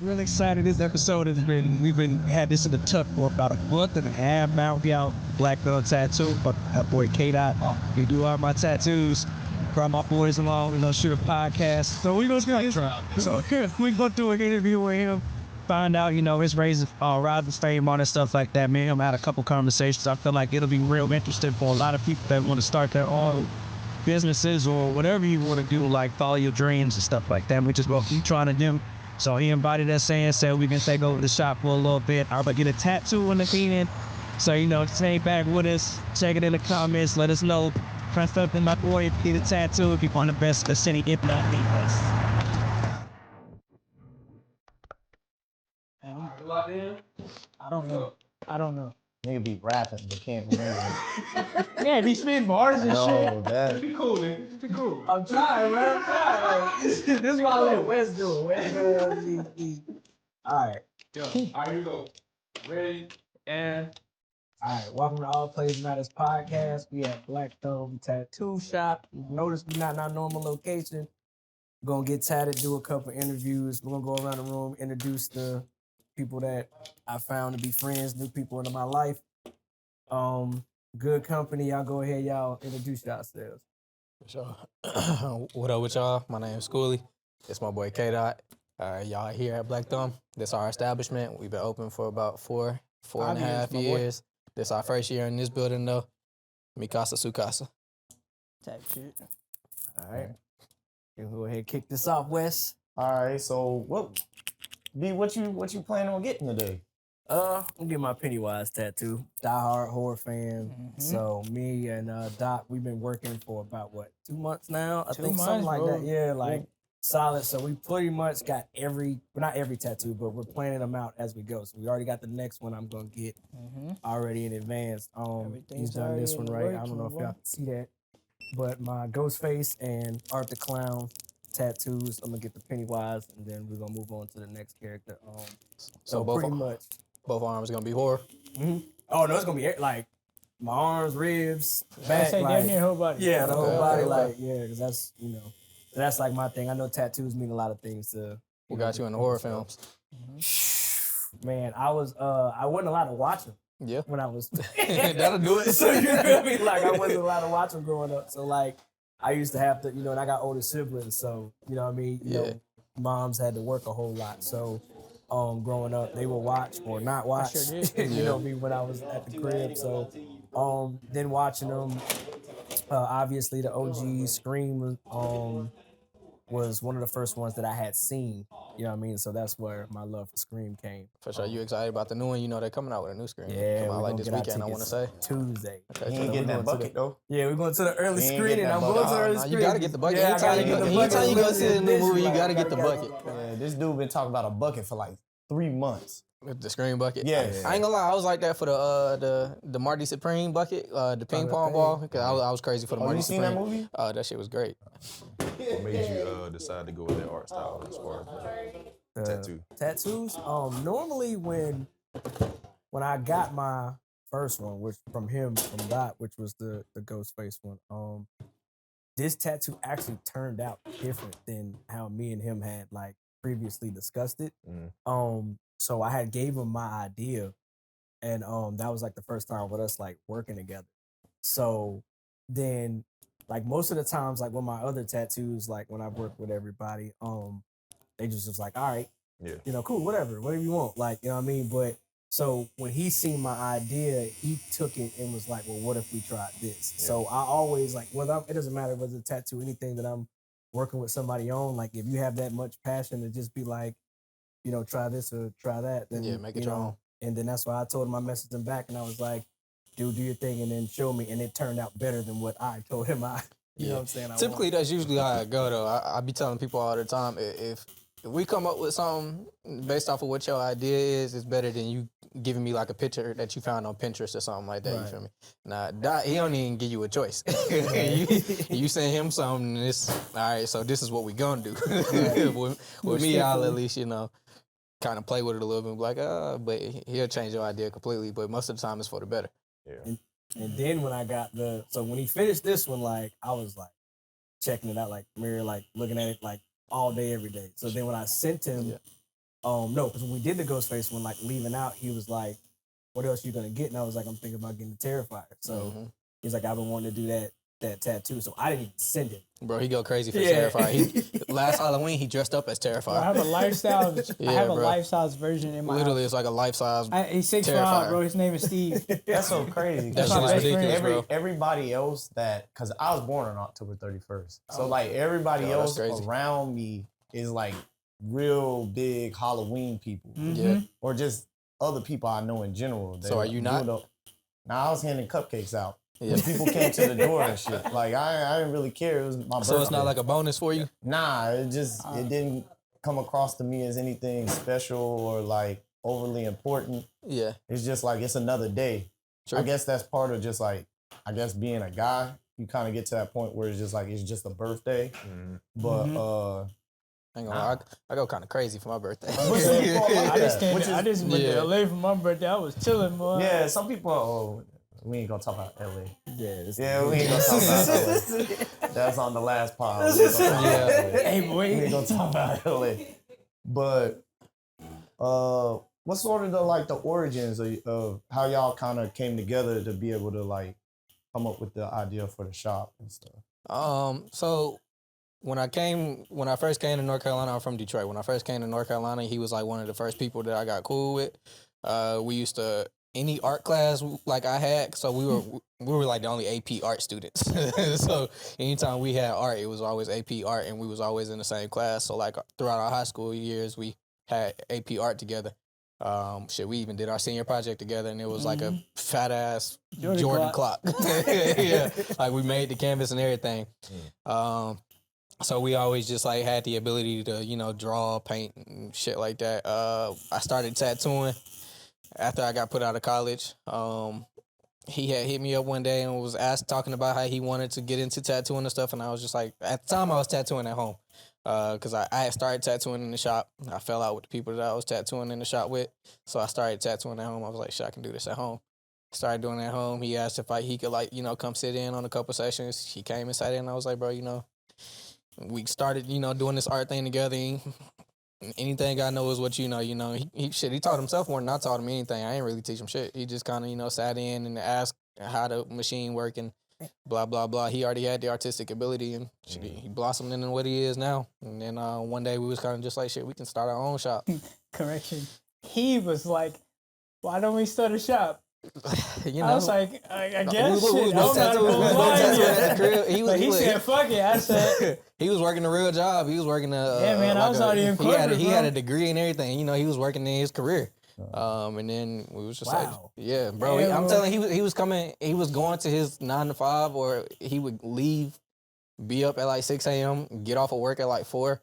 Really excited. This episode we've had this in the tuck for about a month and a half now. We out Black Belt Tattoo, but my boy K Dot. We do all my tattoos. Brought my boys along, shoot a podcast. So we gonna So we gonna do an interview with him, find out, his rise fame on and stuff like that. Me and him had a couple conversations. I feel like it'll be real interesting for a lot of people that want to start their own businesses or whatever you want to do, like follow your dreams and stuff like that, which is what we trying to do. So he invited us in, said we can take over the shop for a little bit. I'm gonna get a tattoo in the evening. So, stay back with us, check it in the comments, let us know. Press up in my boy if you get a tattoo, if you want the best of the city, if not me. I don't know. Nigga be rapping but can't remember. Yeah, be spitting bars and shit. That. Be cool, nigga. Be cool. I'm trying, man. I'm trying. This is what I let Wes do. Alright. Yo, here you go. Ready? And alright, welcome to All Playz Matters podcast. We at Black Tattoo Shop. Notice we're not in our normal location. We're gonna get tatted, do a couple interviews. We're gonna go around the room, introduce the people that I found to be friends, new people into my life. Good company. Y'all go ahead, y'all introduce yourselves. Sure. What up with y'all? My name is Schoolie. It's my boy K Dot. Y'all here at Black Thumb. This our establishment. We've been open for about four and a half years. This our first year in this building though. Mikasa Sukasa. Type shit. All right. You go ahead and kick this off, Wes. All right, so what you planning on getting today? I'm getting my Pennywise tattoo. Die-hard horror fan. Mm-hmm. So me and Doc, we've been working for about 2 months now? I think something like that. Yeah, solid. So we pretty much got not every tattoo, but we're planning them out as we go. So we already got the next one I'm gonna get already in advance. He's done this one right. I don't know if y'all can see that, but my Ghostface and Art the Clown tattoos. I'm gonna get the Pennywise, and then we're gonna move on to the next character. So pretty much. Both arms are gonna be horror. Mm-hmm. Oh no, it's gonna be like my arms, ribs, back, damn near whole body. Yeah, the whole body, because that's that's like my thing. I know tattoos mean a lot of things to. What got you in the horror films? Man, I wasn't allowed to watch them. Yeah. When I was. That'll do it. So you feel me? Like I wasn't allowed to watch them growing up. So like I used to have to, and I got older siblings, so you know what I mean. You know, moms had to work a whole lot, so. Growing up, they would watch or not watch. I sure did. You know me when I was at the crib. So, then watching them, obviously the OG Scream was one of the first ones that I had seen. You know what I mean? So that's where my love for Scream came. For sure. You excited about the new one? They're coming out with a new Scream. Yeah, come out like this weekend, I want to say. Tuesday. Okay, you ain't getting that bucket, though. Yeah, we're going to the early screening. I'm going to the early screening. You got to get the bucket. Yeah, Anytime you go see a new movie, you got to get the bucket. Yeah, this dude been talking about a bucket for like 3 months. The Scream bucket? Yeah. I ain't gonna lie, I was like that for the Marty Supreme bucket, the ping pong ball, because I was crazy for the Marty Supreme. You seen that movie? That shit was great. What made you decide to go with that art style as far as tattoo? Tattoos? Normally when I got my first one, which from Dot, which was the Ghostface one, this tattoo actually turned out different than how me and him had like previously discussed it. So I had gave him my idea, and that was like the first time with us like working together. So then, like most of the times, like with my other tattoos, like when I work with everybody, they just was like, all right, cool, whatever you want, like you know what I mean. But so when he seen my idea, he took it and was like, well, what if we tried this? Yeah. So I always like, it doesn't matter whether it's a tattoo, anything that I'm working with somebody on, like if you have that much passion to just be like, try this or try that. Then, make it your own. And then that's why I told him, I messaged him back and I was like, dude, do your thing and then show me. And it turned out better than what I told him you know what I'm saying? Typically, that's usually how I go, though. I be telling people all the time, if we come up with something based off of what your idea is, it's better than you giving me like a picture that you found on Pinterest or something like that, you feel me? Nah, he don't even give you a choice. you send him something and it's, all right, so this is what we gonna do. with me, I'll at least, kind of play with it a little bit, like, but he'll change your idea completely. But most of the time, it's for the better. Yeah. And then when I got so when he finished this one, like I was like checking it out, like mirror, like looking at it like all day, every day. So then when I sent him No, because when we did the Ghostface one, like leaving out, he was like, "What else you gonna get?" And I was like, "I'm thinking about getting the Terrifier." So he's like, "I've been wanting to do that tattoo." So I didn't even send it. Bro, he go crazy for Terrifier. Last Halloween, he dressed up as Terrifier. I have a lifestyle. I have a bro. life-size version in my Literally, house. it's like a life-size He's 6'5", Terrifier. bro. His name is Steve. That's so crazy. That That's shit my is best friend. ridiculous, bro. Everybody else because I was born on October 31st. So like everybody Yo, that's else crazy. around me is like real big Halloween people. Yeah. Or just other people I know in general. They So are you not? Nah, I was handing cupcakes out. Yeah. When people came to the door and shit. Like I didn't really care. It was my birthday. So it's not like a bonus for you? Nah, it didn't come across to me as anything special or like overly important. Yeah. It's just like it's another day. True. I guess that's part of just like being a guy. You kind of get to that point where it's just like it's just a birthday. But I ain't gonna lie, I go kind of crazy for my birthday. I just went Yeah. to LA for my birthday. I was chilling, boy. yeah, some people. We ain't gonna talk about LA. Yeah, We ain't gonna talk about LA. That's on the last pod. We ain't gonna talk about LA. Hey, We boy. ain't gonna talk about LA. But what's sort of the origins of how y'all kind of came together to be able to like come up with the idea for the shop and stuff? So when I first came to North Carolina, I'm from Detroit. When I first came to North Carolina, he was like one of the first people that I got cool with. We used to any art class like I had, so we were like the only AP art students. So anytime we had art, it was always AP art, and we was always in the same class. So like throughout our high school years, we had AP art together. We even did our senior project together, and it was like a fat ass Jordan clock. Yeah, like we made the canvas and everything. So we always just like had the ability to draw, paint, and shit like that. I started tattooing after I got put out of college. He had hit me up one day and was talking about how he wanted to get into tattooing and stuff, and I was just like, at the time I was tattooing at home. Because I had started tattooing in the shop. I fell out with the people that I was tattooing in the shop with. So I started tattooing at home. I was like, shit, I can do this at home. Started doing it at home. He asked if he could come sit in on a couple sessions. He came and sat in, and I was like, bro, we started, doing this art thing together. Anything I know is what you know. He taught himself more than I taught him anything. I ain't really teach him shit. He just kind of, sat in and asked how the machine worked and blah, blah, blah. He already had the artistic ability, and he blossomed into what he is now. And then one day we was kind of just like, shit, we can start our own shop. Correction. He was like, why don't we start a shop? I was like, I guess shit. He said, fuck it. I said, he was working a real job. He was working I was already in corporate, he had a degree and everything. He was working in his career. And then we was just like, yeah, bro. I'm telling you, he was going to his 9 to 5, or he would leave, be up at like 6 a.m., get off of work at like 4,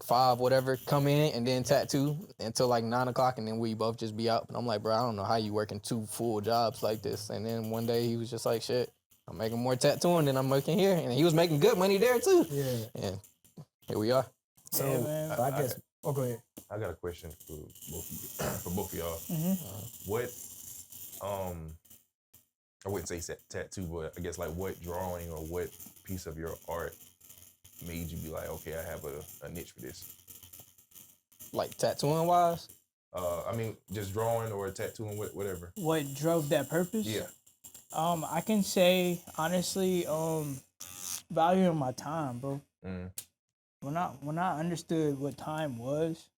5, whatever, come in and then tattoo until like 9 o'clock, and then we both just be out. And I'm like, bro, I don't know how you working 2 full jobs like this. And then one day he was just like, shit, I'm making more tattooing than I'm making here. And he was making good money there too. Yeah. And here we are. So I guess. Oh, go ahead. I got a question for both of y'all. What I wouldn't say tattoo, but I guess like what drawing or what piece of your art made you be like, okay, I have a niche for this? Like tattooing wise? I mean, just drawing or tattooing, whatever. What drove that purpose? Yeah. I can say honestly, valuing my time, bro. When I understood what time was,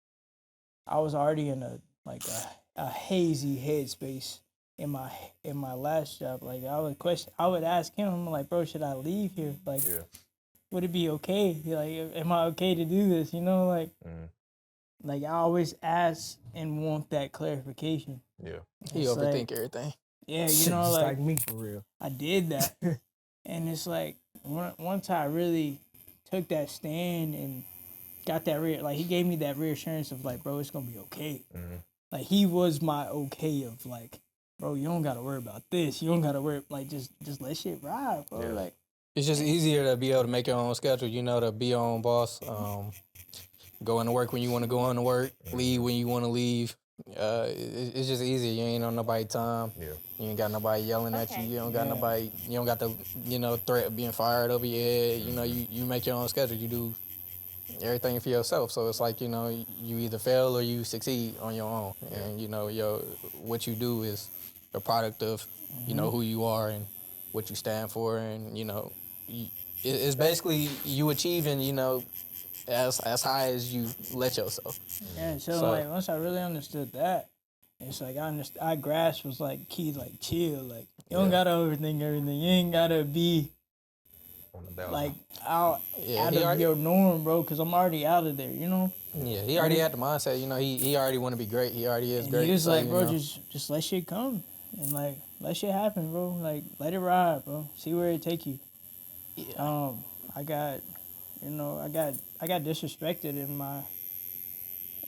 I was already in a hazy headspace in my last job. Like I would ask him, I'm like, bro, should I leave here? Like, would it be okay? Like, am I okay to do this? Like I always ask and want that clarification. Yeah. He overthink everything. Yeah, Just like me for real. I did that. And it's like once I really took that stand and got that he gave me that reassurance of like, bro, it's gonna be okay. Like he was my okay of like, bro, you don't gotta worry about this. You don't gotta worry, like just let shit ride, bro. Like it's just easier to be able to make your own schedule, to be your own boss. Go into work when you want to go into work, leave when you want to leave. It's just easier. You ain't on nobody's time. Yeah. You ain't got nobody yelling at you. You don't got nobody. You don't got the threat of being fired over your head. You make your own schedule. You do everything for yourself. So it's like, you know, you either fail or you succeed on your own. And, you know, what you do is a product of, you know, who you are and what you stand for. And, you know, it's basically you achieving, you know, as high as you let yourself. Yeah, so like once I really understood that, it's like I grasped was like key, like chill, like you don't gotta overthink everything. You ain't gotta be like out of your norm, bro. Cause I'm already out of there, you know. Yeah, he already had the mindset. You know, he already want to be great. He already is great. He was so, like, bro, you know. just let shit come and like let shit happen, bro. Like let it ride, bro. See where it take you. Yeah. I got disrespected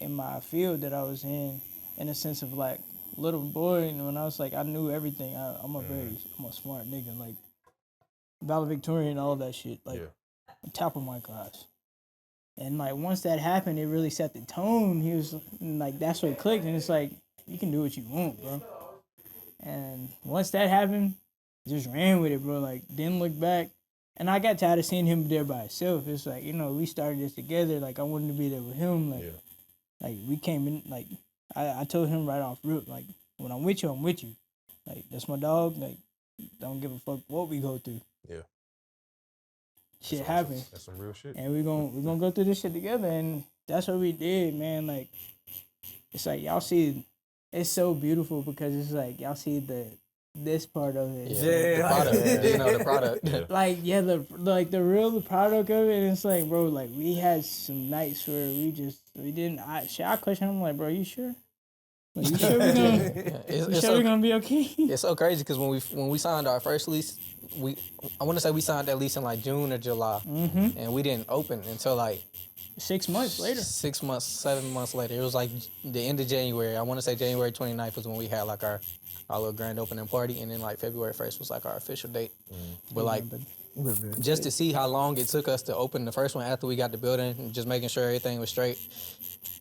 in my field that I was in a sense of like little boy, and when I was like I knew everything. I'm a smart nigga, like valedictorian, all that shit, like top of my class. And like once that happened, it really set the tone. He was like, that's what clicked, and it's like you can do what you want, bro. And once that happened, just ran with it, bro. Like didn't look back. And I got tired of seeing him there by himself. It's like, you know, we started this together. Like I wanted to be there with him. Like we came in. Like I told him right off rip. Like when I'm with you, I'm with you. Like that's my dog. Like don't give a fuck what we go through. Yeah. Shit happens. That's some real shit. And we're gonna go through this shit together. And that's what we did, man. Like it's like y'all see, it's so beautiful because it's like y'all see this part of it. The product. You know, the product. Like, the real product of it, and it's like, bro, like, we had some nights where we didn't, I question him, like, bro, you sure? Like, you sure we're gonna be okay? It's so crazy because when we signed our first lease, I want to say we signed that lease in like June or July, and we didn't open until like 6 months later. 6 months, 7 months later. It was like the end of January. I want to say January 29th was when we had like our little grand opening party, and then like February 1st was like our official date. But like, just to see how long it took us to open the first one after we got the building, and just making sure everything was straight,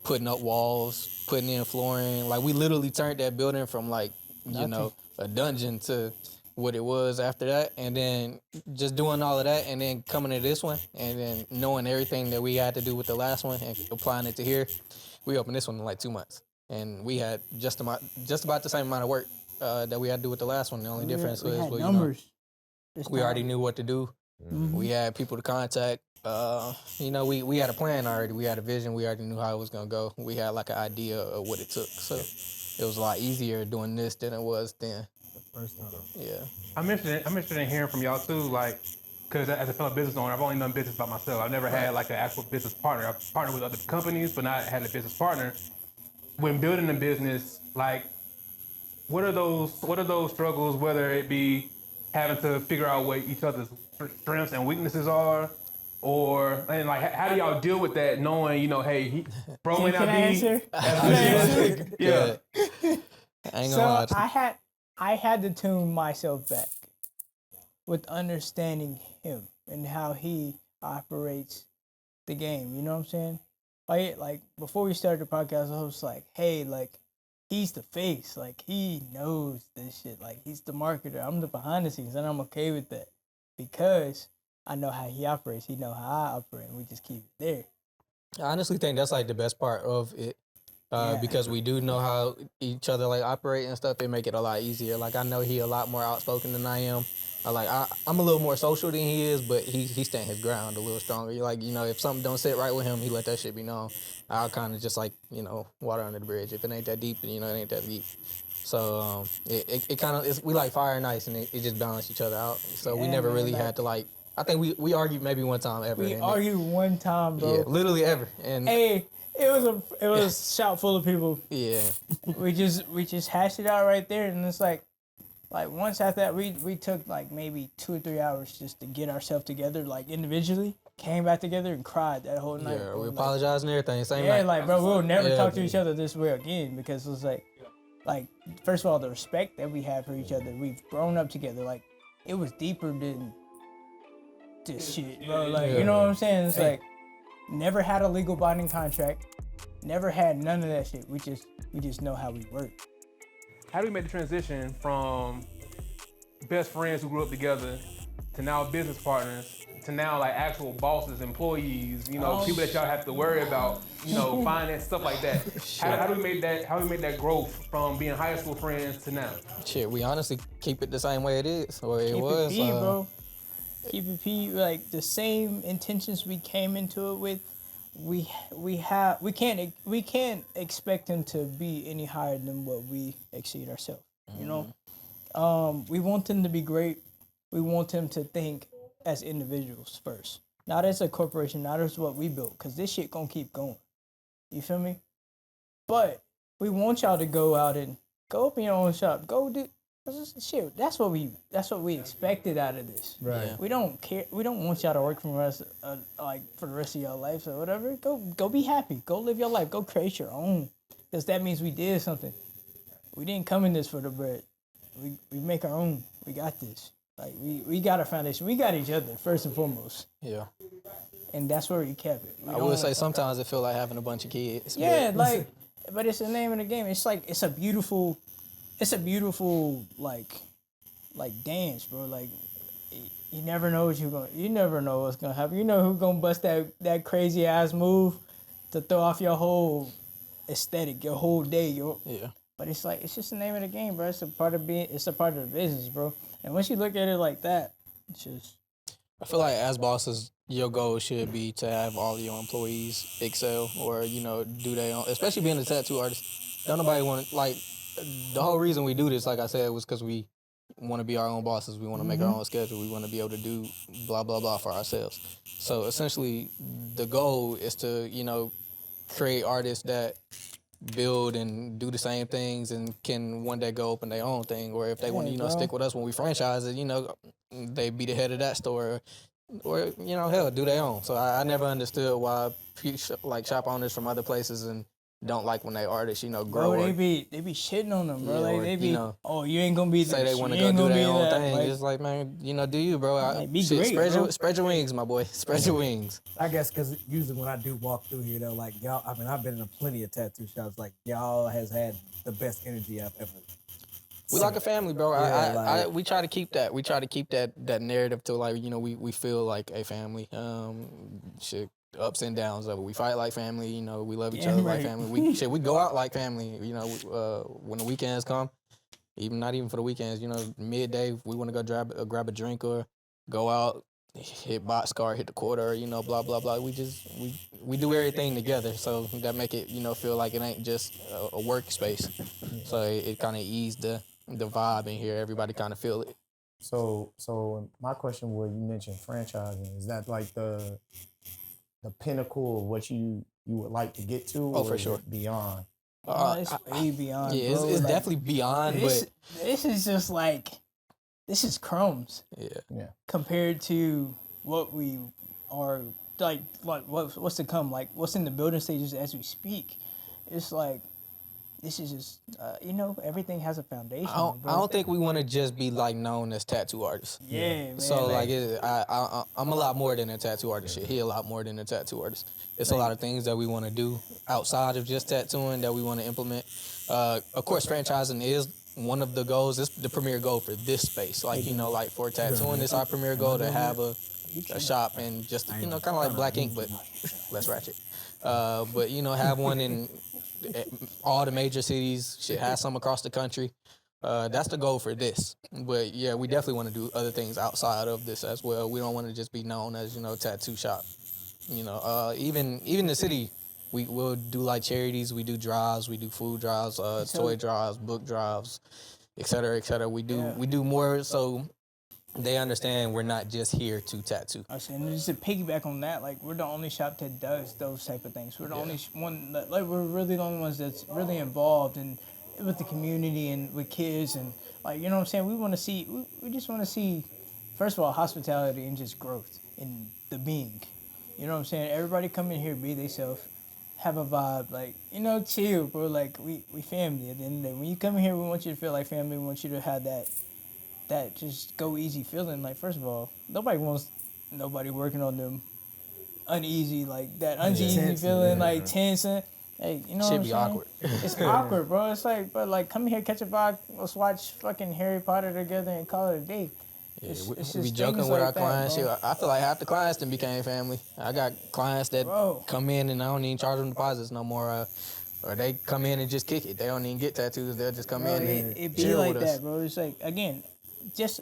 putting up walls, putting in flooring. Like we literally turned that building from like, you know, a dungeon to what it was after that. And then just doing all of that and then coming to this one and then knowing everything that we had to do with the last one and applying it to here, we opened this one in like 2 months. And we had just about the same amount of work that we had to do with the last one. The only difference was, well, numbers. We already knew what to do. We had people to contact. You know, we had a plan already. We had a vision. We already knew how it was gonna go. We had like an idea of what it took. So it was a lot easier doing this than it was then. First time. Yeah. I'm interested in hearing from y'all too, like, because as a fellow business owner, I've only done business by myself. I've never had like an actual business partner. I've partnered with other companies, but not had a business partner. When building a business, like, what are those struggles, whether it be having to figure out what each other's strengths and weaknesses are, and like how do y'all deal with that, knowing, you know, hey, bro may not be answer? Yeah. I ain't gonna lie. So I had to tune myself back with understanding him and how he operates the game. You know what I'm saying? Like before we started the podcast, I was like, hey, like, he's the face. Like, he knows this shit. Like, he's the marketer. I'm the behind the scenes, and I'm okay with that because I know how he operates. He know how I operate, and we just keep it there. I honestly think that's like the best part of it. Because we do know how each other like operate and stuff, it make it a lot easier. Like I know he a lot more outspoken than I am. I'm a little more social than he is, but he stand his ground a little stronger. Like, you know, if something don't sit right with him, he let that shit be known. I'll kind of just like, you know, water under the bridge. If it ain't that deep, then, you know, it ain't that deep. So it kind of, we like fire and ice, and it just balance each other out. So we never really had to like, I think we argued maybe one time ever. We argued one time, bro. Yeah, literally ever. And hey, it was a shop full of people. Yeah. We just hashed it out right there, and it's like once after that, we took like maybe 2 or 3 hours just to get ourselves together, like individually. Came back together and cried that whole night. Yeah, bro. we apologized and everything. Same yeah, night. like, bro, we'll never talk to each other this way again, because it was like, first of all, the respect that we have for each other. We've grown up together. Like, it was deeper than this shit, bro. Like, you know what I'm saying? It's like, never had a legal binding contract. Never had none of that shit. We just know how we work. How do we make the transition from best friends who grew up together to now business partners to now like actual bosses, employees, you know, people that y'all have to worry about, you know, finance, stuff like that. How do we make that growth from being high school friends to now? Shit, we honestly keep it the same way it is, or it Keep was. it P, bro. Keep it P. Like the same intentions we came into it with. We can't expect him to be any higher than what we exceed ourselves. You know, we want them to be great. We want them to think as individuals first, not as a corporation, not as what we built, because this shit gonna keep going. You feel me? But we want y'all to go out and go open your own shop. Go do shit. That's what we expected out of this. Right. Yeah. We don't care. We don't want y'all to work for us like for the rest of your life or whatever. Go be happy. Go live your life. Go create your own. Because that means we did something. We didn't come in this for the bread. We make our own. We got this. Like we got a foundation. We got each other first and foremost. Yeah. And that's where we kept it. I would say sometimes it feel like having a bunch of kids. Yeah, but like, but it's the name of the game. It's like it's a beautiful like dance, bro. Like you never know you never know what's gonna happen. You know who's gonna bust that crazy ass move to throw off your whole aesthetic, your whole day. yeah. But it's like it's just the name of the game, bro. It's a part of the business, bro. And once you look at it like that, it's just. I feel like as bosses, your goal should be to have all your employees excel or, you know, do their own, especially being a tattoo artist. Don't nobody want to, like, the whole reason we do this, like I said, was because we want to be our own bosses. We want to make our own schedule. We want to be able to do blah, blah, blah for ourselves. So essentially, the goal is to, you know, create artists that build and do the same things and can one day go open their own thing, or if they want to, you know, stick with us when we franchise it, you know, they be the head of that store, or you know, hell, do their own. So I never understood why like shop owners from other places and don't like when they artists, you know, grow. Bro, they be shitting on them, bro. Yeah, like or, they be, you know, oh, you ain't gonna be say this. they want to You go ain't do gonna their be own that. thing. Like, It's like, man, you know, do you, bro? Like, be great, spread your wings, my boy. Spread your wings. I guess because usually when I do walk through here, though, like y'all, I mean, I've been in plenty of tattoo shops. Like y'all has had the best energy I've ever. We like a family, bro. Yeah, We try to keep that. We try to keep that narrative to, like, you know, we feel like a family. Shit, ups and downs of it. We fight like family. You know, we love each other like family. We go out like family. You know, when the weekends come, not even for the weekends. You know, midday we want to go grab a drink or go out, hit boxcar, hit the quarter. You know, blah blah blah. We do everything together. So that make it, you know, feel like it ain't just a workspace. So it kind of eased the vibe in here. Everybody kind of feel it. So my question was, you mentioned franchising. Is that like the pinnacle of what you would like to get to? Oh, or for is sure. it beyond? it's way beyond. Yeah, bro. it's Like, definitely beyond, this, but this is just like, this is crumbs yeah. compared to what we are like what's to come. Like what's in the building stages as we speak. It's like. This is just, you know, everything has a foundation. I don't think we want to just be like known as tattoo artists. Yeah, man. So like, I'm a lot more than a tattoo artist. Shit, he a lot more than a tattoo artist. It's a lot of things that we want to do outside of just tattooing that we want to implement. Of course, franchising is one of the goals. It's the premier goal for this space. Like, you know, like for tattooing, it's our premier goal to have a shop and just, you know, kind of like Blacc Ink, but less ratchet. But you know, have one in all the major cities, shit, have some across the country. That's the goal for this. But yeah, we definitely want to do other things outside of this as well. We don't want to just be known as, you know, tattoo shop. You know, even the city, we'll do like charities, we do drives, we do food drives, toy drives, book drives, et cetera, et cetera. We do more so they understand we're not just here to tattoo. I said, and just to piggyback on that, like, we're the only shop that does those type of things. We're the only one that, like, we're really the only ones that's really involved in with the community and with kids and, like, you know what I'm saying? We just want to see, first of all, hospitality and just growth in the being. You know what I'm saying? Everybody come in here, be themselves, have a vibe, like, you know, chill, bro. Like, we family at the end of the day. When you come in here, we want you to feel like family. We want you to have that just go easy feeling. Like, first of all, nobody wants nobody working on them uneasy, like that uneasy Tense, feeling, yeah. like tense. And, hey, you know Should what I'm be saying? awkward. It's awkward, bro. It's like, but like, come here, catch a vibe, let's watch fucking Harry Potter together and call it a day. It's we just be things joking with like our that, clients. bro. Shit, I feel like half the clients then became family. I got clients that Bro. come in and I don't even charge them deposits no more. Or they come in and just kick it. They don't even get tattoos. They'll just come Bro, in and it be chill like with us. that, bro. It's like, again, just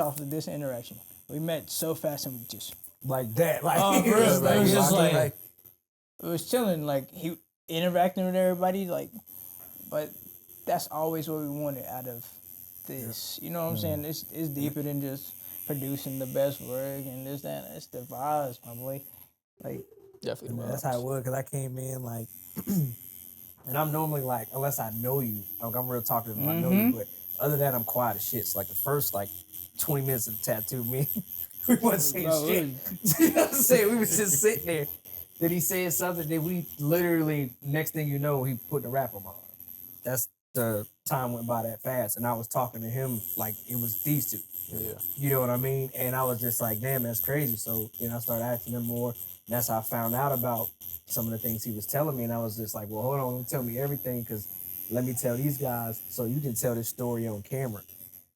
off of this interaction, we met so fast and we just Like that. Like, Oh, it bro, was it like, was just locked in, like- it was chilling. Like he interacting with everybody, like, but that's always what we wanted out of this. You know what I'm saying? It's deeper than just producing the best work and this, that. It's the vibes, my boy. Like, Definitely. Man, that's how it was, because I came in like, and I'm normally like, unless I know you, like, I'm real talkative if I know you, but other than that, I'm quiet as shit. So like the first like 20 minutes of the tattoo, me, we wasn't saying Bro, shit. You know what I'm saying? We was just sitting there. Then he said something that we literally, next thing you know, he put the rap on my arm. That's the time went by that fast, and I was talking to him like it was these two. Yeah. You know what I mean? And I was just like, damn, that's crazy. So then I started asking him more. And that's how I found out about some of the things he was telling me. And I was just like, well, hold on, don't tell me everything, because let me tell these guys so you can tell this story on camera.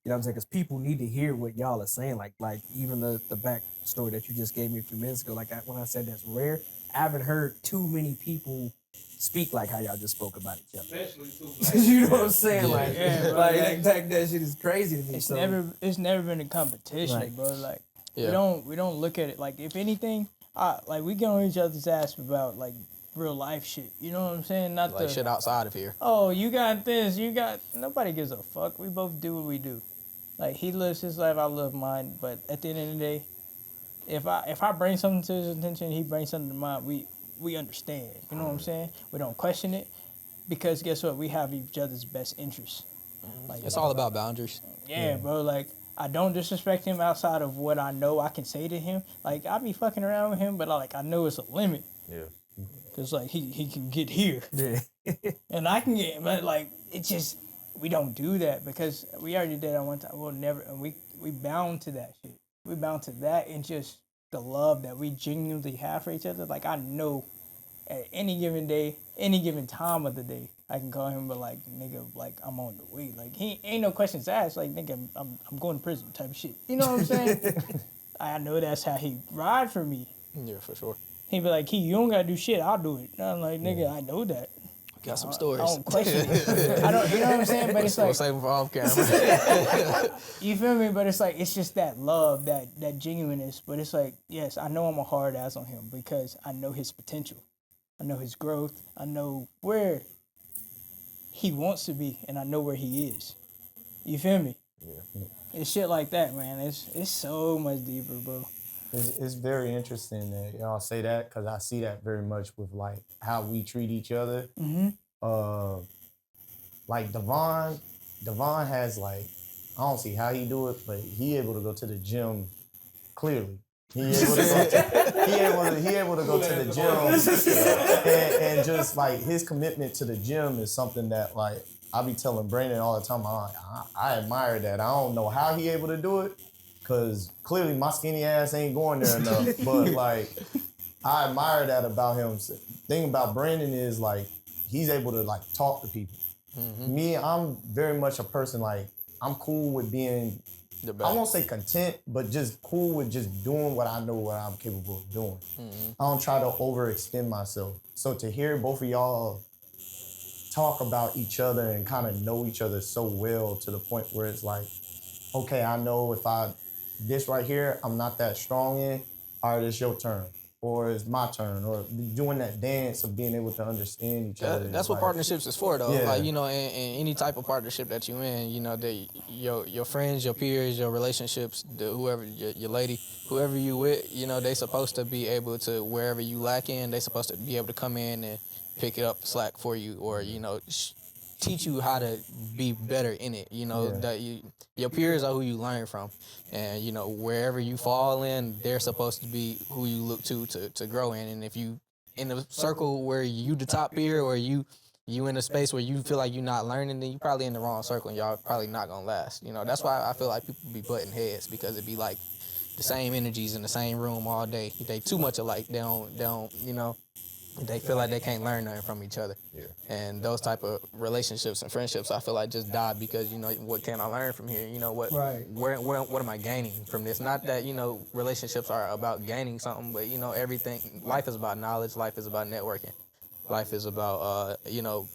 You know what I'm saying? Because people need to hear what y'all are saying. Like even the back story that you just gave me a few minutes ago. Like when I said that's rare, I haven't heard too many people speak like how y'all just spoke about each other. You know what I'm saying? Yeah. Like, Yeah, bro, like that shit is crazy to me. it's So, never been a competition, Right. bro. Like Yeah. we don't look at it like, if anything, like we get on each other's ass about like real life shit. You know what I'm saying? Not Like the shit outside of here. oh, you got this, you got, nobody gives a fuck. We both do what we do. Like he lives his life, I live mine. But at the end of the day, if I bring something to his attention, he brings something to mine, we understand. You know what I'm saying? We don't question it, because guess what? We have each other's best interests. Like It's all about boundaries. yeah, bro. Like I don't disrespect him outside of what I know I can say to him. Like I be fucking around with him, but I know it's a limit. Yeah. Cause like he can get here, yeah. and I can get, but like it just, we don't do that because we already did that one time. We'll never, and we bound to that shit. We bound to that, and just the love that we genuinely have for each other. Like I know, at any given day, any given time of the day, I can call him, but like nigga, like I'm on the way. Like he ain't no questions asked. Like nigga, I'm going to prison type of shit. You know what I'm saying? I know that's how he ride for me. Yeah, for sure. He be like, you don't gotta do shit. I'll do it. And I'm like, nigga, I know that. Got some I stories. don't question it. I don't, you know what I'm saying? But it's We'll like, save them for off camera. you feel me? But it's like, it's just that love, that genuineness. But it's like, yes, I know I'm a hard ass on him because I know his potential. I know his growth. I know where he wants to be, and I know where he is. You feel me? Yeah. It's shit like that, man. It's so much deeper, bro. It's very interesting that y'all say that, because I see that very much with like how we treat each other. Like Devon has like, I don't see how he do it, but he able to go to the gym clearly. He able to go to the gym and just like his commitment to the gym is something that like I be telling Brandon all the time. I admire that. I don't know how he able to do it, cause clearly my skinny ass ain't going there enough. But like I admire that about him. The thing about Brandon is like he's able to like talk to people. Me, I'm very much a person like I'm cool with being, I won't say content, but just cool with just doing what I know what I'm capable of doing. I don't try to overextend myself. So to hear both of y'all talk about each other and kind of know each other so well to the point where it's like, okay, I know if this right here, I'm not that strong in, all right, it's your turn. Or it's my turn, or doing that dance of being able to understand each other. That's what like, partnerships is for, though. Yeah. Like, you know, in any type of partnership that you in, you know, your friends, your peers, your relationships, whoever, your lady, whoever you with, you know, they supposed to be able to, wherever you lack in, they supposed to be able to come in and pick it up slack for you, or, you know, teach you how to be better in it. You know, that your peers are who you learn from. And, you know, wherever you fall in, they're supposed to be who you look to grow in. And if you in a circle where you the top peer, or you in a space where you feel like you're not learning, then you probably in the wrong circle and y'all probably not gonna last. You know, that's why I feel like people be butting heads, because it be like the same energies in the same room all day. They too much alike. They don't, you know, they feel like they can't learn nothing from each other. Yeah. And those type of relationships and friendships, I feel like just die because, you know, what can I learn from here? You know, what am I gaining from this? Not that, you know, relationships are about gaining something, but, you know, everything, life is about knowledge, life is about networking. Life is about, you know,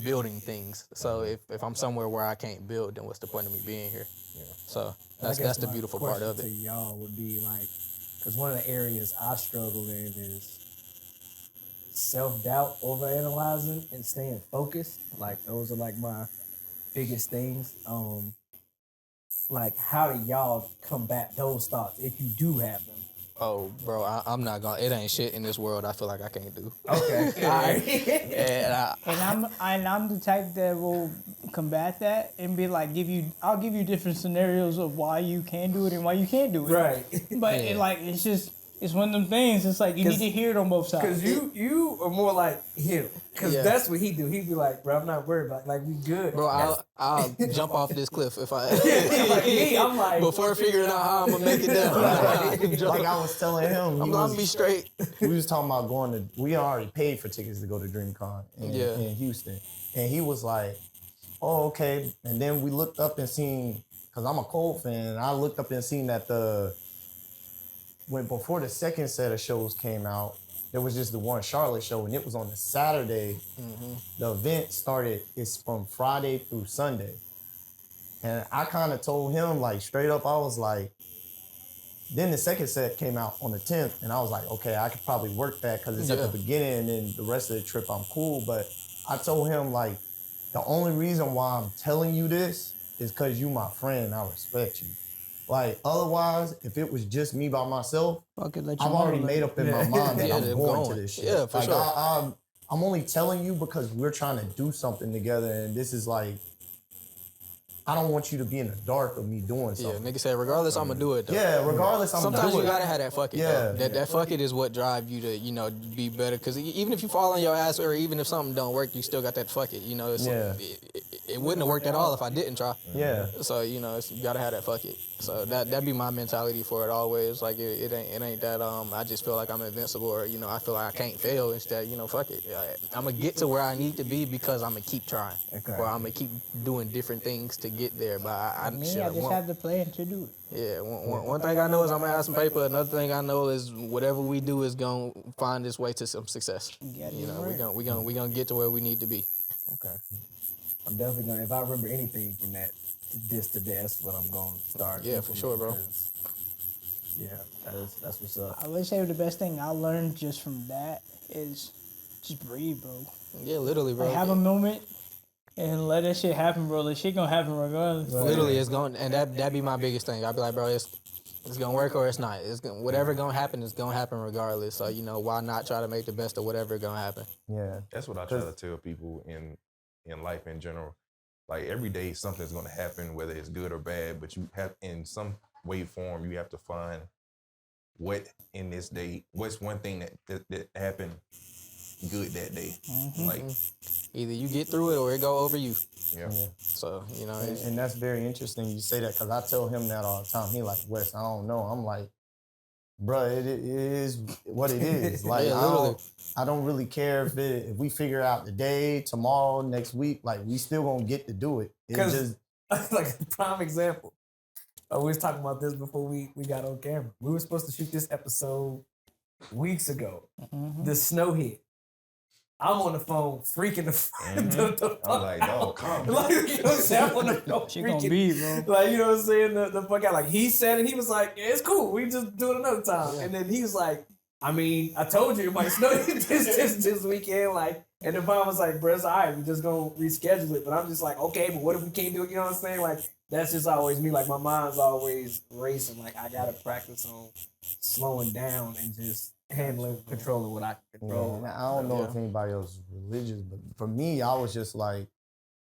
building things. So if I'm somewhere where I can't build, then what's the point of me being here? Yeah. So that's the beautiful part of it. To y'all would be like, because one of the areas I struggle in is self-doubt, overanalyzing, and staying focused. Like those are like my biggest things. Like how do y'all combat those thoughts if you do have them? Oh, bro, I'm not gonna. It ain't shit in this world I feel like I can't do. Okay, all right. And I'm the type that will combat that and be like, I'll give you different scenarios of why you can do it and why you can't do it. Right. But it's one of them things. It's like you need to hear it on both sides. Because you are more like him. Because that's what he do. He'd be like, bro, I'm not worried about it. Like, we good. Bro, I'll jump off this cliff if I... like me, I'm like... Before figuring out how I'm going to make it down. Like I was telling him. I'm going to be straight. We was talking about we already paid for tickets to go to DreamCon in Houston. And he was like, oh, okay. And then we looked up and seen, because I'm a Cole fan, and I looked up and seen that before the second set of shows came out, there was just the one Charlotte show, and it was on the Saturday. Mm-hmm. The event it's from Friday through Sunday. And I kind of told him, like, straight up, I was like, then the second set came out on the 10th, and I was like, okay, I could probably work that because it's at the beginning, and then the rest of the trip I'm cool. But I told him, like, the only reason why I'm telling you this is because you my friend and I respect you. Like, otherwise, if it was just me by myself, I've already made up in my mind that I'm going to this shit. Yeah, for sure. I'm only telling you because we're trying to do something together, and this is like, I don't want you to be in the dark of me doing something. Yeah, nigga said, regardless, I'm gonna do it though. Yeah, regardless, I'm gonna do it. Sometimes you gotta have that fuck it. Yeah. That fuck it is what drive you to, you know, be better. Because even if you fall on your ass or even if something don't work, you still got that fuck it. You know, it wouldn't have worked at all if I didn't try. Yeah. So, you know, you gotta have that fuck it. So that'd be my mentality for it always. Like, it ain't that, I just feel like I'm invincible or, you know, I feel like I can't fail. Instead, you know, fuck it. I'm gonna get to where I need to be because I'm gonna keep trying. Okay. Or I'm gonna keep doing different things to get there. But I just have the plan to do it. Yeah, one thing I know is I'm gonna have some paper. Another thing I know is whatever we do is gonna find its way to some success. You know, we gonna get to where we need to be. Okay. I'm definitely gonna. If I remember anything from that, this to that's what I'm gonna start. Yeah, for sure, bro. Yeah, that's what's up. I would say the best thing I learned just from that is just breathe, bro. Yeah, literally, bro. Like, have a moment. And let that shit happen, bro. That shit gonna happen regardless. Literally, it's going, and that'd be my biggest thing. I'd be like, bro, it's gonna work or it's not. Whatever gonna happen is gonna happen regardless. So, you know, why not try to make the best of whatever gonna happen? Yeah, that's what I try to tell people in life in general. Like, every day something's gonna happen, whether it's good or bad. But you have, in some way, form, you have to find what in this day. What's one thing that happened good that day. Mm-hmm. Like, either you get through it or it go over you. Yeah. So, you know. And that's very interesting you say that because I tell him that all the time. He like, Wes, I don't know. I'm like, bro, it is what it is. Like, I don't really care if we figure out the day, tomorrow, next week, like, we still gonna get to do it. It's just like a prime example. We was talking about this before we got on camera. We were supposed to shoot this episode weeks ago. Mm-hmm. The snow hit. I'm on the phone freaking the fuck I'm like, no, come like, you know what I'm saying? I'm on the phone freaking. Like, you know what I'm saying? The fuck out. Like, he said it. He was like, yeah, it's cool. We just do it another time. Yeah. And then he was like, I mean, I told you it might snow this weekend. Like, and the mom was like, bro, it's all right. We just gonna reschedule it. But I'm just like, okay, but what if we can't do it? You know what I'm saying? Like, that's just always me. Like, my mind's always racing. Like, I gotta practice on slowing down and just controlling what I can control. Yeah, I don't know if anybody else is religious, but for me, I was just like,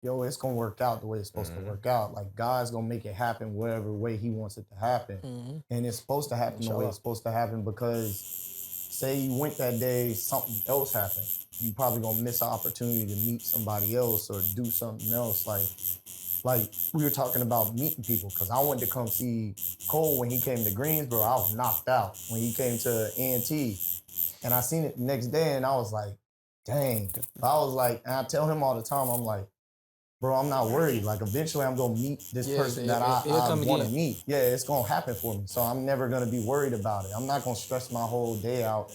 yo, it's gonna work out the way it's supposed to work out. Like, God's gonna make it happen whatever way he wants it to happen. Mm-hmm. And it's supposed to happen the way it's supposed to happen because say you went that day, something else happened. You probably gonna miss an opportunity to meet somebody else or do something else. Like we were talking about meeting people, because I wanted to come see Cole when he came to Greensboro. I was knocked out when he came to A&T. And I seen it the next day and I was like, dang. I was like, and I tell him all the time, I'm like, bro, I'm not worried. Like, eventually I'm going to meet this person that I want to meet. Yeah, it's going to happen for me. So I'm never going to be worried about it. I'm not going to stress my whole day out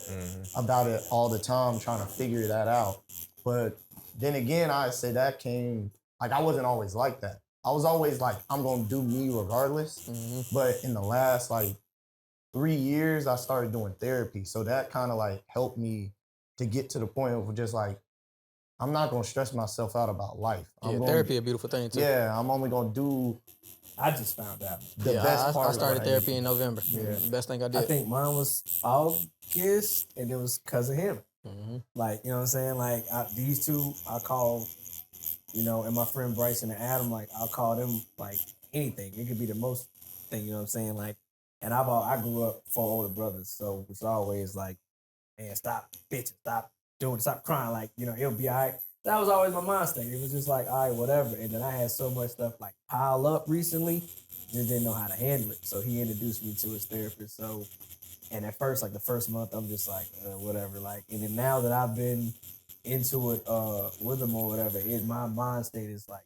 about it all the time, trying to figure that out. But then again, I say that came, like, I wasn't always like that. I was always like, I'm going to do me regardless. But in the last, like, 3 years, I started doing therapy. So that kind of, like, helped me to get to the point of just, like, I'm not going to stress myself out about life. Therapy a beautiful thing, too. Yeah, I'm only going to do I just found out. the best part. I started therapy in November. Best thing I did. I think mine was August, and it was because of him. Like, you know what I'm saying? Like, these two, I call, you know, and my friend Bryson and Adam, like, I'll call them, like, anything. It could be the most thing, you know what I'm saying? Like, and I grew up 4 older brothers, so it's always like, man, stop bitching, stop crying. Like, you know, it'll be all right. That was always my mind state. It was just like, all right, whatever. And then I had so much stuff like pile up recently, just didn't know how to handle it. So he introduced me to his therapist. So, and at first, like the first month, I'm just like, whatever. Like, and then now that I've been into it with him or whatever, my mind state is like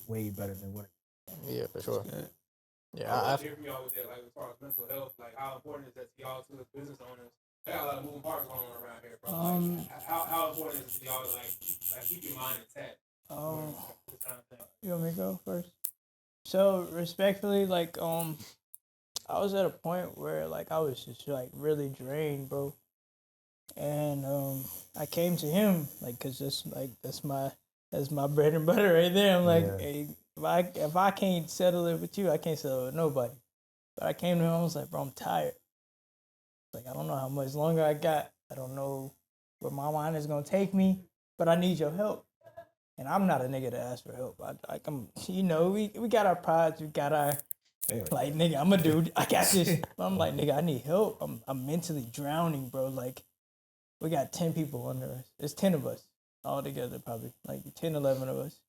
way better than what it. Yeah, for sure. Yeah, I hear from y'all with that, like as far as mental health, like how important is that to y'all, to the business owners? They got a lot of moving parts going on around here, bro. Like, how important is it to y'all to like keep your mind intact? This kind of thing. You want me to go first? So respectfully, like I was at a point where like I was just like really drained, bro. And I came to him like, cause that's my bread and butter right there. I'm like, hey, if I can't settle it with you, I can't settle it with nobody. But I came to him, I was like, bro, I'm tired. Like, I don't know how much longer I got. I don't know where my mind is gonna take me, but I need your help. And I'm not a nigga to ask for help. I'm, you know, we got our prides, we got our, like, nigga, I'm a dude, I got this. But I'm like, nigga, I need help. I'm mentally drowning, bro. Like, we got 10 people under us. There's 10 of us all together, probably, like 10, 11 of us.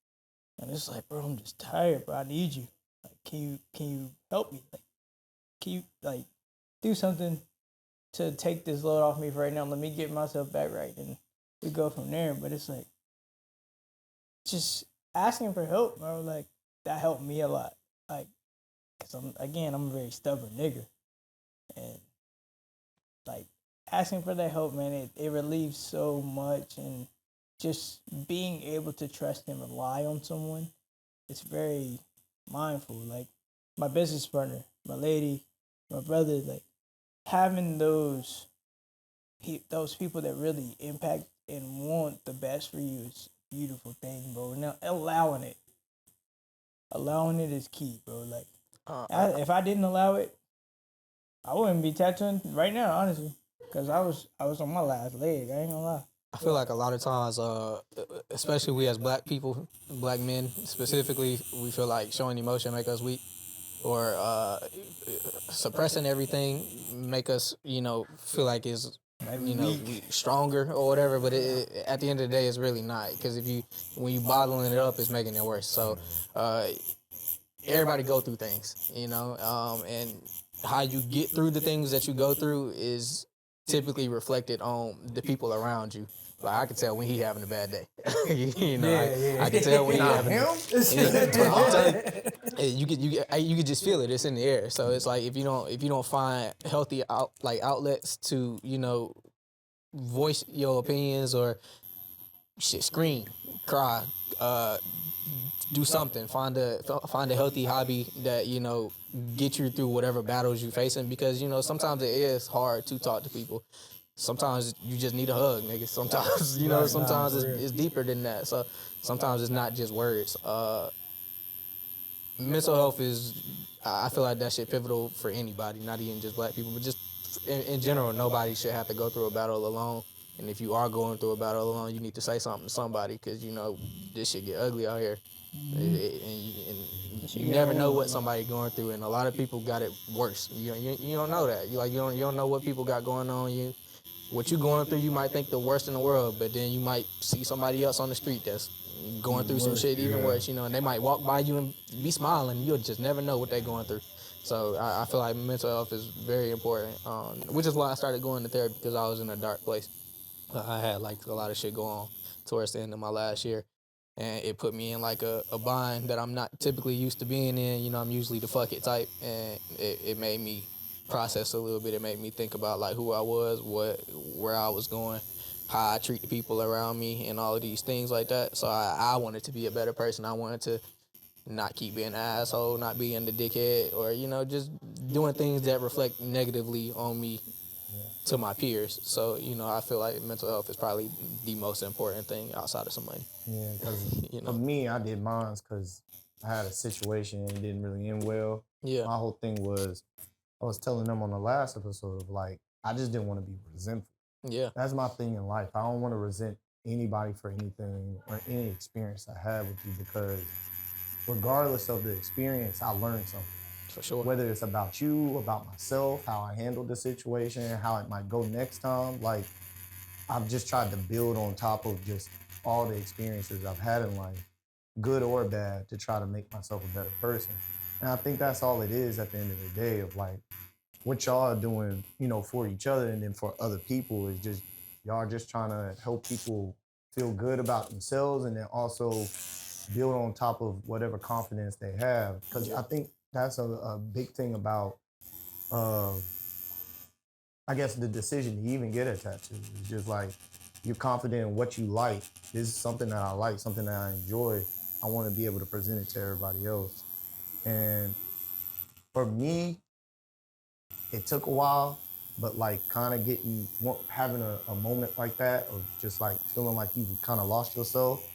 And it's like, bro, I'm just tired, bro. I need you. Like, can you help me? Like, can you, like, do something to take this load off me for right now? Let me get myself back right, and we go from there. But it's like, just asking for help, bro. Like, that helped me a lot. Like, cause I'm a very stubborn nigga, and like asking for that help, man, it relieves so much, and just being able to trust and rely on someone, it's very mindful. Like, my business partner, my lady, my brother, like, having those people that really impact and want the best for you is a beautiful thing, bro. Now, allowing it is key, bro. Like, if I didn't allow it, I wouldn't be tattooing right now, honestly, because I was on my last leg. I ain't gonna lie. I feel like a lot of times, especially we as black people, black men specifically, we feel like showing emotion make us weak, or suppressing everything make us, you know, feel like it's, you know, stronger or whatever. But at the end of the day, it's really not, because when you bottling it up, it's making it worse. So everybody go through things, you know, and how you get through the things that you go through is typically reflected on the people around you. Like, I can tell when he having a bad day. You know, I can tell when he having you could just feel it. It's in the air. So it's like, if you don't find healthy outlets to, you know, voice your opinions, or shit, scream, cry, do something. Find a healthy hobby that, you know, get you through whatever battles you're facing, because, you know, sometimes it is hard to talk to people. Sometimes you just need a hug, nigga. Sometimes, you know, sometimes it's deeper than that. So sometimes it's not just words. Mental health is, I feel like that shit pivotal for anybody, not even just black people, but just in general. Nobody should have to go through a battle alone. And if you are going through a battle alone, you need to say something to somebody, because, you know, this shit get ugly out here. And you never know what somebody going through, and a lot of people got it worse. You don't know that. You don't know what people got going on. What you going through, you might think the worst in the world, but then you might see somebody else on the street that's going through some shit even worse, you know, and they might walk by you and be smiling. You'll just never know what they're going through. So I feel like mental health is very important, which is why I started going to therapy, because I was in a dark place. I had like a lot of shit going on towards the end of my last year, and it put me in like a bind that I'm not typically used to being in. You know, I'm usually the fuck it type, and it made me process a little bit. It made me think about like who I was, where I was going, how I treat the people around me, and all of these things like that. So I wanted to be a better person. I wanted to not keep being an asshole, not being the dickhead, or, you know, just doing things that reflect negatively on me to my peers. So, you know, I feel like mental health is probably the most important thing outside of some money. Yeah, because You know? for me, I did mine because I had a situation and it didn't really end well. Yeah. My whole thing was, I was telling them on the last episode of like, I just didn't want to be resentful. Yeah. That's my thing in life. I don't want to resent anybody for anything or any experience I had with you, because regardless of the experience, I learned something. For sure. Whether it's about you, about myself, how I handled the situation, how it might go next time. Like, I've just tried to build on top of just all the experiences I've had in life, good or bad, to try to make myself a better person. And I think that's all it is at the end of the day, of like, what y'all are doing, you know, for each other and then for other people is just, y'all are just trying to help people feel good about themselves, and then also build on top of whatever confidence they have. Because I think that's a big thing about, I guess, the decision to even get a tattoo. It's just like, you're confident in what you like. This is something that I like, something that I enjoy. I want to be able to present it to everybody else. And for me, it took a while, but like kind of having a moment like that of just like feeling like you kind of lost yourself,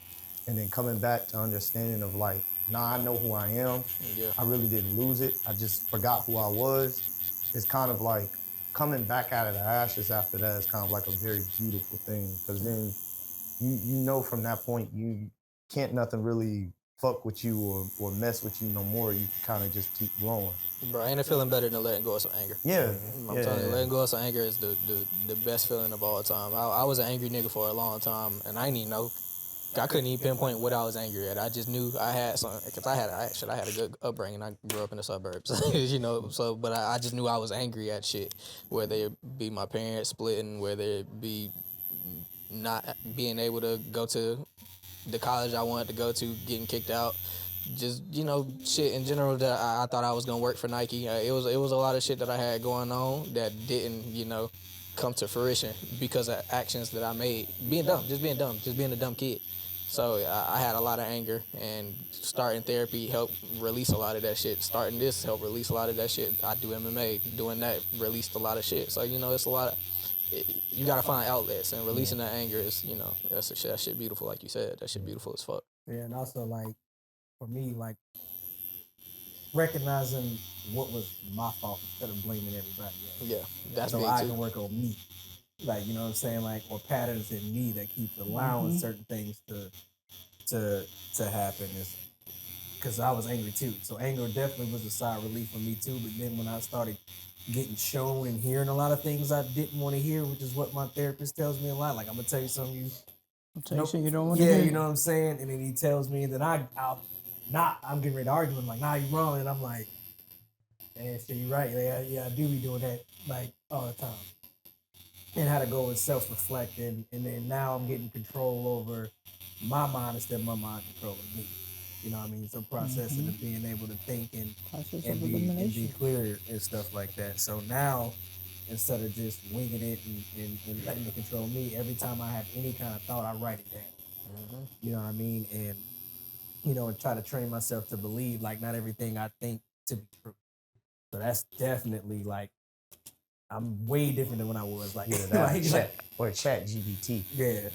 and then coming back to understanding of like, nah, I know who I am. Yeah. I really didn't lose it. I just forgot who I was. It's kind of like coming back out of the ashes after that is kind of like a very beautiful thing, because then you know from that point you can't nothing really fuck with you or mess with you no more. You can kind of just keep growing. Bro, ain't it feeling better than letting go of some anger? Yeah. I'm telling you, letting go of some anger is the best feeling of all time. I was an angry nigga for a long time, and I didn't even know. I couldn't even pinpoint what I was angry at. I just knew I had some, because I had a good upbringing. I grew up in the suburbs, you know. So, but I just knew I was angry at shit, whether it be my parents splitting, whether it be not being able to go to the college I wanted to go to, getting kicked out. Just, you know, shit in general that I thought I was gonna work for Nike. It was a lot of shit that I had going on that didn't, you know, come to fruition because of actions that I made. Just being a dumb kid. So I had a lot of anger, and starting therapy helped release a lot of that shit. Starting this helped release a lot of that shit. I do MMA, doing that released a lot of shit. So, you know, it's a lot of, you gotta find outlets, and releasing that anger is, you know, that shit beautiful, like you said. That shit beautiful as fuck. Yeah, and also like for me, like recognizing what was my fault instead of blaming everybody else. Yeah, that's so big I too. can work on me. Like, you know what I'm saying? Like, or patterns in me that keeps allowing certain things to happen. Is because I was angry too. So anger definitely was a side relief for me too. But then when I started getting shown and hearing a lot of things I didn't want to hear, which is what my therapist tells me a lot. Like, I'm gonna tell you something I'll tell you shit you don't want to yeah, hear. you know what I'm saying? And then he tells me that I'm getting ready to argue with him, like, nah, you wrong. And I'm like, man, shit, you right. Yeah, I do be doing that like all the time. And how to go and self-reflect, and then now I'm getting control over my mind instead of my mind controlling me. You know what I mean? So processing and being able to think and be clear and stuff like that. So now, instead of just winging it and letting it control me, every time I have any kind of thought, I write it down. You know what I mean? And, you know, and try to train myself to believe, like, not everything I think to be true. So that's definitely, like, I'm way different than when I was. Like, Chat GBT. Yeah,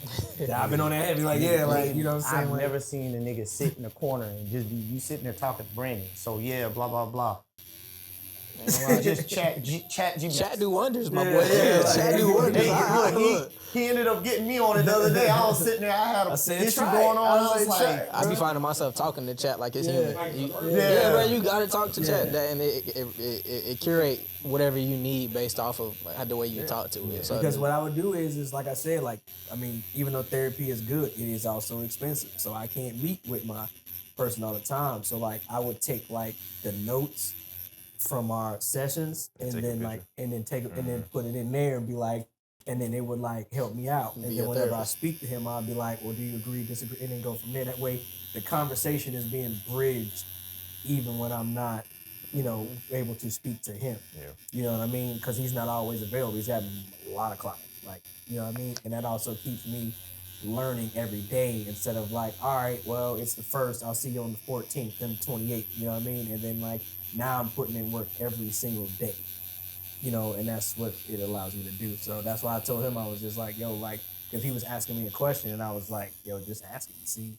I've been on that heavy, like, like, you know what I'm saying? I've like, never seen a nigga sit in the corner and just be you sitting there talking to Brandon. So yeah, blah blah blah. Just chat GBT. Chat do wonders, my boy. like, Chat do wonders. Look, he ended up getting me on it the other day. I was sitting there, I had a issue going on. I was like, I be finding myself talking to chat like it's human. Yeah, bro, you gotta talk to chat, and it curate whatever you need based off of the way you talk to it. So because what I would do is like I said, like, I mean, even though therapy is good, it is also expensive. So I can't meet with my person all the time. So like I would take like the notes from our sessions, and take a then like, picture. and then take it, and then put it in there and be like, and then it would like help me out. And Be then a whenever I therapist. speak to him, I'll be like, well, do you agree, disagree, and then go from there. That way, the conversation is being bridged, even when I'm not, you know, able to speak to him. Yeah. You know what I mean? Because he's not always available. He's having a lot of clients, like, you know what I mean? And that also keeps me learning every day instead of like, all right, well, it's the 1st, I'll see you on the 14th, then the 28th, you know what I mean? And then like, now I'm putting in work every single day, you know, and that's what it allows me to do. So that's why I told him, I was just like, yo, like, if he was asking me a question and I was like, yo, just ask it and see,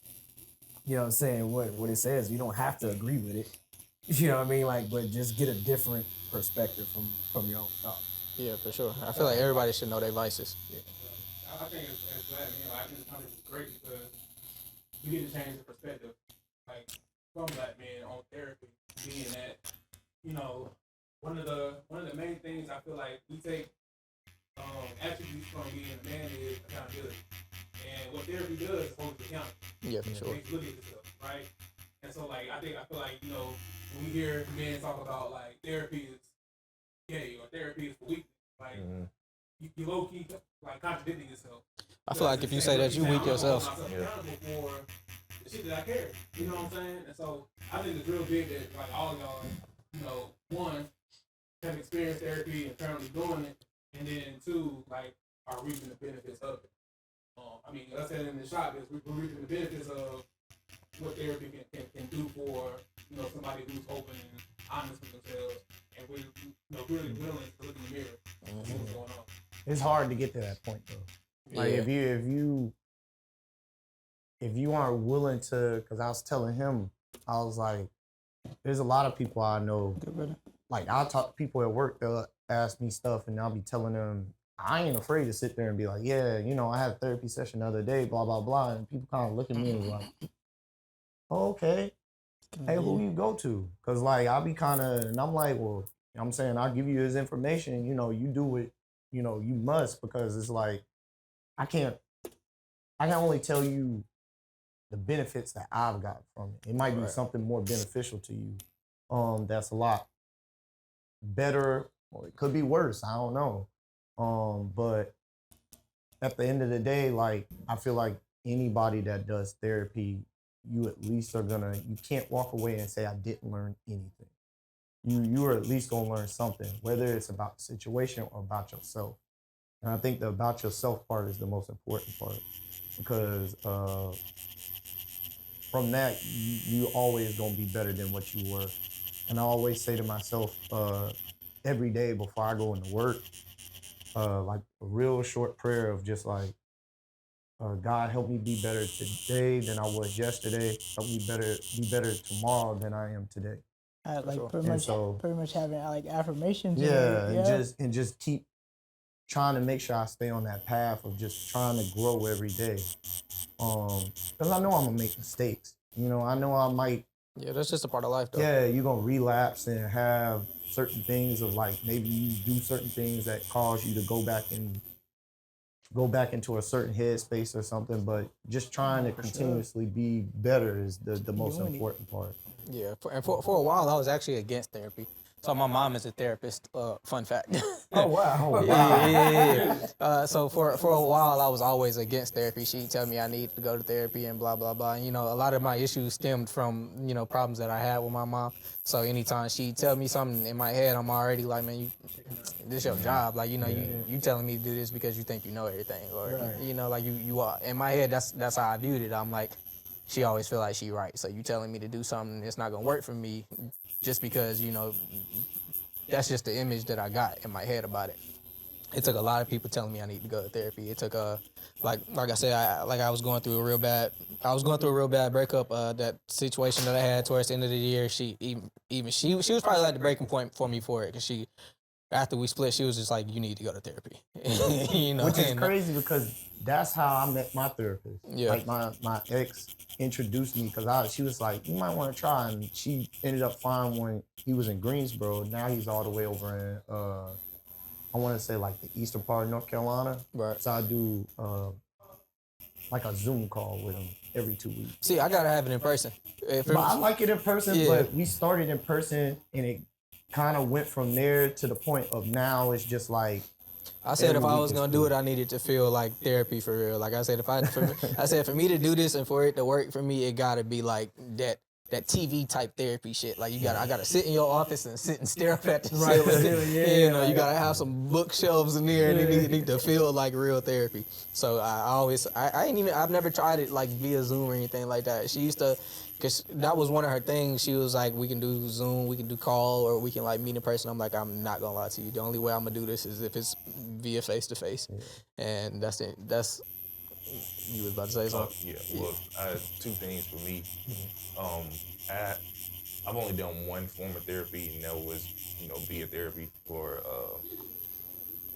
you know what I'm saying, what it says. You don't have to agree with it. You know what I mean? Like, but just get a different perspective from your own thought. Yeah, for sure. I feel like everybody should know their vices. I think as Black, I think it's great because we get to change the perspective, like from Black men on therapy, being that, you know, one of the main things I feel like we take attributes from being a man is accountability, and what therapy does is hold you accountable. Yeah, for sure. Makes you look at yourself, right? And so like I feel like, you know, when we hear men talk about like therapy is gay or therapy is for weakness, like you low key like contradicting yourself. I feel like if you say that, you weak yourself. I'm accountable for the shit that I carry. You know what I'm saying? And so I think it's real big that like all y'all, you know, one, have experienced therapy and currently doing it, and then two, like are reaping the benefits of it. I mean, us said in the shop is we're reaping the benefits of what therapy can do for, you know, somebody who's open and honest with themselves, and we're, you know, really willing to look in the mirror and see what's going on. It's hard to get to that point though. Like if you aren't willing to, because I was telling him, I was like, there's a lot of people I know. Like I'll talk to people at work, they'll ask me stuff, and I'll be telling them I ain't afraid to sit there and be like, yeah, you know, I had a therapy session the other day, blah blah blah, and people kind of look at me and like, oh, okay, hey, who you go to? Because like I'll be kind of, and I'm like, well, I'm saying I'll give you his information, you know, you do it, you know, you must, because it's like I can only tell you the benefits that I've got from it. It might be something more beneficial to you. That's a lot better, or it could be worse. I don't know. But at the end of the day, like I feel like anybody that does therapy, you at least are gonna, you can't walk away and say I didn't learn anything. You are at least gonna learn something, whether it's about the situation or about yourself. And I think the about yourself part is the most important part, because from that, you always gonna be better than what you were. And I always say to myself every day before I go into work, like a real short prayer of just like, God, help me be better today than I was yesterday. Help me be better tomorrow than I am today. Like sure. pretty much having like affirmations. Yeah, and just keep trying to make sure I stay on that path of just trying to grow every day. Because I know I'm gonna make mistakes. You know, I know I might. Yeah, that's just a part of life, though. Yeah, you're gonna relapse and have certain things of like maybe you do certain things that cause you to go back into a certain headspace or something. But just trying to continuously be better is the most important part. Yeah, for a while I was actually against therapy. So my mom is a therapist. Fun fact. Oh wow! Yeah. So for a while I was always against therapy. She'd tell me I need to go to therapy and blah blah blah. And, you know, a lot of my issues stemmed from, you know, problems that I had with my mom. So anytime she'd tell me something in my head, I'm already like, man, this your job. Like, you know, you telling me to do this because you think you know everything, or you know, like you are. In my head, that's how I viewed it. I'm like, she always feel like she right. So you telling me to do something, it's not gonna work for me, just because, you know, that's just the image that I got in my head about it. It took a lot of people telling me I need to go to therapy. It took like I said, I was going through a real bad breakup. That situation that I had towards the end of the year, she was probably like the breaking point for me for it, because after we split, she was just like, you need to go to therapy. You know, which is crazy because that's how I met my therapist. Yeah. Like my ex introduced me because she was like, you might want to try, and she ended up finding one. He was in Greensboro. Now he's all the way over in I want to say like the eastern part of North Carolina. Right. So I do like a Zoom call with him every 2 weeks. See, I gotta have it in person. But I like it in person, Yeah. but we started in person and kind of went from there to the point of now it's just like I said if every I week was is gonna do it, I needed to feel like therapy for real. Like I said, I said for me to do this and for it to work for me, it gotta be like that TV type therapy shit. Like I gotta sit in your office and sit and stare up at the ceiling. You know, you gotta have some bookshelves in there, and it need to feel like real therapy. So I've never tried it like via Zoom or anything like that. She used to. Cause that was one of her things. She was like, we can do Zoom, we can do call, or we can like meet in person. I'm like, I'm not gonna lie to you. The only way I'm gonna do this is if it's via face to face, and that's it. That's you was about to say something. Well, two things for me. I've only done one form of therapy, and that was via therapy for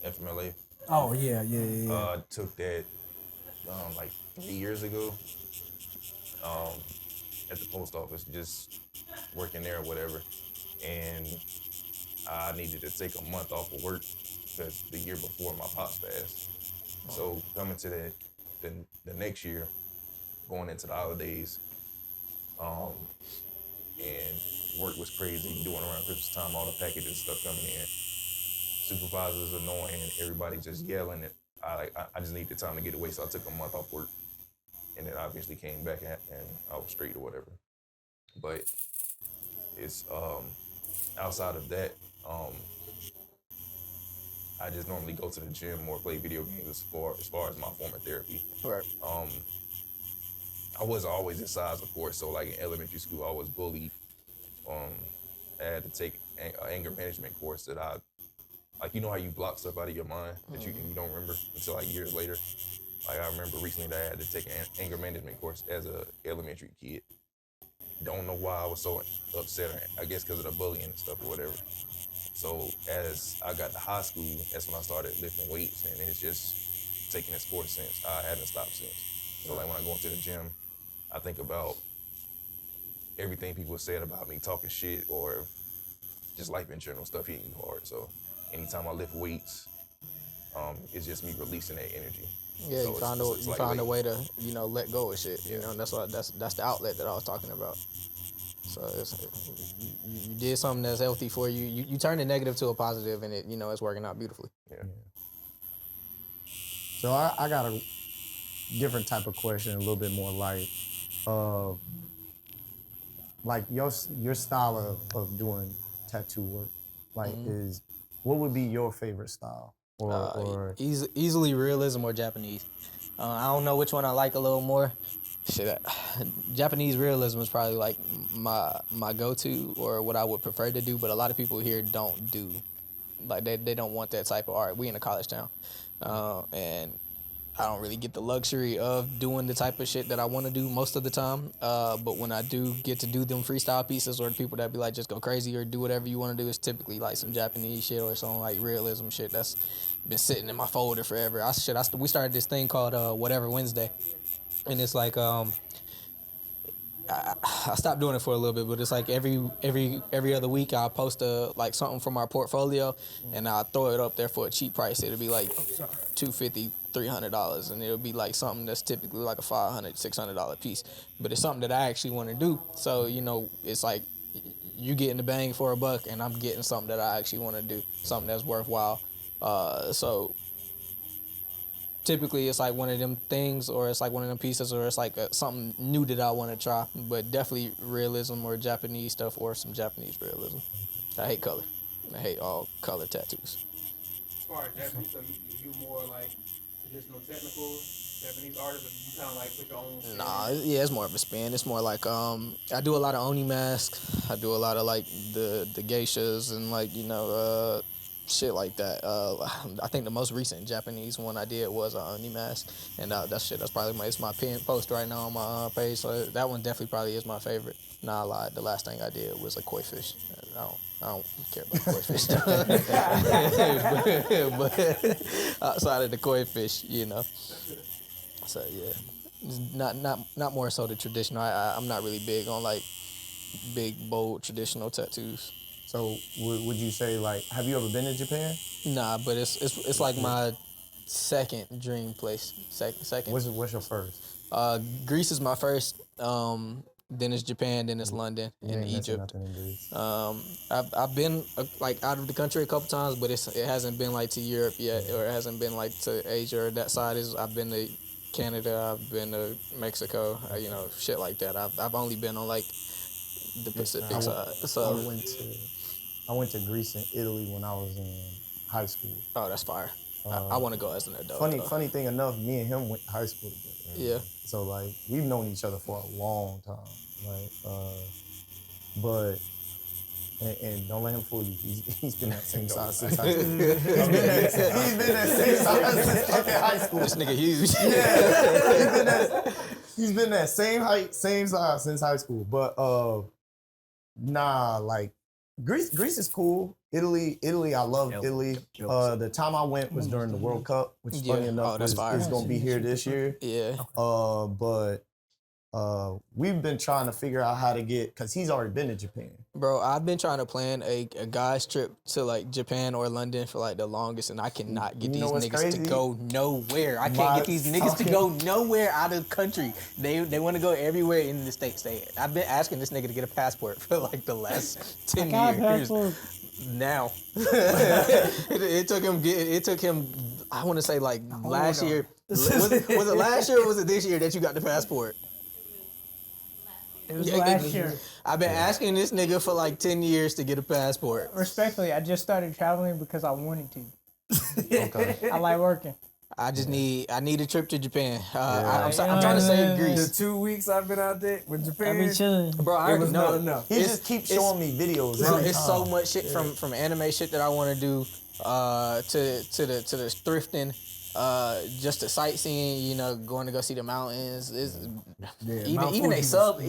FMLA. Oh yeah. Took that like 3 years ago. At the post office, just working there or whatever. And I needed to take a month off of work because the year before my pops passed. So coming to the next year, going into the holidays, and work was crazy, doing around Christmas time, all the packages and stuff coming in. Supervisors annoying, everybody just yelling. And I just needed time to get away, so I took a month off work. And then I obviously came back and I was straight or whatever. But it's outside of that, I just normally go to the gym or play video games as far as my form of therapy. Right. I wasn't always in size, of course. So like in elementary school, I was bullied. I had to take an anger management course that how you block stuff out of your mind that you don't remember until like years later. Like I remember recently that I had to take an anger management course as a elementary kid. Don't know why I was so upset. I guess because of the bullying and stuff or whatever. So as I got to high school, that's when I started lifting weights, and it's just taking its course since. I haven't stopped since. So like when I go into the gym, I think about everything people said about me, talking shit, or just life in general, stuff hitting you hard. So anytime I lift weights, it's just me releasing that energy. Yeah, So you found a way to let go of shit. You know, that's the outlet that I was talking about. So you did something that's healthy for you. You turned a negative to a positive, and it's working out beautifully. Yeah. So I got a different type of question, a little bit more like your style of doing tattoo work, like is what would be your favorite style? Or easily realism or Japanese. I don't know which one I like a little more. Shit, Japanese realism is probably like my go-to or what I would prefer to do, but a lot of people here don't do. Like they don't want that type of art. We in a college town, and I don't really get the luxury of doing the type of shit that I want to do most of the time. But when I do get to do them freestyle pieces, or the people that be like, just go crazy or do whatever you want to do, it's typically like some Japanese shit or some like realism shit that's been sitting in my folder forever. We started this thing called Whatever Wednesday, and it's like I stopped doing it for a little bit, but it's like every other week I'll post like something from our portfolio, and I'll throw it up there for a cheap price. It'll be like $250, $300, and it'll be like something that's typically like a $500, $600 piece. But it's something that I actually want to do. So it's like you getting the bang for a buck, and I'm getting something that I actually want to do, something that's worthwhile. So typically it's like one of them things, or it's like one of them pieces, or it's like something new that I want to try. But definitely realism or Japanese stuff, or some Japanese realism. I hate color. I hate all color tattoos. As far as Japanese, so you more like traditional technical Japanese artists, or you kind of like put your own spin? Nah, yeah, it's more of a spin. It's more like I do a lot of oni masks. I do a lot of like the geishas and like shit like that. I think the most recent Japanese one I did was an oni mask, and that's probably it's my pinned post right now on my page. So that one definitely probably is my favorite. Nah, I lied. The last thing I did was a koi fish. I don't care about koi fish, but outside of the koi fish, So yeah, not more so the traditional. I'm not really big on like big bold traditional tattoos. So would you say, like, have you ever been to Japan? Nah, but it's like my second dream place. Second. What's your first? Greece is my first. then it's Japan, then it's London, You and ain't missing Egypt. nothing in Greece. I've been like out of the country a couple times, but it hasn't been like to Europe yet, or it hasn't been like to Asia or that side. I've been to Canada, I've been to Mexico, you know, shit like that. I've only been on like the Pacific side. So I went to Greece and Italy when I was in high school. oh, that's fire. I want to go as an adult. Funny thing enough, me and him went to high school together. Yeah. So like we've known each other for a long time. Like, but and don't let him fool you. He's been that same size since high school. He's been that same size since fucking high school. This nigga huge. Yeah, he's been that same height, same size since high school. But nah, like Greece is cool. Italy, I love Italy. The time I went was during the World Cup, which funny enough is gonna be here this year. Yeah. But we've been trying to figure out how to get, because he's already been to Japan. Bro, I've been trying to plan a guy's trip to like Japan or London for like the longest, and I cannot get these niggas to go nowhere. I can't get these niggas to go nowhere out of the country. They want to go everywhere in the States. I've been asking this nigga to get a passport for like the last 10 years. Now. it took him, I want to say like last year. Was it last year or was it this year that you got the passport? It was last year. I've been asking this nigga for like 10 years to get a passport. Respectfully, I just started traveling because I wanted to. Okay. I like working. I need a trip to Japan. I'm trying to save Greece. The 2 weeks I've been out there with Japan, I've been chilling. Bro, I it already was know. not enough. He just keeps showing me videos. Bro, every it's time. so much shit from anime shit that I want to do to the thrifting, just the sightseeing. You know, going to go see the mountains. Even they sub.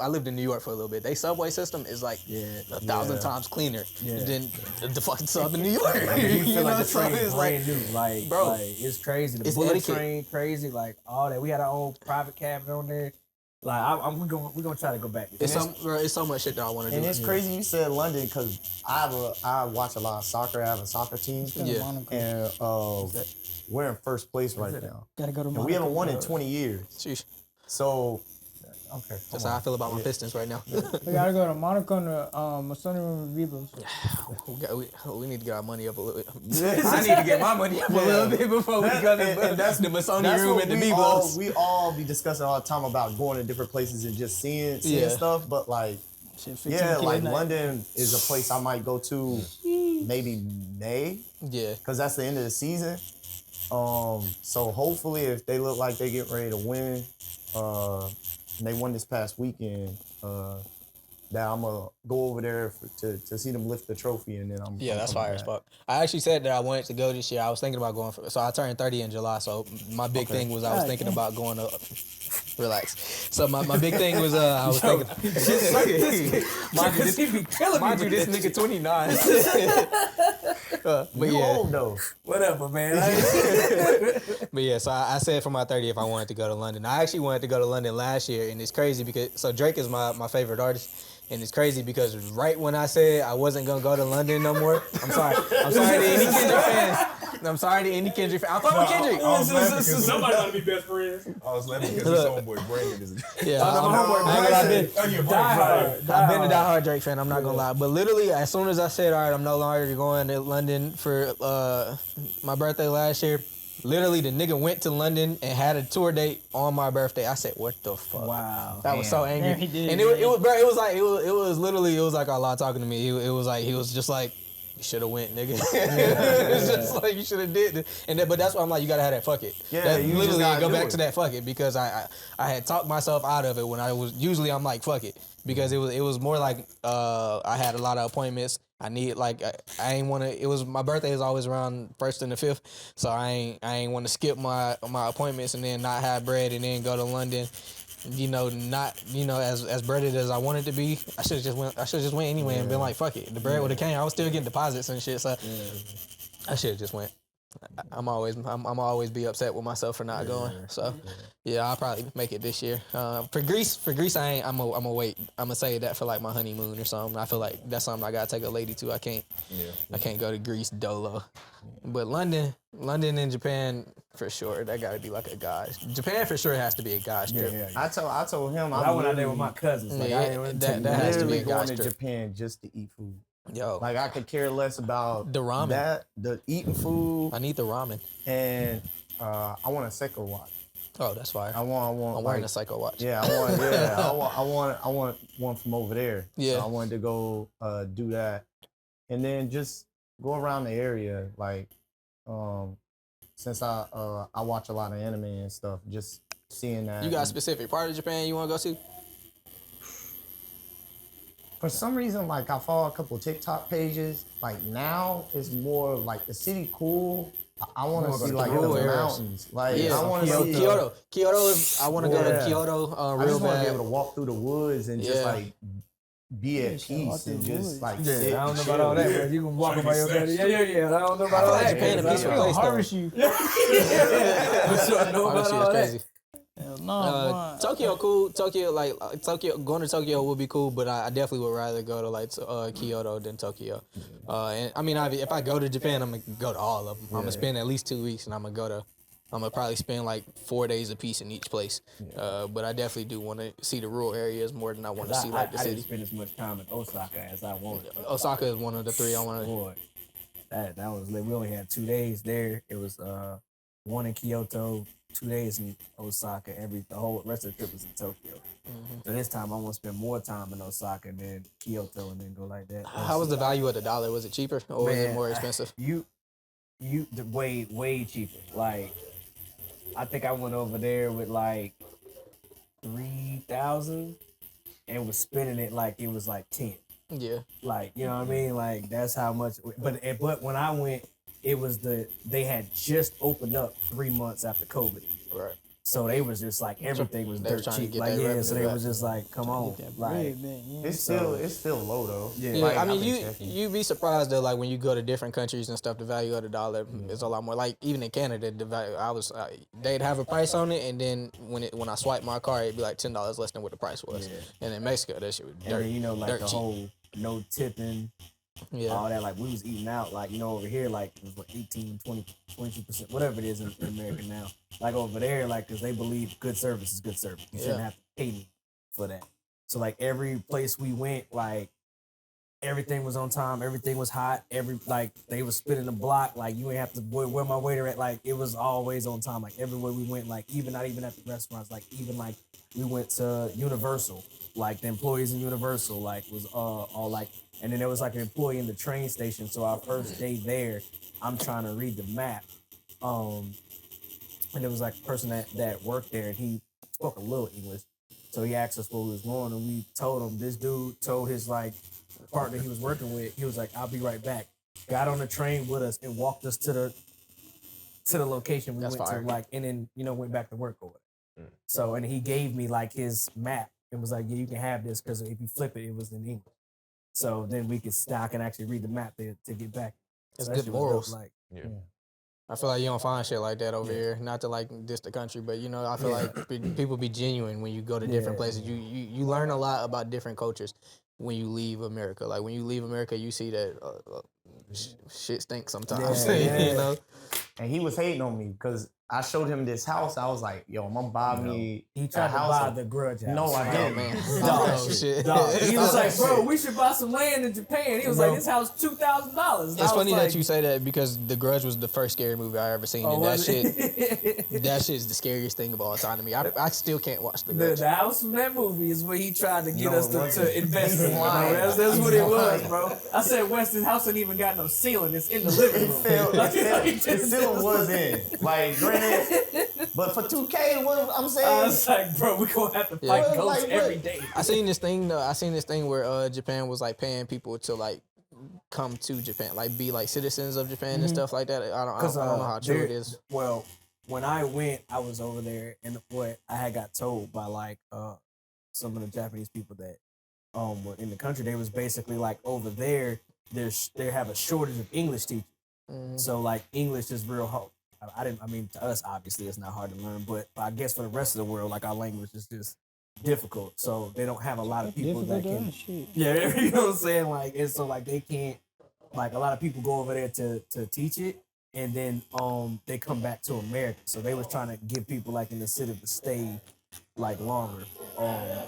I lived in New York for a little bit. They subway system is like 1,000 times cleaner than the fucking sub in New York. You feel like know? the train is So brand new. Like, bro, like, it's crazy. The it's bullet etiquette. train, crazy. Like all that. We had our own private cabin on there. Like we're gonna try to go back. It's so much shit that I want to do. And it's crazy you said London, because I watch a lot of soccer. I have a soccer team. Yeah. And we're in first place right now. Gotta go to And we haven't won in 20 years. Sheesh. So, okay. That's how I feel about my Pistons right now. We gotta go to Monaco and my Sunny Room Vivos. We need to get our money up a little bit. I need to get my money up a little bit before we go to the Masoni room what and the we Biblos. we all be discussing all the time about going to different places and just seeing stuff. But like, like London is a place I might go to maybe May. Yeah. Because that's the end of the season. So hopefully if they look like they get ready to win, and they won this past weekend, that I'm gonna go over there to see them lift the trophy, and then I'm That's fire as fuck. I actually said that I wanted to go this year. I was thinking about going so I turned 30 in July, so my big thing was I was thinking about going to relax. So my big thing was I was thinking mind you, this nigga 29. But You old though. Whatever, man. But yeah, so I said for my 30th I wanted to go to London. I actually wanted to go to London last year, and it's crazy because Drake is my favorite artist. And it's crazy because right when I said I wasn't gonna go to London no more, I'm sorry to any Kendrick fans. I'm sorry to any Kendrick fans. I fuck with Kendrick. Somebody ought to be best friends. I was laughing because his homeboy Brandon is. Yeah, I've been a diehard Drake fan. I'm not gonna lie, but literally as soon as I said, all right, I'm no longer going to London for my birthday last year. Literally, the nigga went to London and had a tour date on my birthday. I said, "What the fuck?" Wow, that was so angry. Yeah, he did, and it was like Allah talking to me. He was just like, "You should have went, nigga." It's just like you should have did. But that's why I'm like, you gotta have that fuck it. Yeah, that you literally just gotta go do back it. to that fuck it because I had talked myself out of it when I was usually I'm like fuck it because it was more like I had a lot of appointments. I need I ain't want to. It was my birthday is always around 1st and the 5th, so I ain't want to skip my appointments and then not have bread and then go to London. As breaded as I wanted to be. I should have just went anyway and been like fuck it. The bread would have came. I was still getting deposits and shit. So I should have just went. I'm always be upset with myself for not going. So yeah, I'll probably make it this year. For Greece, I'm gonna wait. I'm gonna save that for like my honeymoon or something. I feel like that's something I gotta take a lady to. I can't go to Greece dolo. But London and Japan, For sure, that got to be like a guys. Japan for sure has to be a guys trip. I told him I went out there with my cousins. Like, I ain't that has to be literally a going guy's to trip. Japan just to eat food. Yo, Like I could care less about The ramen. the eating food, I need the ramen. and I want a Seiko watch. Oh, that's fire. I want I'm wearing a Psycho watch. Yeah, I want one from over there. Yeah. So I wanted to go do that, and then just go around the area. Like, since I watch a lot of anime and stuff, just seeing that. You got a specific part of Japan you want to go to? For some reason, like I follow a couple of TikTok pages. Like now, it's more like the city cool. I want to see like the rural areas. mountains. Like Yeah, I want to see Kyoto. Kyoto is. I want to go to Yeah. Kyoto I real just want to bad. be able to walk through the woods and just Yeah. like be at Yeah, walk peace through and the just woods. like Yeah, sit I don't and know chill. about all that, man. You can walk about your bed. Yeah. I don't know about all that. Japan a peaceful Yeah. place, though. Harvest you. For sure, I know Oh, about that shit is all that. crazy. Hell no, boy. Tokyo cool. Tokyo going to Tokyo would be cool, but I definitely would rather go to like Kyoto than Tokyo. And I mean, if I go to Japan, I'm gonna go to all of them. I'm gonna spend at least 2 weeks, and I'm gonna probably spend like 4 days apiece in each place. But I definitely do want to see the rural areas more than I want to see like the I city. didn't spend as much time in Osaka as I wanted. Osaka is one of the three I want to. Boy, that was lit. We only had 2 days there. It was one in Kyoto, 2 days in Osaka. The whole rest of the trip was in Tokyo. So this time I want to spend more time in Osaka than Kyoto, and then go like that. How was the value of the dollar? Was it cheaper or was it Man, more expensive? Way cheaper. Like, I think I went over there with like 3,000 and was spending it like it was like 10. Yeah. Like, you know what I mean? Like, that's how much. But when I went, it was they had just opened up 3 months after COVID. Right. So they was just like, everything was They were dirt trying to cheap. get Like, that yeah, revenue so they back. was just like, come on. Like, It's still low though. Yeah. Yeah, Like, I mean, been you checking. you'd be surprised that like when you go to different countries and stuff, the value of the dollar is a lot more. Like even in Canada, the value they'd have a price on it, and then when I swipe my card, it'd be like $10 less than what the price was. Yeah. And in Mexico, that shit was and dirt. then, you know, like dirt the cheap. whole no tipping, Yeah, all that. Like, we was eating out, like, you know, over here, like, it was like 18, 20, 22%, whatever it is in America now. Like, over there, like, because they believe good service is good service. You shouldn't Yeah. have to pay me for that. So, like, every place we went, like, everything was on time, everything was hot, like, they was spinning the block, like, you ain't have to, boy, where my waiter at, like, it was always on time, like, everywhere we went, like, not even at the restaurants, like, even, like, we went to Universal, like, the employees in Universal, like, was all, like, and then there was, like, an employee in the train station, so our first day there, I'm trying to read the map, and there was, like, a person that worked there, and he spoke a little English, so he asked us where we was going, and we told him, this dude told his, like, partner he was working with, he was like, I'll be right back. Got on the train with us and walked us to the location we That's went fire. to, like, and then, you know, went back to work or whatever. So, and he gave me like his map and was like, yeah, you can have this, because if you flip it, it was in English. So then we could stock and actually read the map to get back. It's So that good shit was dope, morals. like, Yeah. I feel like you don't find shit like that over here. Not to like diss the country, but you know, I feel like people be genuine when you go to different Yeah. places. You learn a lot about different cultures when you leave America. Like when you leave America, you see that shit stinks sometimes. Yeah, yeah. You know. And he was hating on me because I showed him this house. I was like, yo, I'm gonna buy me he a tried to house. buy the Grudge House. No, I Oh didn't. man. Dog, Oh shit. Dog. He was Stop like, that bro, shit. we should buy some land in Japan. He was Bro. like, this house $2,000. It's funny that you say that because The Grudge was the first scary movie I ever seen, and that shit is the scariest thing of all time to me. I still can't watch The Grudge. The house from that movie is where he tried to get No, us it to wasn't. invest He's in. Bro. lying. That's He's what it was, lying. bro. I said, Weston's house ain't even got no ceiling. It's in the living room. It still was in. Like, granted, but for 2K, what I'm I saying, was like, bro, we gonna have to Yeah. fight Well, ghosts like, every what? day. I seen this thing though. I seen this thing where Japan was like paying people to like come to Japan, like be like citizens of Japan and stuff like that. I don't know how true it is. Well, when I went, I was over there, and what I had got told by like some of the Japanese people that were in the country, they was basically like over there, they have a shortage of English teachers. So like English is real hard. I mean, to us, obviously, it's not hard to learn, but I guess for the rest of the world, like our language is just difficult. So they don't have a lot of people that can. Yeah, you know what I'm saying? Like, and so like they can't. Like a lot of people go over there to teach it, and then they come back to America. So they was trying to give people like in the city to stay like longer,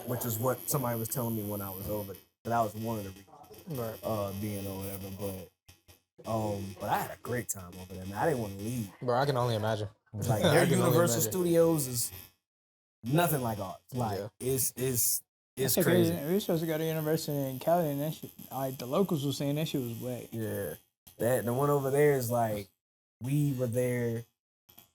which is what somebody was telling me when I was over there. So that was one of the reasons being or whatever. But I had a great time over there, man. I didn't want to leave. Bro, I can only imagine. Like I their can only Universal imagine. Studios is nothing like ours. Like it's That's crazy. We were supposed to go to university in Cali, and that shit, like the locals were saying that shit was wet. Yeah, that the one over there is like we were there,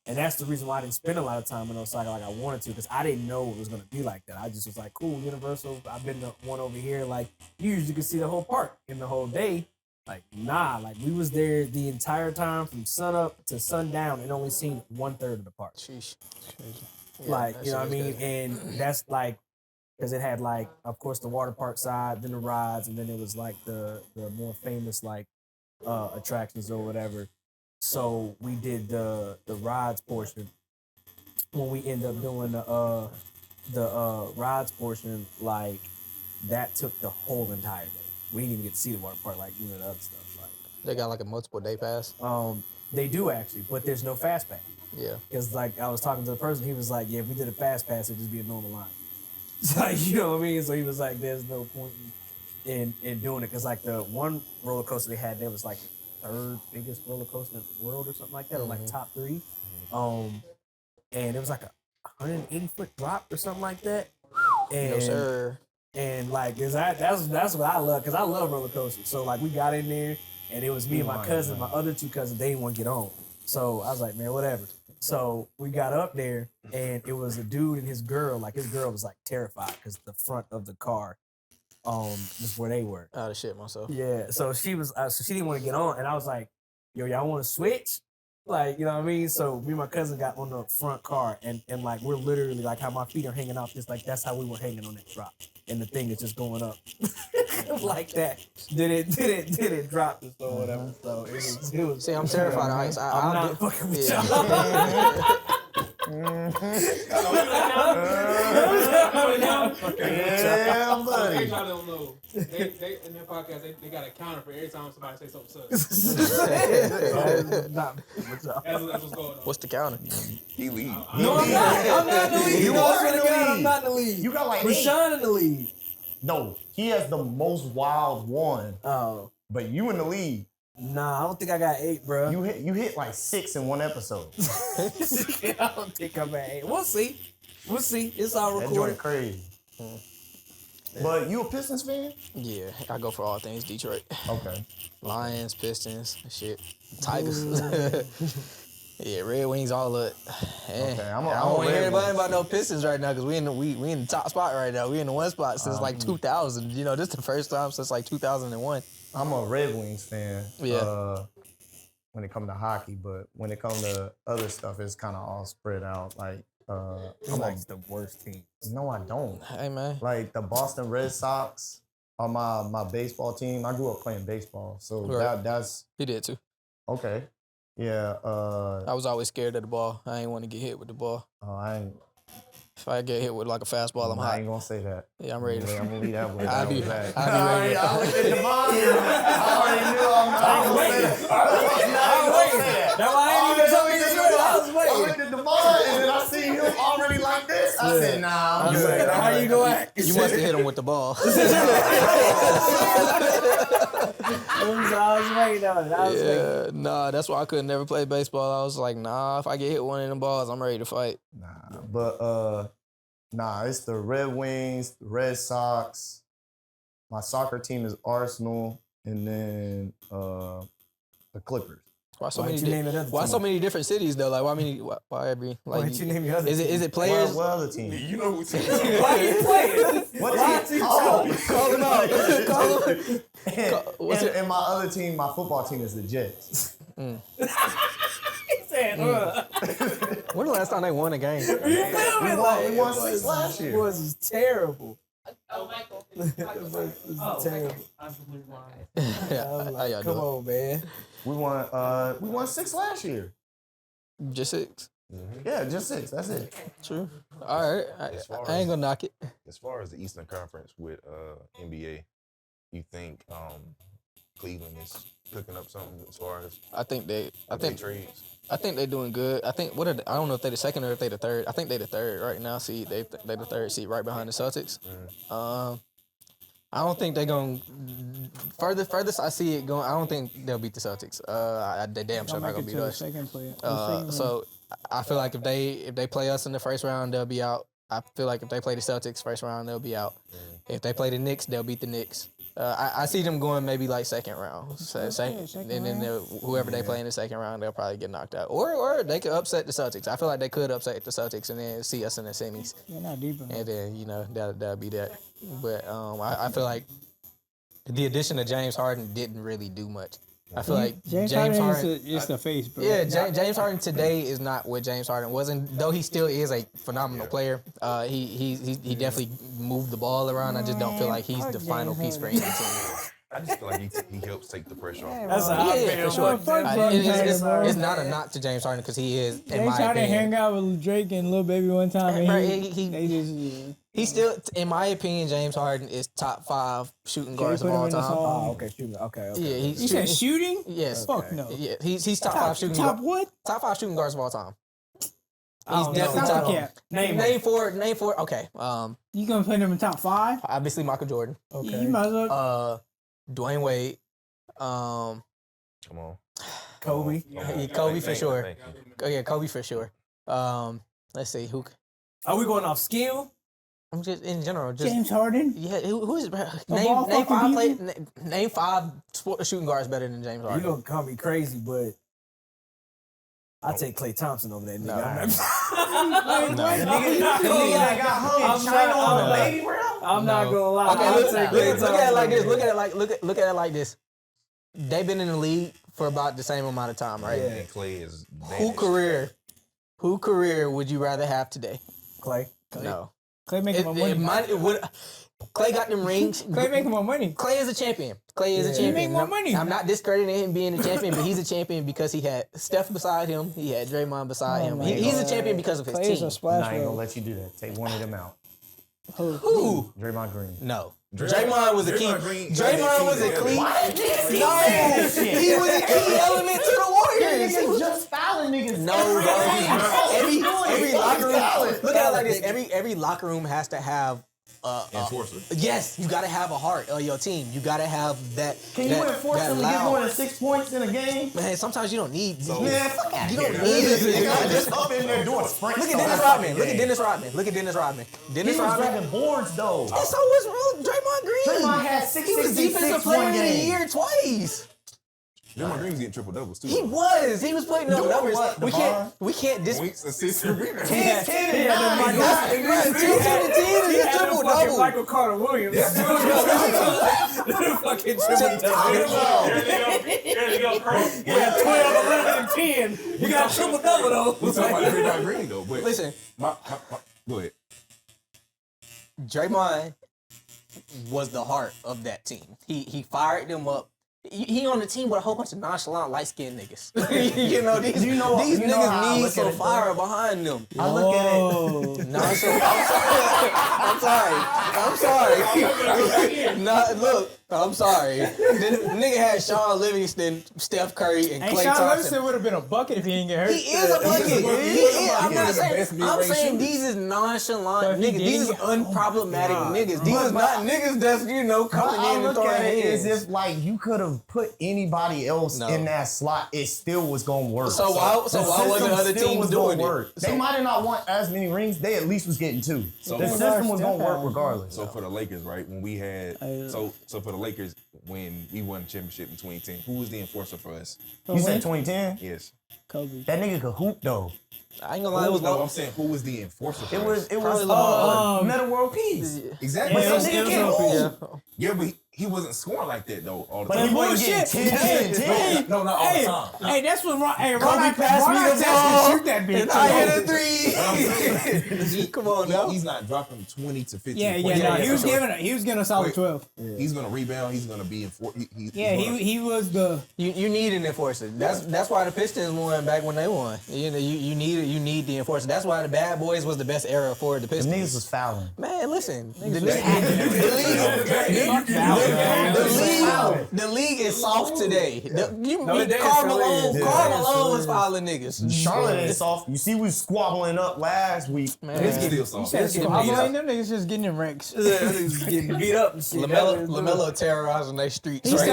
and that's the reason why I didn't spend a lot of time in Osaka like I wanted to, because I didn't know it was gonna be like that. I just was like, cool, Universal. I've been to one over here. Like you usually can see the whole park in the whole day. Like nah, like we was there the entire time from sun up to sundown and only seen 1/3 of the park. Sheesh. Like you know what I mean, and that's like. Because it had like, of course, the water park side, then the rides, and then it was like the more famous like attractions or whatever. So we did the rides portion. When we ended up doing the rides portion, like that took the whole entire day. We didn't even get to see the water park like the other stuff. Like They got like a multiple day pass. they do actually, but there's no fast pass. Yeah. Because like I was talking to the person, he was like, yeah, if we did a fast pass, it'd just be a normal line. Like, you know what I mean? So he was like, there's no point in doing it. Because, like, the one roller coaster they had there was, like, the 3rd biggest roller coaster in the world or something like that, or, like, top 3. And it was, like, a 180-foot drop or something like that. And, No, sir. And, like, that's what I love, because I love roller coasters. So, like, we got in there, and it was me and my cousin. My other 2 cousins, they didn't want to get on. So I was like, man, whatever. So we got up there, and it was a dude and his girl. Like his girl was like terrified because the front of the car, was where they were. Out of shit myself. Yeah. So she was, so she didn't want to get on, and I was like, yo, y'all want to switch? Like, you know what I mean? So me and my cousin got on the front car, and like we're literally like how my feet are hanging off, just like that's how we were hanging on that drop, and the thing is just going up like that. Did it drop this or whatever? So it was. See, I'm terrified of heights. I'm not fucking with y'all. Yeah, buddy. Y'all don't know. They in their podcast, they got a counter for every time somebody say something sucks. That's what's going on. What's the counter? He lead. No, I'm not in the lead. You No, are I swear in to the God, lead. I'm not in the lead. You got like Rashawn in the lead. No, he has the most wild one, Oh. but you in the lead. Nah, I don't think I got 8, bro. You hit like 6 in one episode. I don't think I'm at 8. We'll see. It's all That recorded. joint crazy. But you a Pistons fan? Yeah, I go for all things Detroit. Okay. Lions, Pistons, shit. Tigers. Yeah, Red Wings, all of it. Okay, I I'm don't a want to hear Red anybody Wings about no Pistons right now because we in the top spot right now. We in the one spot since like 2000. You know, this is the first time since like 2001. I'm a Red Wings fan. Yeah. When it comes to hockey, but when it comes to other stuff, it's kind of all spread out. Like, He likes the worst team. no, I don't. Hey, man. Like the Boston Red Sox are my baseball team. I grew up playing baseball, so Right. that's He did too. okay. Yeah. I was always scared of the ball. I ain't want to get hit with the ball. I ain't. If I get hit with like a fastball, I'm I hot. ain't gonna say that. Yeah, I'm ready. Yeah, I'm gonna leave that way. I'll be back. ready. I looked at the monitor. I already knew I'm not gonna say that. That's why I ain't even talking to you. I was I waiting. looked at the monitor and then I see him already like this. I said, nah, I'm good. How you gonna act? You must have hit him with the ball. I was waiting on it. I was waiting. Yeah, nah, that's why I could never play baseball. I was like, nah, if I get hit one of them balls, I'm ready to fight. Nah, but it's the Red Wings, the Red Sox. My soccer team is Arsenal, and then the Clippers. Why so Why many? didn't you name it other Why team? so many different cities though? Like why every Why like? didn't you name your other Is team? it players? What other team? You know who team. Why are you playing? What team? Call him out. Call him. What's And, it? and my other team, my football team is the Jets. He said, When the last time they won a game? You feel me? We won 6 last year. It was terrible. Oh, Michael. It was terrible. I'm completely blind. I'm How like, y'all come doing? on, man. We won 6 last year. Just 6. Yeah, just 6. That's it. True. All right. I ain't gonna knock it. As far as the Eastern Conference with NBA, you think Cleveland is cooking up something as far as I think their trades. I think they're doing good. I think I don't know if they're the second or if they're the third. I think they're the third right now. See, they're the third seat right behind the Celtics. I don't think they're going furthest I see it going. I don't think they'll beat the Celtics. They damn sure not gonna beat us. So I feel like if they play us in the first round, they'll be out. I feel like if they play the Celtics first round, they'll be out. If they play the Knicks, they'll beat the Knicks. I see them going maybe like second round. And then whoever they play in the second round, they'll probably get knocked out. Or they could upset the Celtics. I feel like they could upset the Celtics and then see us in the semis. You're not deep enough. And then, that'll be that. But I feel like the addition of James Harden didn't really do much. I feel like James Harden is the face, bro. Yeah, James Harden today is not what James Harden was, and though he still is a phenomenal player, he definitely moved the ball around. I just don't feel like he's the final piece for any team. I just feel like he helps take the pressure off. That's how I feel. For sure. Fuck James Harden, It's not a knock to James Harden because he is, in James my Harden opinion. hang out with Drake and Lil Baby one time, and Bro, He's still, in my opinion, James Harden is top 5 shooting guards of put him all in the time. song? Oh, okay, shooting. Okay. Yeah, he's You said shooting? Yes. Fuck no. Yeah, he's top 5 shooting Top guards. what? Top 5 shooting guards of all time. I He's don't know. definitely Stop top. the cap. Name four. Okay. You gonna put him in top 5? Obviously Michael Jordan. Okay. You might as well. Dwayne Wade. Come on. Kobe. Yeah, Kobe for sure. Thank you. Oh yeah, Kobe for sure. Let's see who. Are we going off skill? I'm just in general. Just James Harden. yeah. Who is all name 5 shooting guards better than James You Harden. gonna call me crazy, but I take Klay Thompson over that nigga. No. I'm not gonna lie. Okay, I'll look take at Klay it like this. Thompson. Look at it like this. They've been in the league for about the same amount of time, right? Yeah. And Clay is Who career would you rather have today? Clay. No. Clay making more money. Clay got them rings. Clay making more money. Clay is a champion. Clay is a Yeah. champion. He make more money. I'm not discrediting him being a champion, but he's a champion because he had Steph beside him. He had Draymond beside him. my He's a God. champion because of his Clay is team. a splash I ain't gonna bro. let you do that. Take one of them out. Who? Draymond Green. No. Draymond was a key. Draymond was a key. No, he was a key element to the Warriors. He was just fouling niggas. no, bro. Every locker room. Look at it like this. Every locker room has to have. enforcer. Yes, you gotta have a heart of your team. You gotta have that. Can you that, enforce that them to get loud- more than 6 points in a game? Man, sometimes you don't need. Man, fuck out You here. don't need it. Nigga, just up in there doing sprints. Look at the Dennis whole Rodman. fucking Look at game. Dennis Rodman. Look at Dennis Rodman. He Dennis was Rodman. grabbing boards though. And so was Draymond Green. Draymond had 6 He was 66 defensive player one of the game. year twice. Draymond Green's getting triple doubles too. He was. He was putting up Doing numbers. what, We Devon? can't Points, assists, and rebounds. 10, 10, and 9. Bro, 10 is a triple double. Michael Carter Williams. Fucking triple double. Yeah, 12, 11, and 10. You got triple double though. We talking about Draymond Green though, but Listen, go ahead. Draymond was the heart of that team. He fired them up. He on the team with a whole bunch of nonchalant, light-skinned niggas. these You know these how I niggas need look some at it, fire though? behind them. I look at it. Nonchalant. I'm sorry. No, look, I'm sorry. The nigga had Sean Livingston, Steph Curry, and Hey, Klay Sean Thompson. Livingston would have been a bucket if he didn't get hurt. He is a bucket. He is. I'm not the best saying. mid-range I'm saying shooters. these is nonchalant But he niggas. These is didn't unproblematic niggas. These is not niggas that's coming I in and look throwing at it hands. as if like you could have put anybody else No. in that slot, it still was gonna work. So why wasn't system other still teams was gonna doing it? work. They might have not won as many rings. They at least was getting 2. So the system was gonna work regardless. So for the Lakers, right? When we had so for the Lakers, when we won the championship in 2010, who was the enforcer for us? You said 2010? Yes. Kobe. That nigga could hoop though. I ain't gonna lie, it was No, low. I'm saying who was the enforcer for It us? was Probably Meta World Peace. Exactly. Yeah, But it some was nigga can't LP, hoop. Yeah, but he wasn't scoring like that though all the But time. he wasn't getting 10, 10. No, not all the time. Hey, that's what Ron. Hey, Kobe passed me the ball. Shoot that bitch. And I hit a 3. Come on now. He's not dropping 20 to 15. Yeah, points. no, he was getting a solid Wait. 12. He's gonna rebound. He's gonna be in four. He was the. You need an enforcer. That's why the Pistons won back when they won. You know, you need the enforcer. That's why the Bad Boys was the best era for the The Pistons. niggas was fouling. Man, listen. The league is soft today. Karl Malone was fouling niggas. Charlotte ain't soft. You see, we squabbling up last week. Man, It's still soft. Them niggas just getting in wrecks. Getting beat up and shit. LaMelo terrorizing their streets. He's Right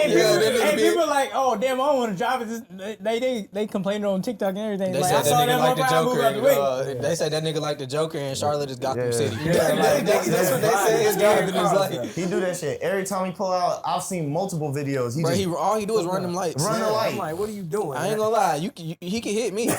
Hey, people are like, oh damn, I don't want to drive it. They complaining on TikTok and everything. They Like, said I saw that nigga that like the motherfucker move out the way. Joker. They said that nigga like the Joker, and Charlotte is Gotham Yeah. City. Yeah, That's what they say his driving is like. He do that shit every time he pull out. I've seen multiple videos. He Bro, just all he do is run them lights. run the I'm light. like, what are you doing? I ain't gonna lie, he can hit me.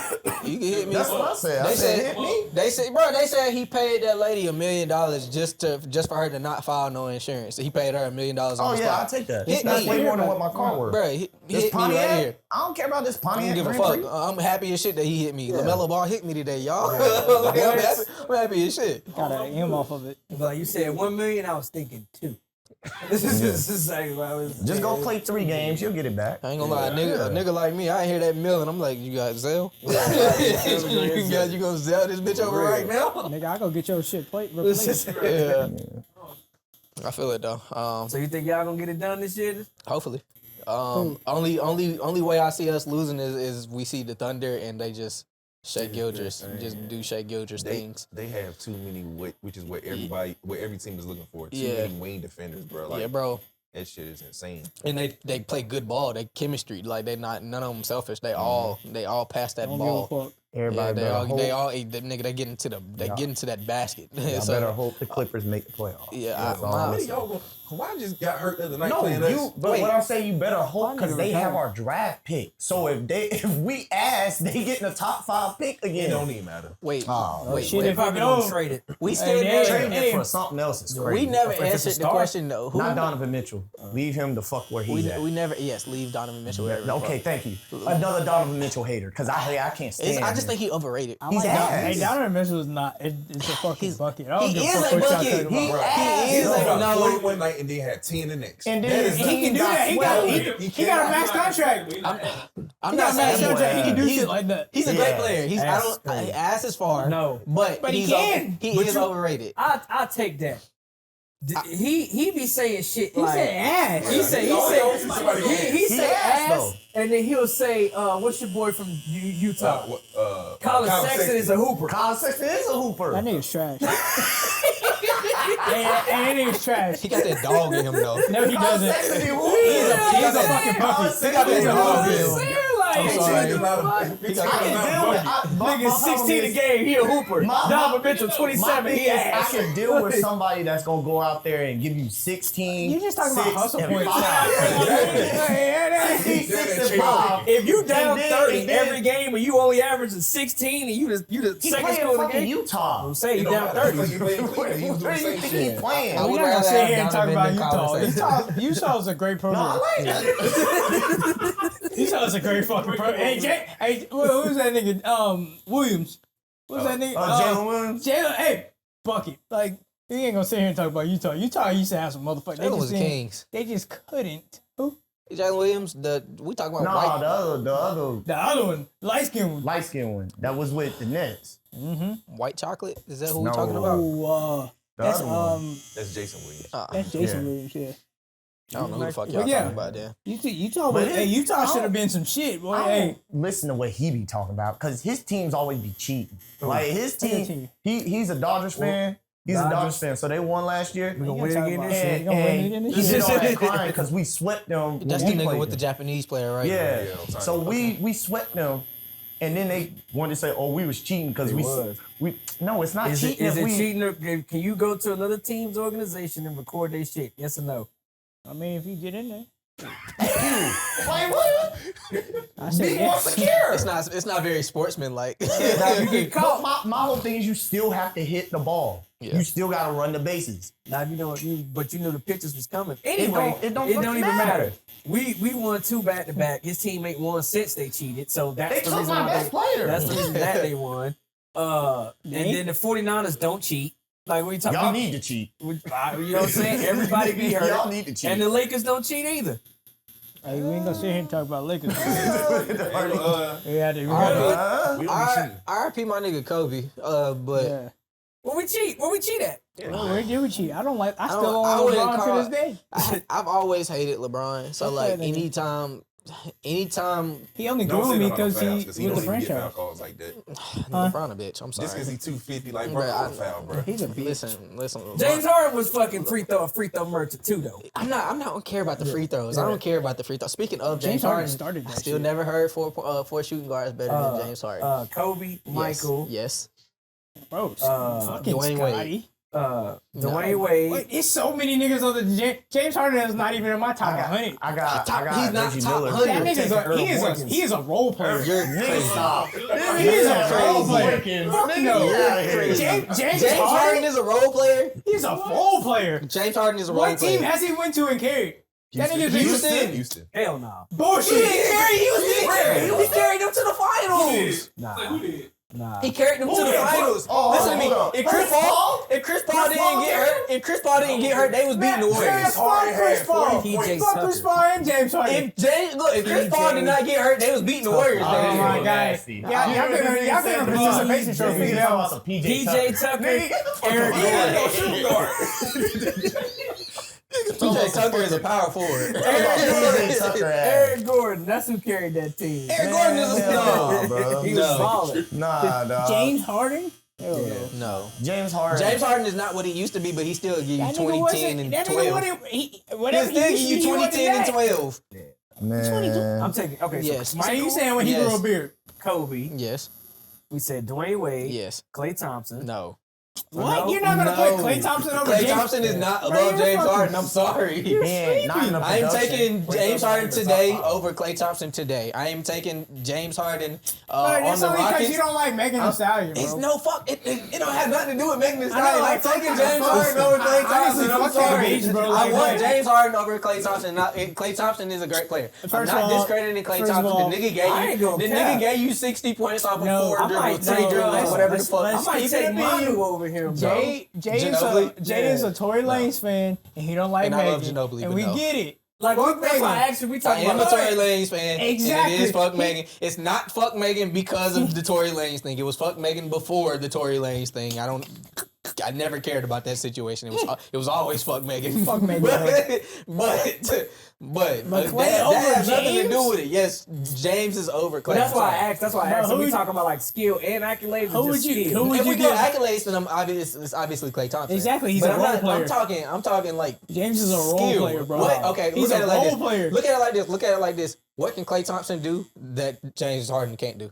He can hit me. That's what I said. I said hit me. They said he paid that lady $1 million just for her to not file no insurance. He paid her $1 million on Oh the yeah, I'll spot. take that. Hit That's me. way more than what my car worth. Bro, he This hit me Pontiac, right here. I don't care about this I Pontiac. don't give a Grand fuck. Prix. I'm happy as shit that he hit me. Yeah. LaMelo Ball hit me today, y'all. Like, I'm happy as shit. Got an M off of it. Like you said, 1 million. I was thinking 2. This is like, Just go play 3 games. You'll get it back. I ain't gonna lie, a nigga like me, I hear that million, I'm like, you got Zelle? you gonna Zelle this bitch over right now? Nigga, I go get your shit replaced. Yeah. I feel it though. So you think y'all gonna get it done this year? Hopefully. Only way I see us losing is we see the Thunder and they just Shea Gildress, just do Shea Gildress things. They have too many, which is what every team is looking for. Too Yeah. many wing defenders, bro. Like, Yeah, bro. that shit is insane. And they play good ball. They chemistry. Like they not none of them selfish. They all pass that Don't ball. give a fuck. Everybody Yeah, better hope. they get into that basket. Y'all So, better hope the Clippers make the playoffs. yeah, That's all I'm What are saying. y'all going? Kawhi just got hurt the other night No, playing us. but Wait. what I'm saying, you better hope because nigga they have retired. our draft pick. So if we ask, they get in the top 5 pick It again. don't even matter. wait, Oh, wait, shit, wait. if I Probably gonna go, trade it. We still Hey, never, Trading hey, it for something else is crazy. we never If it's a answered the star. question though. Who Not Donovan Mitchell. Leave him the fuck where he's at. we never leave Donovan Mitchell. wherever the Okay, fuck. thank you. Another Donovan Mitchell hater because I can't stand I just him. think he overrated. He's ass. Hey, Donovan Mitchell is not. It's a fucking bucket. I don't he give is a fuck a what y'all bucket. talking about. He is He a got no. 40 one night and then had 10 the next. And That then is he not- He can do that. He got a max contract. I'm He not got a max saying contract. He can do he's- shit like that. He's a Yeah. great player. He's Ass crazy. ass is far. No. but he he's can. He But is you- overrated. I take that. He be saying shit He like said ass. he say He say ass, ass, though. and then he'll say, "What's your boy from Utah?" Colin Sexton is a hooper. Colin Sexton is a hooper. That nigga's trash. Hey, that nigga's trash. He got that dog in him though. No, he Colin doesn't. Sexton be He's hooping. a fucking puppy. He got that dog in him. Like, nigga 16 a game, he a hooper. Donovan Mitchell 27, he I ass. can deal with somebody that's gonna go out there and give you 16. You just talking about 6, hustle and points. 5. 6 and 5. If you down And then- 30 and then- every game and you only averaging 16 and you the He second playing score of the fucking game, Utah. I'm saying you down 30. Where do you think he playing? I We're would not gonna rather sit have here and talk Donovan about than Utah. Colin Utah is a great No, program. I like it. Utah is a great fucking program. Hey, who's that nigga? Williams. Who's that nigga? Jalen Williams. Jalen. Hey, bucket. Like, you ain't gonna sit here and talk about Utah. Utah used to have some motherfuckers. Jalen was the Kings. They just couldn't. Who? Jalen Williams. We talking about No, white. the other The other one, light skinned one. light skinned one that was with the Nets. White chocolate. Is that who No. we talking about? Oh, The that's other one. That's Jason Williams. that's Jason Yeah. Williams. Yeah. I don't know who the fuck But y'all yeah. talking about there. Utah, But hey, Utah I should have don't- been some shit, boy. I Hey, don't listen to what he be talking about because his teams always be cheating. Like his What team, team? he's a Dodgers fan. He's a Dodgers. Dodgers fan, so they won last year. We gonna You win gonna again talk this about- year. You gonna win again this he year? did all that crying because we swept them. when That's we the nigga played with the them. Japanese player, right? Yeah. Yeah, I'm sorry. So we swept them, and then they wanted to say, "Oh, we was cheating because we." No, it's not Is it, cheating. is if it we, cheating? Or can you go to another team's organization and record their shit? Yes or no? I mean, if you get in there. Wait, what? I said Be more yes. secure. It's not very sportsmanlike. Now you get caught. My whole thing is you still have to hit the ball. Yeah. You still got to run the bases. Now you know, but you knew the pitches was coming. Anyway, it don't even fucking matter. matter. We won 2 back-to-back. His teammate won since they cheated, so that's They the took reason my why best player. That's the reason that they won. And then the 49ers don't cheat. Like we talking Y'all about, need to cheat. you know what I'm saying? Everybody be hurt. Y'all need to cheat. And the Lakers don't cheat either. Hey, we ain't gonna sit here and talk about Lakers. We RIP my nigga Kobe. But Yeah. Where we cheat? Where we cheat at? Where did we cheat? I don't like. I still don't- I don't wouldn't LeBron call- to this day. I've always hated LeBron. So like Okay, nigga. anytime He only Don't grew say with me no because fouls, he because was he the don't even get foul franchise. calls like that. LeBron a bitch. I'm sorry. Just because he's 250, like, Bruh, bro, I- I'm foul, bro. He's a beast. Listen. James Harden was fucking free throw merchant too, though. I'm not gonna care about the free throws. I don't care about the free throws. Speaking of James Harden Harden, started that I still shit. never heard four shooting guards better than James Harden. Kobe, Michael, Yes. Bro, fucking Dwayne Wade. Scotty. Dwayne Wade. Wait, it's so many niggas on the James Harden is not even in my top 100. I got He's not Reggie top Miller. 100. That nigga's he is a role player. You're crazy. Stop. He is a role player. Nigga, No. get outta here. James James Harden Harden is a role player. he's a role player. James Harden is a role What team player. has he went to and carried? That nigga's been Houston. Hell no. bullshit. He carried them to the finals. Nah. He carried them to the finals. Oh, Listen to me. hold up. If Chris Paul didn't get hurt, they was beating the Warriors. Fuck Chris Paul. PJ Fuck Chris Tucker. Paul and James Harden. If Chris Paul did not get hurt, they was beating the Warriors. Oh baby. my god. Y'all been on participation trophy Nigga now. talking about some PJ Tucker, Eric Gordon. PJ Tucker is a power forward. PJ Tucker ass. Eric Gordon, that's who carried that team. Eric Gordon is a Nah, bro. He was balling. Nah, dog. James Harden? No. James Harden. James Harden is not what he used to be, but he still give you That 20, nigga 10, and wasn't. That 12. nigga He'll whatever still give he you used to be, 20, 10, and he 12. Man. I'm taking, okay, Yes. so wasn't that. So you Michael, saying when he Yes. grew a beard? Kobe, Yes. we said Dwayne Wade, Yes. Klay Thompson. No. What? No, You're not gonna no. put Klay Thompson over Klay James? Thompson is not Bro, above you're James fucking- Harden. I'm sorry. Man, not in the I am production. taking Klay James Thompson Harden in the today top five. over Klay Thompson today. I am taking James Harden Bro, on that's the only because Rockets. you don't like Megan Thee Stallion, It's bro. no fuck. It don't have nothing to do with making this I know, guy. I'm like, taking fuck James that. Harden over Klay Honestly, Thompson. I'm fuck that sorry. bitch, bro. I Like, want like- James Harden over Klay Thompson. Klay Thompson is a great player. I'm First not of all- discrediting Klay first of Thompson. all, The nigga I ain't gonna gave cap. you 60 points off of No, 4 I dribbles, might- 3 no, dribbles, let's- whatever the let's- fuck. I let's might keep take it a Manu bean. over him, bro. Ginobili? Jay is a Tory Lanez fan, and he don't like And I love Megan. Ginobili, And but we no. get it. Like, Fuck that's why Megan. actually we I talking am a about Tory Lanez fan, and Exactly. it is fuck Megan. It's not fuck Megan because of the Tory Lanez thing. It was fuck Megan before the Tory Lanez thing. I never cared about that situation. It was always fuck Megan. Fuck Megan, but Clay that over has nothing to James? do with it. Yes, James is over Clay. But that's why I I'm sorry. asked. That's why I Bro, asked. So who we would- talking about like skill and accolades. Who or would just you- skill? who would If we you go give? accolades, then it's obviously Klay Thompson. Exactly, he's But a role player. I'm talking like James is a role skill. player, bro. What? Okay, He's look at a it like role this. player. Look at it like this. What can Klay Thompson do that James Harden can't do?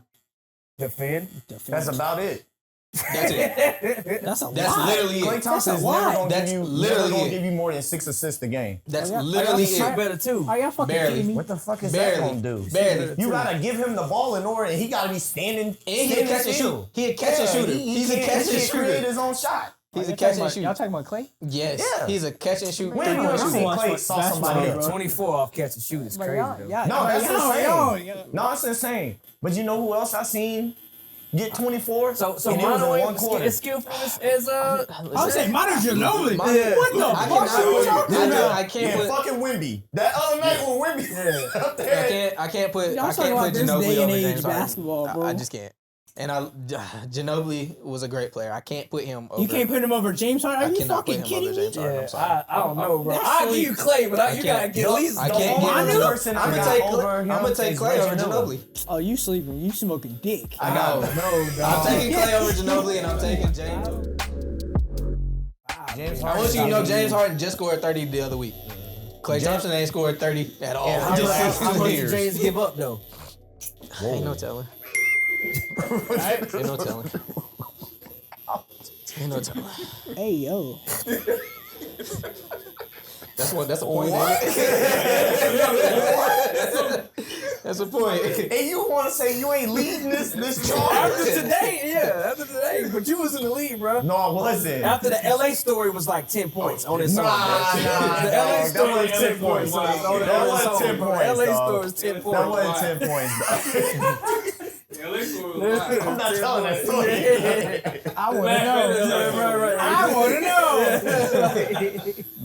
Defend. That's about it. That's it. That's a That's lot. literally Klay it. Thompson is lie. never gonna That's give you literally never gonna it. give you more than 6 assists a game. That's I literally Shoot it. better too. Are y'all fucking Barely. kidding me? What the fuck is Barely. that gonna do? Barely. You gotta give him the ball in order, and he gotta be standing. And he a catch and shoot. He a catch and shooter. He's a catch and He create shooter. his own shot. He's a Y'all catch talking and about- shoot. Y'all talking about Clay? Yes, Yeah. he's a catch and shoot. When three-point you ever shooter. seen watch Klay saw basketball, somebody bro. 24 off catch and shoot is But crazy y'all- though. y'all- No, that's y'all- insane. y'all- No, it's insane. But you know who else I seen get 24? So and it was in Mono one quarter. is skillful as I was saying Manu Ginobili. Manu- What the I fuck are you talking about? I can't Yeah, put. fucking Wimby. That other night with Wimby up there. I can't put. Y'all I talking can't about put this Ginobili day over and age James Harden. basketball, bro. I just can't. And Ginobili was a great player. I can't put him over. You can't put him over James Harden? I Are you cannot put fucking him kidding over me? James Harden. Yeah, I'm sorry. I don't know, bro. That's I'll silly. give you Clay, but you gotta can't. get at least. I the can't Manu. get him. person I I'm got gonna take. over I'm him gonna take is Clay over Reggie Miller. Ginobili. Oh, you sleeping. You smoking dick. I got I'm taking Clay over Ginobili, and I'm taking James. James I want you to know James Harden just scored 30 the other week. Klay Thompson ain't scored 30 at all. Yeah, How Just much- 6 how much did years. James give up though? Ain't no telling. Ain't no telling. Ain't no telling. Hey, yo. That's the point. Ain't it? That's the point. And you want to say you ain't leading this charge? After today. But you was in the lead, bro. No, I wasn't. After the LA story was like 10 points on his song. Nah, The LA dog, story that was 10 points. That wasn't 10 points. LA dog. story was 10 points. That wasn't 10 points. I'm not telling that story. I want to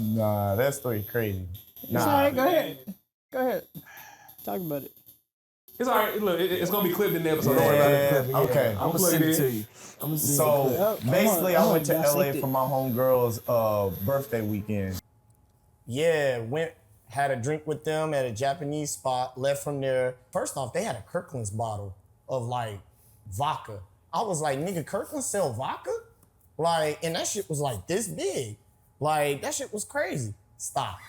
know. Nah, that story crazy. It's all right. Go ahead. Talk about it. It's all right. Look, it's gonna be clipped in the episode. Don't worry about it. Okay. I'm gonna send it to you. So basically, I went to dissect LA it. for my homegirl's birthday weekend. Yeah, had a drink with them at a Japanese spot, left from there. First off, they had a Kirkland's bottle of like vodka. I was like, nigga, Kirkland sell vodka? Like, and that shit was like this big. Like, that shit was crazy. Stop.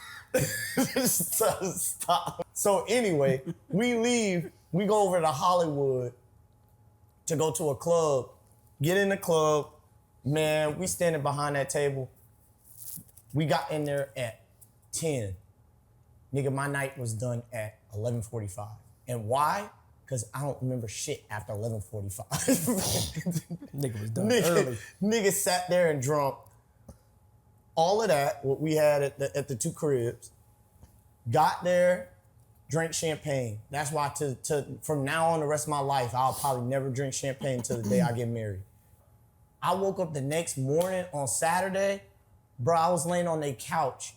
Stop. So anyway, we leave. We go over to Hollywood to go to a club. Get in the club. Man, we standing behind that table. We got in there at 10. Nigga, my night was done at 11:45. And why? Because I don't remember shit after 11:45. Nigga was done early. Nigga sat there and drunk all of that, what we had at the two cribs. Got there, drank champagne. That's why from now on the rest of my life, I'll probably never drink champagne until the day I get married. I woke up the next morning on Saturday, bro, I was laying on their couch,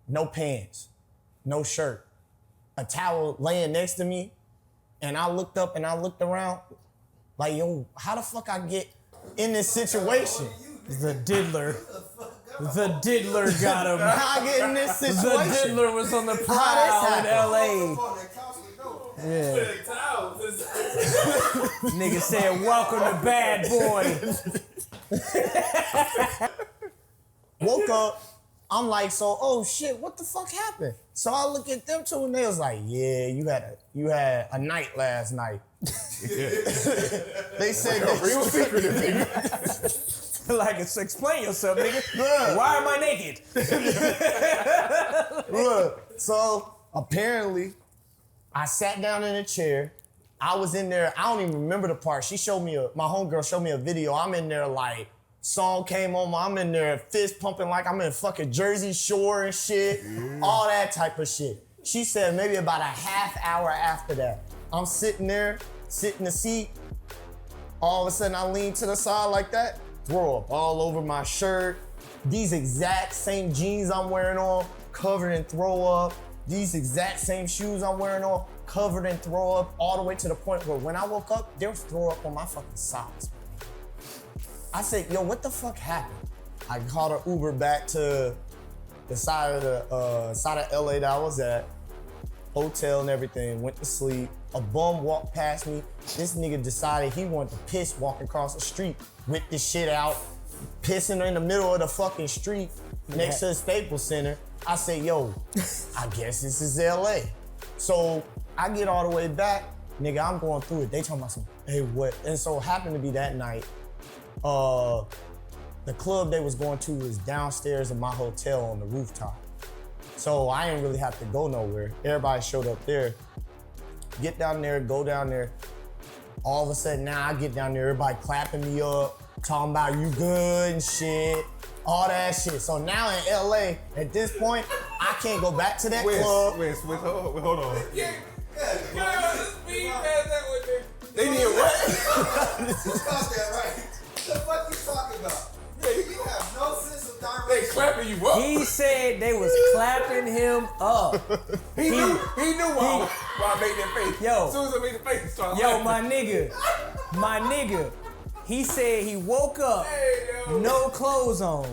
no pants, no shirt, a towel laying next to me, and I looked up and I looked around, like, yo, how the fuck I get in this situation? The diddler got him. How I get in this The situation? diddler was on the How prowl in this LA. Yeah. Nigga said, welcome to bad boy. Woke up, I'm like, so, oh shit, what the fuck happened? So I look at them two and they was like, yeah, you had a night last night. They said that Real secretive, nigga. Like, explain yourself, nigga. Look. Why am I naked? Look, so apparently, I sat down in a chair. I was in there. I don't even remember the part. My homegirl showed me a video. I'm in there like, song came on. I'm in there fist pumping like I'm in fucking Jersey Shore and shit. All that type of shit. She said maybe about a half hour after that. I'm sitting there, sit in the seat. All of a sudden, I lean to the side like that. Throw up all over my shirt. These exact same jeans I'm wearing on, covered in throw up. These exact same shoes I'm wearing on, covered in throw up, all the way to the point where when I woke up, there was throw up on my fucking socks. I said, yo, what the fuck happened? I called an Uber back to the side of LA that I was at, hotel and everything, went to sleep. A bum walked past me. This nigga decided he wanted to piss walking across the street, whipped this shit out, pissing in the middle of the fucking street next to the Staples Center. I said, yo, I guess this is LA. So I get all the way back, nigga, I'm going through it. They talking about some, hey, what? And so it happened to be that night, the club they was going to was downstairs in my hotel on the rooftop. So I didn't really have to go nowhere. Everybody showed up there. Get down there, go down there. All of a sudden now I get down there, everybody clapping me up, talking about you good and shit, all that shit. So now in LA, at this point, I can't go back to that club. Hold on. They did what? Stop that, right? The fuck you talking about? You have no sense of direction. They clapping you up. He said they was clapping him up. He knew why I made that face. Yo. As soon as I made the face, he started Yo, laughing. my nigga. He said he woke up, no clothes on,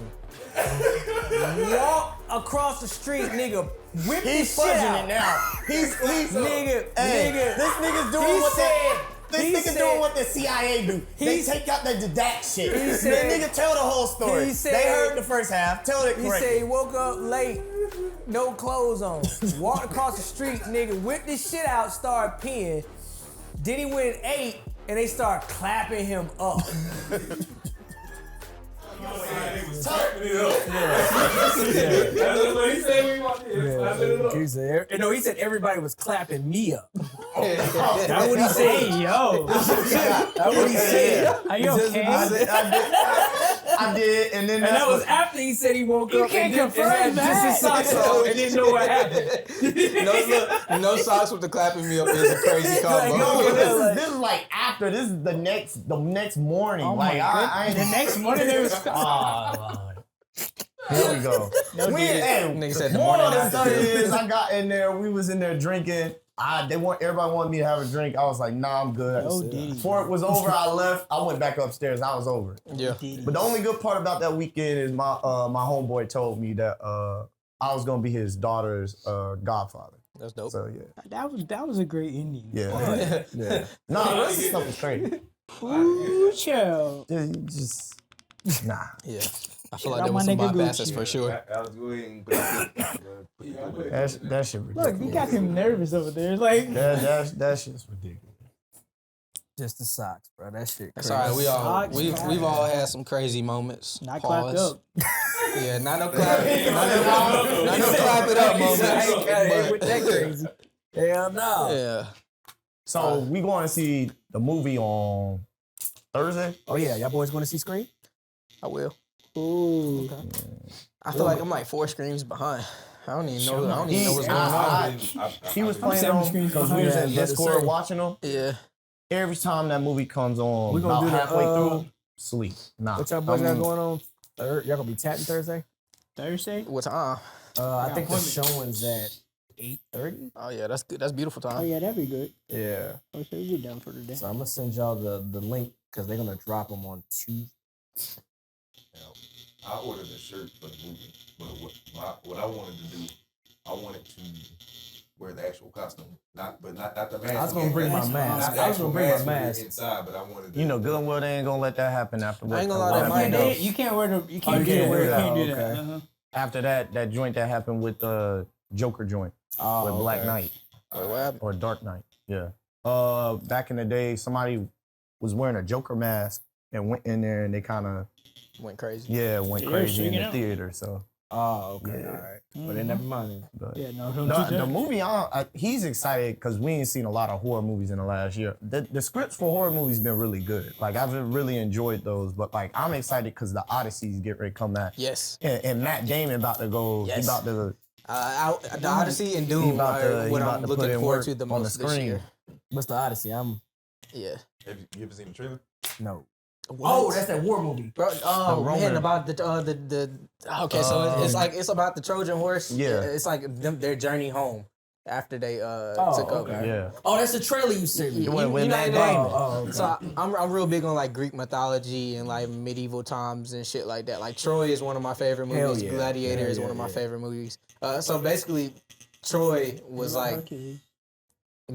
walked across the street, nigga, whipped He's his shit fudging out. it now. He's Nigga, this nigga's doing he what said, this he nigga's said- doing what the CIA do. They he- take out the didact shit. He said- the nigga tell the whole story. he said- they heard the first half. Tell it He correctly. said he woke up late, no clothes on, walked across the street, nigga, whipped his shit out, started peeing. Then he went and ate, and they started clapping him up. That's what he said when he walked in. Clapping it up. He said, no, he said everybody was clapping me up. That's what he said. Hey, yo. That's what he said. Are you okay? I did, and then And that was after he said he woke up can't and had confirm just his that. socks on and didn't know what happened. No socks with the clapping me up is a crazy combo. No, this is like after. This is the next morning. Oh like my I ain't. The next morning they was. Oh, Lord. Here we go. Nigga said the Moral morning of the after. story is I got in there. We was in there drinking. Everybody wanted me to have a drink. I was like, nah, I'm good. Before it was over, I left. I went back upstairs. I was over. Yeah. But the only good part about that weekend is my homeboy told me that I was gonna be his daughter's godfather. That's dope. So yeah. That was a great ending. Yeah. Yeah. No, the rest of the stuff was crazy. Ooh, chill. Just nah. Yeah. I feel like Shout there out was my some nigga bypasses Gucci. for sure. I was going That shit Look, ridiculous. you got him nervous over there. It's like That shit's ridiculous. Just the socks, bro. That shit That's crazy. all right. Socks, We've all had some crazy moments. not Pause. clapped up. Yeah, not no clap. not no clap it up moments. Ain't with that but- crazy. Hell no. Yeah. So we going to see the movie on Thursday. Oh yeah, y'all boys going to see Scream? I will. Ooh. I feel like I'm like 4 screams behind. I don't even know what's going on. He was playing 7 on screens because we was behind. in Yeah, Discord say. watching them. Yeah. Every time that movie comes on, We gonna about do the, halfway through, sleep. Nah. What y'all boys got going on? Y'all gonna be tatting Thursday? Thursday? What time? I think the showing's at 8:30. Oh yeah, that's good. That's beautiful Oh time. yeah, that'd be good. Yeah. Oh, so we get down for the day. So I'm gonna send y'all the link because they're gonna drop them on Tuesday. I ordered a shirt for the movie, but what I wanted to do, I wanted to wear the actual costume, not the mask. I was gonna bring my mask. I was gonna bring my mask. inside, but I wanted to. You know good and well they ain't gonna let that happen after. I ain't gonna lie, that after might that- You can't wear the. You can't you get can't wear. do You can't that. do that. Okay. After that joint that happened with the Joker joint with Black Knight Wait, what happened? or Dark Knight. Yeah. Back in the day, somebody was wearing a Joker mask and went in there and they kind of Went crazy. went Yeah, crazy in freaking the out. theater. So Oh, okay, Yeah. all right. But then never mind. but Yeah, no, don't the, do the that. movie, he's excited because we ain't seen a lot of horror movies in the last year. The scripts for horror movies been really good. Like I've really enjoyed those. But like I'm excited because the Odysseys get ready to come back. Yes. And Matt Damon about to go. Yes. He about to. The Odyssey and Doom about are to- what he about I'm to put looking in forward work to the on the most this screen. year. What's the Odyssey? Yeah. Have you ever seen the trailer? No. What? Oh, that's that war movie. Bro, oh Roman. man, about the okay, so it's like it's about the Trojan horse. Yeah. It's like their journey home after they Oh, took over. okay. Yeah. Oh, that's the trailer you sent me. You- When you know Matt that- Damon. Oh, So I'm real big on like Greek mythology and like medieval times and shit like that. Like Troy is one of my favorite Hell movies. yeah. Gladiator Yeah, is yeah, one of my yeah. favorite movies. So basically, Troy was like, Okay.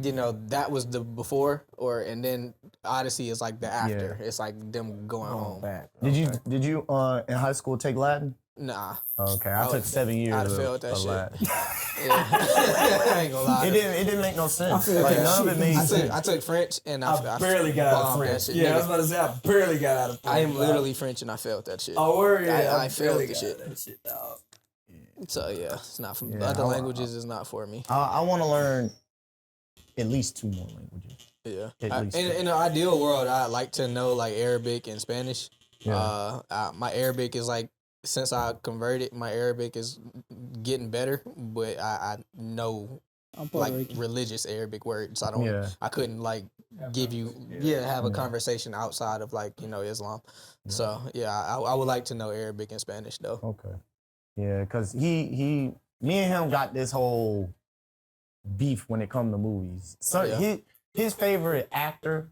you know, that was the before, and then Odyssey is like the after. It's like them going home. back. Did you in high school take Latin? Nah, Okay, I took 7 years I'd of, failed that of shit. Latin. yeah. I ain't gonna lie. It didn't make no sense. feel Like that none of it made I sense. took French and I barely got out of bombed that French. shit, Yeah, I nigga. was about to say I barely got out of French. I am literally French and I failed that shit. Oh, word, yeah. I failed barely the got shit. out of that shit, dog. So yeah, it's not from Yeah, other I- languages is not for me. I want to learn at least 2 more languages. Yeah. At least. In an ideal world, I'd like to know like Arabic and Spanish. Yeah. My Arabic is like, since I converted, my Arabic is getting better, but I know I'm Puerto like Rican. religious Arabic words. I don't. Yeah. I couldn't like give you have a conversation outside of like Islam. So yeah, I would like to know Arabic and Spanish though. Okay. Yeah, because me and him got this whole beef when it comes to movies. So Yeah. his favorite actor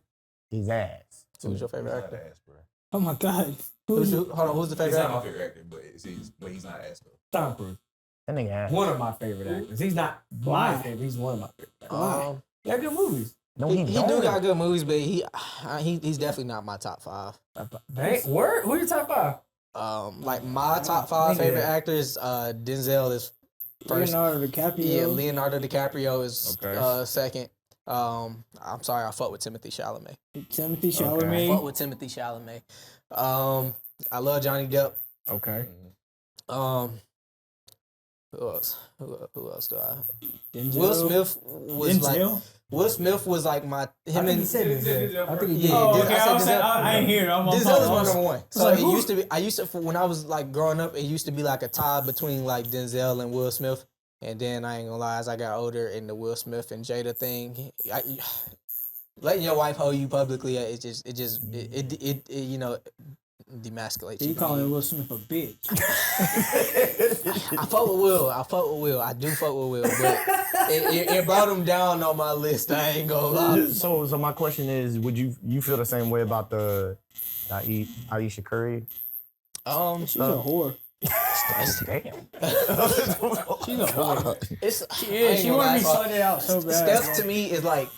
is ass. Who's your favorite He's actor? not ass, bro. Oh my god. Hold on, who's the He's favorite not my actor? favorite actor, but he's not ass though. Tom Cruise. That nigga ass. One of my favorite actors. He's not my favorite. He's one of my favorite actors. Yeah, good movies. No, He don't. do got good movies, but he's definitely not my top 5. Dang, word? Who your top 5? Like my top 5 favorite actors, Denzel is first. Leonardo DiCaprio. Yeah, Leonardo DiCaprio is Okay. second. I'm sorry, I fuck with Timothy Chalamet. Timothy I Chalamet. fuck with Timothy Chalamet. I love Johnny Depp. Okay. Who else? Who else do I? Denzel. Will Smith was Denzel? like. Will Smith was like my I think he said Denzel. I think he did. Yeah, Oh, Denzel- okay. I said Denzel. I ain't hear it. I'm on Denzel is my pause. number one. So like, it who? used to be. I used to when I was like growing up. It used to be like a tie between like Denzel and Will Smith. And then I ain't gonna lie, as I got older, in the Will Smith and Jada thing, letting your wife hold you publicly, it you know, demasculates So you calling Will Smith a bitch? I fuck with Will. I do fuck with Will, but it brought him down on my list. I ain't gonna lie. So my question is, would you feel the same way about the Aisha Curry? She's a whore. Damn. She's a whore. She gonna wanted lie, me sorted out so bad. Steph bro. to me is like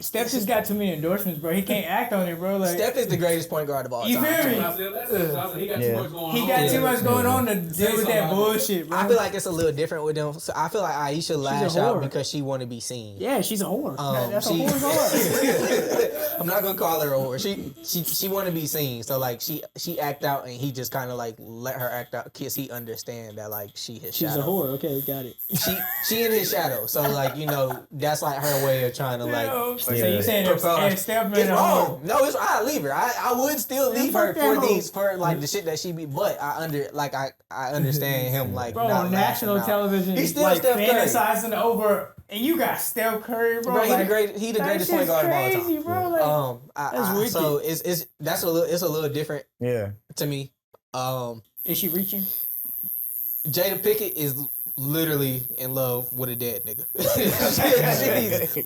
Steph just got too many endorsements, bro. He can't act on it, bro. Like, Steph is the greatest point guard of all you time. feel me? He got too much going on. He got too much going on to deal with that bullshit, bro. I feel like it's a little different with them. So I feel like Aisha lashed out whore. because she want to be seen. Yeah, she's a whore. That's she- a whore's whore. I'm not gonna call her a whore. She want to be seen. So like she act out and he just kind of like let her act out because he understand that like she his She's shadow. a whore. Okay, got it. She in his shadow. So like you know that's like her way of trying to like. So you saying if Steph It's been a wrong. whore? No, it's I leave her. I would still leave her fuck that for hoe. these for like the shit that she be. But I understand him like Bro, not on national lashing out. television, He's still like Steph Curry. fantasizing over, and you got Steph Curry, bro. Bro, he like, the greatest point guard of all crazy, time. bro. Like, that's wicked. So it's a little different Yeah. to me. Is she reaching? Jada Pinkett is literally in love with a dead nigga.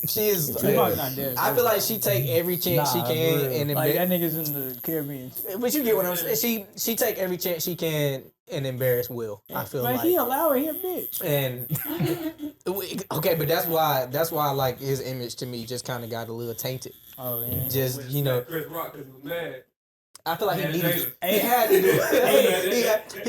she is. Tupac's not dead. I feel like she take every chance she can and Like embarrass. that nigga's in the Caribbean. But you get what I'm saying. She take every chance she can and embarrass Will. I feel Like like. he allow her, he a bitch. And okay, but that's why like his image to me just kind of got a little tainted. Oh yeah. Just you know, Chris Rock because he was mad. I feel like he Yeah, needed. Jada. He had to do.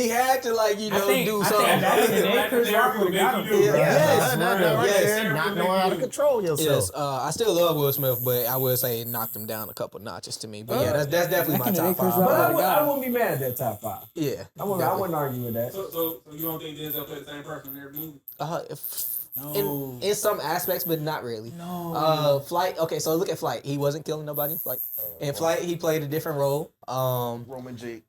He had to like you know do I something. think back in the day, Chris Rock would have got him. Yeah. Yes, Yes. Not knowing how to control yourself. Yes, I still love Will Smith, but I would say it knocked him down a couple notches to me. But yeah, that's definitely my Back in the day, top Chris five. Rock But would've got I him. wouldn't be mad at that top five. Yeah, I wouldn't argue with that. So you don't think Denzel played the same person in every movie? No. In some aspects, but not really. No. Flight. Okay, so look at Flight. He wasn't killing nobody in Flight. In Flight, he played a different role. Roman J.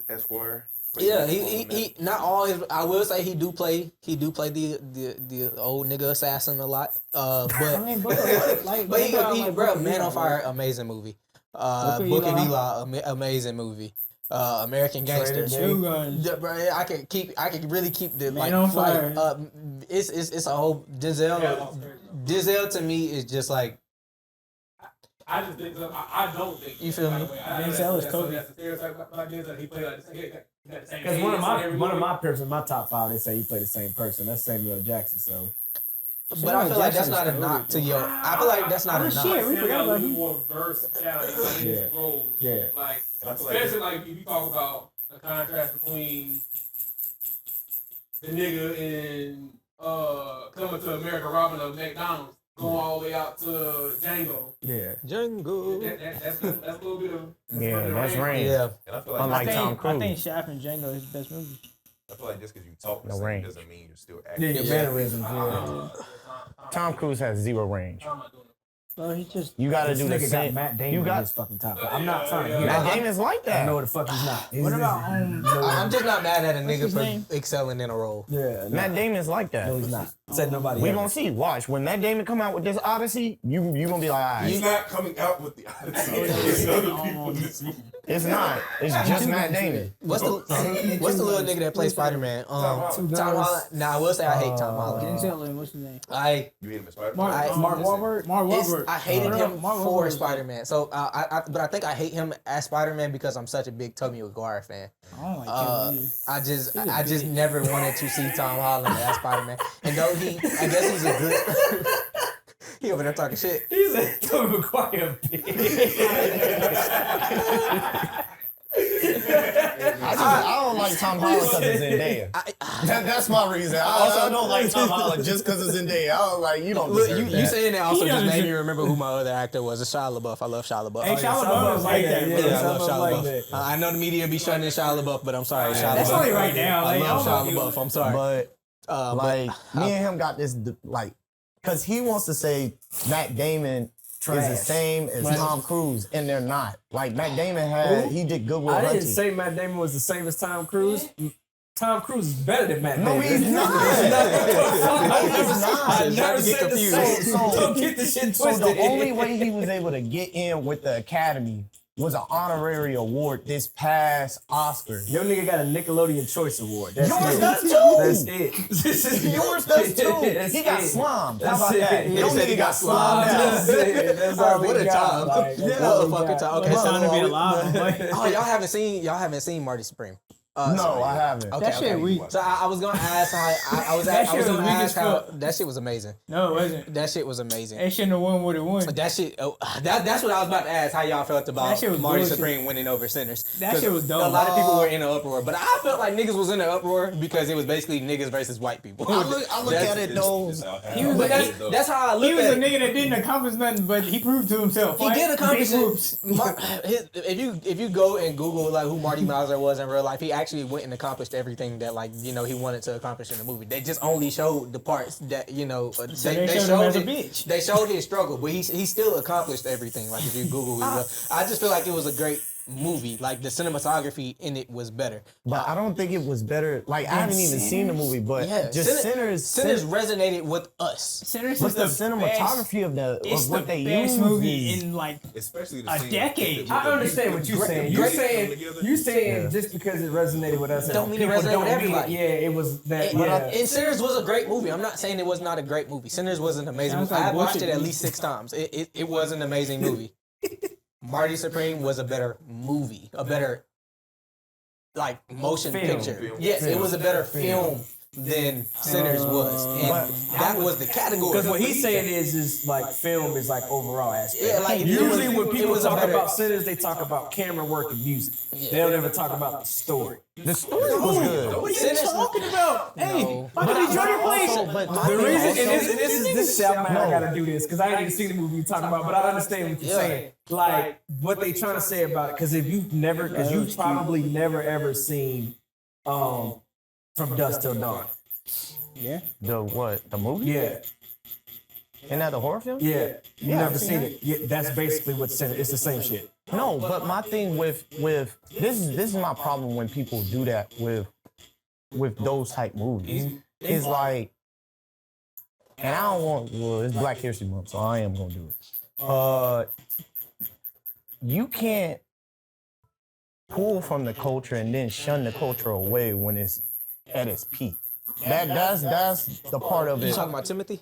Esquire. Yeah, he not all his. I will say he do play the old nigga assassin a lot. But I mean, bro, like, but he like, bro, Book of Man Eli, on Fire, amazing movie. of Book of Eli. Eli, amazing movie. American Gangster. Two Guns. Yeah, bro, I can really keep the Man like on Flight. Fire. It's a whole Denzel. Denzel to me is just like I just think so. I don't think. You feel me? Denzel is Kobe. That's the stereotype about Denzel. He played like he got the same. Because one of movie. my person, my top five, they say he played the same person. That's Samuel Jackson. So But I feel like that's Jackson's not a Kobe. knock to your. I feel like that's not Oh, a shit, knock. we forgot about him. more versatility in Yeah. his roles. Yeah. Like, I feel like especially like if you talk about the contrast between the nigga in Coming to America robbing a McDonald's, going all the way out to Django. yeah, Django. That's a little bit of That's range. Yeah. And I feel like Unlike Tom I Cruise. think Shaft and Django is his best movie. I feel like just because you talk the No same range. doesn't mean you're still acting. yeah, your mannerisms. Yeah. Tom Cruise has zero range. Bro, he just You got to This do the nigga got same. Matt Damon You in got his fucking top five. I'm not trying to hear Matt that. Damon's like I that. know the fuck he's not. What about I'm just not mad at a nigga his for name? excelling in a role. Yeah, Matt Damon's like no, that. he's not. Said nobody. We ever. gonna see. Watch when Matt Damon come out with this Odyssey. You gonna be like, all He's right. not coming out with the Odyssey. It's other people in this movie. It's not. It's just Matt Damon. What's the little nigga that plays Spider-Man? Tom Holland. Nah, I will say I hate Tom Holland. Denzel and what's his name? You hate him as Spider-Man? Mark Wahlberg. Mark Wahlberg. I hated him Mark for Wahlberg. Spider-Man. So, but I think I hate him as Spider-Man because I'm such a big Tobey Maguire fan. I don't like him either. I just never wanted to see Tom Holland as Spider-Man. And though I guess he's a good. He over there talking shit. He said Tobey Maguire. I don't like Tom Holland because it's Zendaya. That's my reason. I don't like Tom Holland just because it's Zendaya. I was like, you don't Look, deserve you that. saying that also He just doesn't made me remember who my other actor was. It's Shia LaBeouf. I love Shia LaBeouf. Hey, Shia LaBeouf is like that, bro. Yeah, I love Shia Shia like LaBeouf. that. I know the media be shunning Shia LaBeouf, but I'm sorry, Shia That's LaBeouf. only right now. I Like, love I Shia don't know. LaBeouf. I'm sorry. But But me and him got this like, because he wants to say Matt Damon is the same as Tom Cruise, and they're not. Like Matt Damon he did Good Will I Hunting. didn't say Matt Damon was the same as Tom Cruise. Tom Cruise is better than Matt No, Damon. he's not. I He's never Get said the confused. same. So- Don't get the shit So twisted. the only way he was able to get in with the Academy was an honorary award this past Oscar. Your nigga got a Nickelodeon Choice Award. That's Yours it. does too. That's it. This is Yours does too. That's He got it. slimed. How That's about it. that? He Your said he nigga got got slimed That's out. it. That's all what we a got. time. Like, that's Yeah, all we fucking got. time. Okay, It's so time to be alive, boy. oh, y'all haven't seen Marty Supreme. No, I haven't. Okay, That shit weak. So I was gonna ask how I was That shit gonna was weak ask as how fuck. that shit was amazing. No, it wasn't. That shit was amazing. It shouldn't have won what it won. That shit. That's what I was about to ask. How y'all felt That about shit was Marty bullshit. Supreme winning over Sinners? That 'Cause shit was dumb. A lot of people were in an uproar, but I felt like niggas was in an uproar because it was basically niggas versus white people. I look at it though. He was But that's how I look He was at a it. nigga that didn't accomplish nothing, but he proved to himself. He right? did accomplish Big it. groups. If you go and Google like who Marty Mauser was in real life, he actually went and accomplished everything that he wanted to accomplish in the movie. They just only showed the parts that they showed him as a bitch. They showed his struggle, but he still accomplished everything. Like if you Google it, I just feel like it was a great movie. Like the cinematography in it was better. But I don't think it was better. Like I haven't even seen the movie, but Yeah, just Sinners resonated with us. Sinners But is the best- cinematography It's of what the they best use movie is in like Especially the a scene decade. with I the- understand what you're saying. You saying just because it resonated with us, Don't mean it people resonate don't with mean everybody. Yeah, it was that. But Yeah. and Sinners was a great movie. I'm not saying it was not a great movie. Sinners was an amazing Sounds movie. like I've watched bullshit it at movie. least 6 times. It was an amazing movie. Marty Supreme was a better movie, a better like motion Film. picture. Yes, it was a better film than Sinners was, and that was the category. Because what he's saying is like film is like overall aspect. Yeah, like, usually when it people was a talk better- about Sinners, they talk about camera work and music. They don't ever talk about the story. the story was good. What are you Sinners- talking about? Hey, No. fucking Detroit Also, Place. but The my reason, thing and also- this is shit, man, I gotta do this because I ain't even seen the movie you're talking about, but I understand what you're saying. Like what they trying to say about it, because if you've never, because you've probably never ever seen From Dusk Till Dawn. Yeah. the what? The movie? Yeah, Isn't that the horror film? yeah, you've never seen it. Yeah, that's basically what's in it. It's the same shit. No, but my thing with this is my problem when people do that with those type movies. It's like, and I don't want. Well, it's Black History Month, so I am gonna do it. You can't pull from the culture and then shun the culture away when it's at its peak. That's the part of You it. talking about Timothy?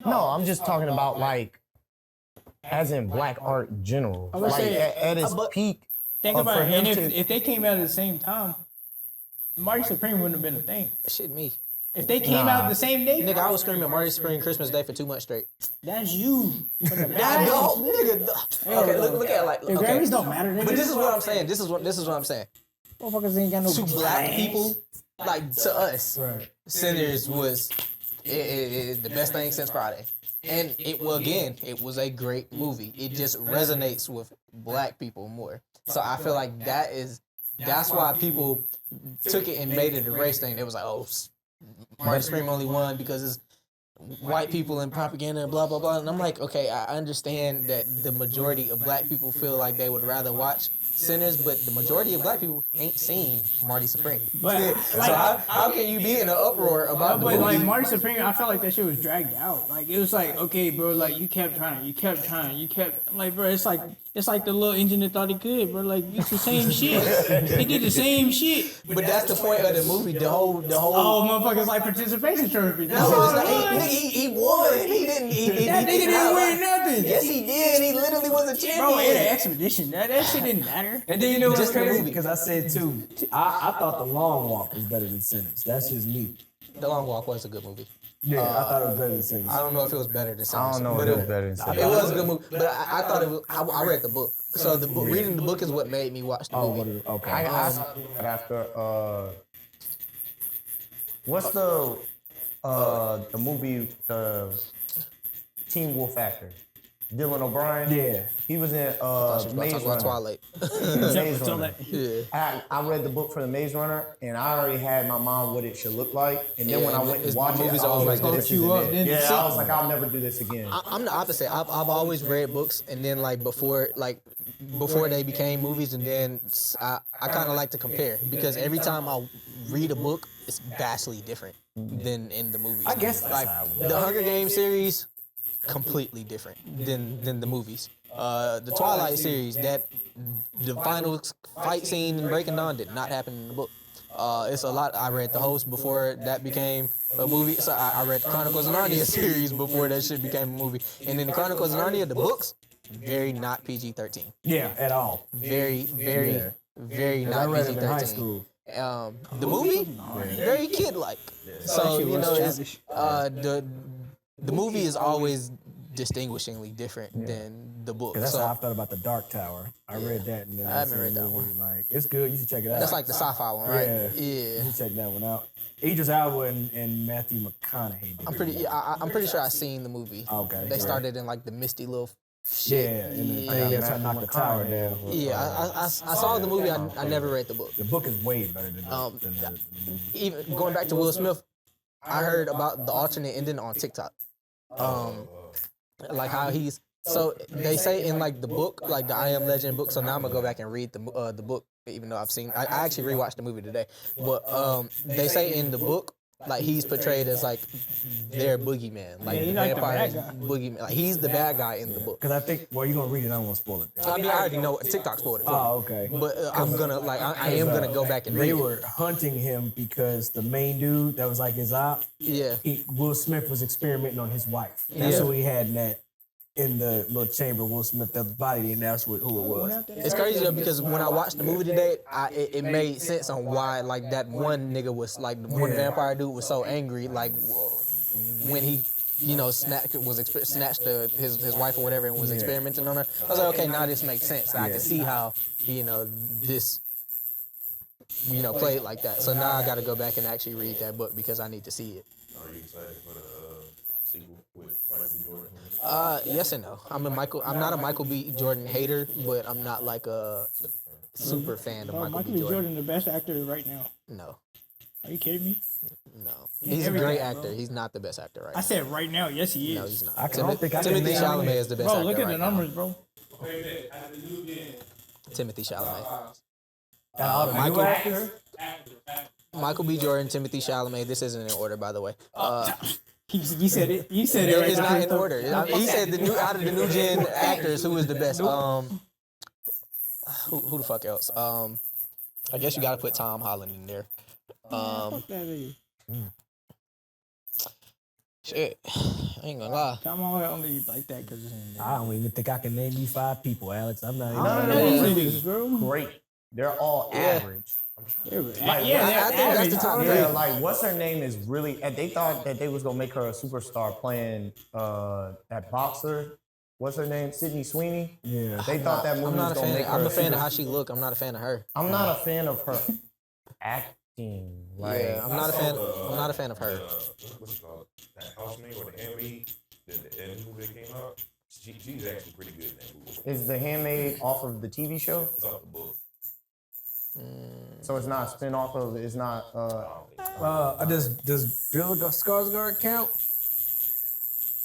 No, I'm just talking about like, as in black art in general. I would Like say- at its peak. Think for about it. him And to- if they came out at the same time, Marty Supreme wouldn't have been a thing. Shit, me. If they came out the same day, Nigga, I was screaming Marty Supreme Christmas Day for 2 months straight. that's you. But the I don't, nigga. Okay, look at it like. The Okay. Grammys don't matter. But this is what I'm saying. This is what I'm saying. Motherfuckers ain't got no To black people, like to us, Right. Sinners was the best thing since Friday. And it was a great movie. It just resonates with black people more. So I feel like that's why people took it and made it a race thing. It was like, oh, Marty Supreme only won because it's white people and propaganda and blah blah blah. And I'm like, okay, I understand that the majority of black people feel like they would rather watch Sinners, but the majority of black people ain't seen Marty Supreme. But So how can you be in an uproar about the But like movie? Marty Supreme, I felt like that shit was dragged out. Like it was like, okay, bro, like you kept trying, like, bro, it's like the little engine that thought he could, bro. Like it's the same shit. He did the same shit. But that's the point of the movie. The whole. Oh, motherfuckers like participation trophy. That's No, all it's it not. was. He won. He didn't. That nigga didn't win nothing. Yes, he did. He literally was a champion. Bro, in an expedition, that shit didn't matter. And then you know what's Just the crazy? movie. Because I said too, I thought The Long Walk was better than Sinners. That's just me. The Long Walk was a good movie. Yeah, I thought it was better than Simpsons. I don't know if it was better than Simpsons. I don't know but if it was better than Simpsons. It was a good movie, but I thought it was. I read the book, so the book, reading the book is what made me watch the movie. Okay. I after what's the movie Teen Wolf actor? Dylan O'Brien. Yeah. He was in Maze Talk about Runner. Twilight. Maze Runner. Yeah. I read the book for the Maze Runner, and I already had my mind what it should look like. And then when I went and watched it, I was like, this isn't it. Yeah, I was like, I'll never do this again. I'm the opposite. I've always read books, and then before they became movies, and then I kind of like to compare because every time I read a book, it's vastly different than in the movies. I guess that's like how it the Hunger Games series, completely different than the movies. The Twilight series, that the final fight scene in Breaking Dawn did not happen in the book. It's a lot. I read The Host before that became a movie. So I read the Chronicles of Narnia series before that shit became a movie. And then the Chronicles of Narnia, the books, very not PG-13. Yeah, at all. Very not I read PG-13. it in high school. The movie, very kid-like. So it's, the movie is always distinguishingly different than the book. That's so, how I felt about the Dark Tower. I read that and then I haven't read that one. Like, it's good. You should check it out. That's like the sci-fi one, right? Yeah. You should check that one out. Idris Elba and Matthew McConaughey. I'm pretty sure I've seen the movie. Okay. They started in like the misty little Yeah, and I think they're trying to knock the tower down. Yeah, I saw the movie. I never read the book. The book is way better than the Even going back to Will Smith, I heard about the alternate ending on TikTok. Like how he's so they say in like the book, like the I Am Legend book. So now I'm gonna go back and read the book, even though I actually rewatched the movie today. But they say in the book, like he's portrayed as like their boogeyman, like the vampire's boogeyman. Like he's the bad guy in the book. Because I think, well, you're gonna read it. I don't want to spoil it. I mean, I already know TikTok spoiled it. Oh, okay. But I'm gonna I am gonna go back and read They it. were hunting him because the main dude that was like his op, Yeah. Will Smith was experimenting on his wife. That's Yeah. what he had in the little chamber. Will Smith, the body didn't announce who it was. It's crazy though because when I watched the movie today, it made sense on why like that one nigga was like the one vampire dude was so angry like when he snatched his wife or whatever and was experimenting on her. I was like, okay, now this makes sense. I can see how this played like that. So now I got to go back and actually read that book because I need to see it. Are you excited for the sequel with Michael B. Jordan? Yes and no. I'm not a Michael B. Jordan hater, but I'm not like a super fan of Michael B. Jordan. The best actor right now. No. Are you kidding me? No. He's a great actor. He's not the best actor right now. I said right now. Yes, he is. No, he's not. I don't think I can Timothy name Chalamet him. is the best Bro, actor look at right the now. numbers, bro. Timothy Chalamet. Michael B. Jordan, Timothy Chalamet. This isn't in order, by the way. You said it. You said it. It's Right not in order. He said out of the new gen actors, who is the best? Who the fuck else? I guess you got to put Tom Holland in there. Shit, I ain't gonna lie. Tom Holland only like that because it's in there. I don't even think I can name you 5 people, Alex. I'm not even. None of them movies, great. They're all average. They're I think that's the top three. Yeah, like what's her name is really. And they thought that they was gonna make her a superstar playing that boxer. What's her name? Sydney Sweeney. Yeah. They thought that movie I'm was not a gonna fan. make her. I'm a fan of how she look. I'm not a fan of her. I'm not a fan of her acting. Like, Yeah, I'm not a fan. I'm not a fan of her. What's it called? That Housemaid or the Handmaid? That movie that came out? She's actually pretty good in that movie. is The Handmaid off of the TV show? It's off the book. So it's not a spin-off of. It's not. Does Bill Skarsgård count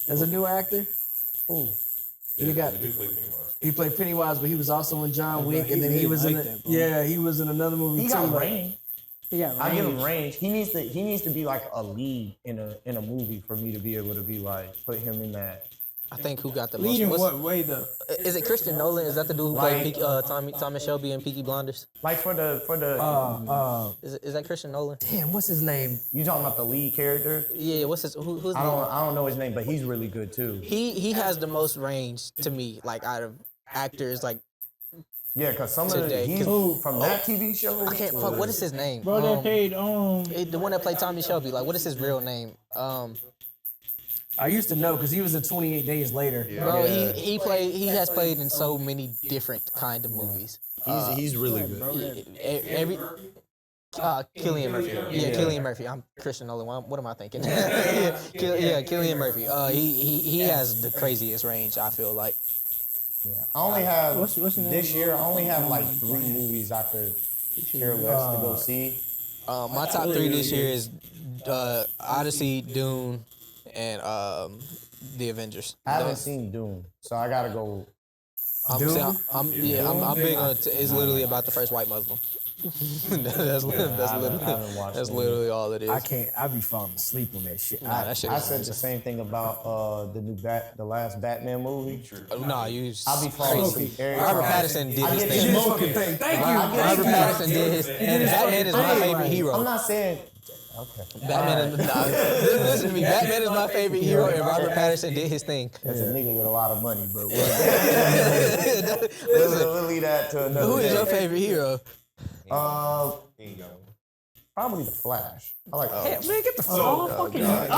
as a new actor? Ooh. He got. They do play Pennywise. He played Pennywise, but he was also in John Wick, and then he was in. He was in another movie He too. got like- range. I give him range. He needs to be like a lead in a movie for me to be able to be like put him in that. I think who got the Lead in most. what way though? Is it Christian Nolan? Is that the dude who played Thomas Shelby in Peaky Blinders? Like for the Is that Christian Nolan? Damn, what's his name? you talking about the lead character? Yeah. What's his? Who's I don't know his name, but he's really good too. He has the most range to me, like out of actors. Like Yeah, because some of Today, he's 'cause- from that TV show. I can't fuck. What is his name? Bro, they paid The one that played Tommy Shelby. Like, what is his real name? I used to know because he was in 28 Days Later. Bro, he has played in so many different kind of movies. He's really good. Every Cillian Murphy. Yeah, Cillian Murphy. I'm Christian Nolan. What am I thinking? Cillian Murphy. He has the craziest range, I feel like. Yeah. I only have What's the name this of year. the I only have like 3 movies I could care less to go see. My top 3 this year is Odyssey, Dune, and The Avengers. I haven't seen Dune, so I gotta go. I'm big on it. It's literally about the first white Muslim. That's literally all it is. I can't. I be falling asleep on that shit. Nah, that shit I is said the same thing about the last Batman movie. Nah, you I'll be falling crazy. asleep every Robert time. Pattinson did I his get thing. the smoking thing. Thank you. Robert Pattinson did his, and Batman is my favorite hero. I'm not saying. Okay. Batman is, listen to me. Batman is my favorite hero, and Robert Pattinson did his thing. That's a nigga with a lot of money, but Listen, we'll leave that to another who is day. your favorite hero? Probably the Flash. I like. Man, get the fuck. That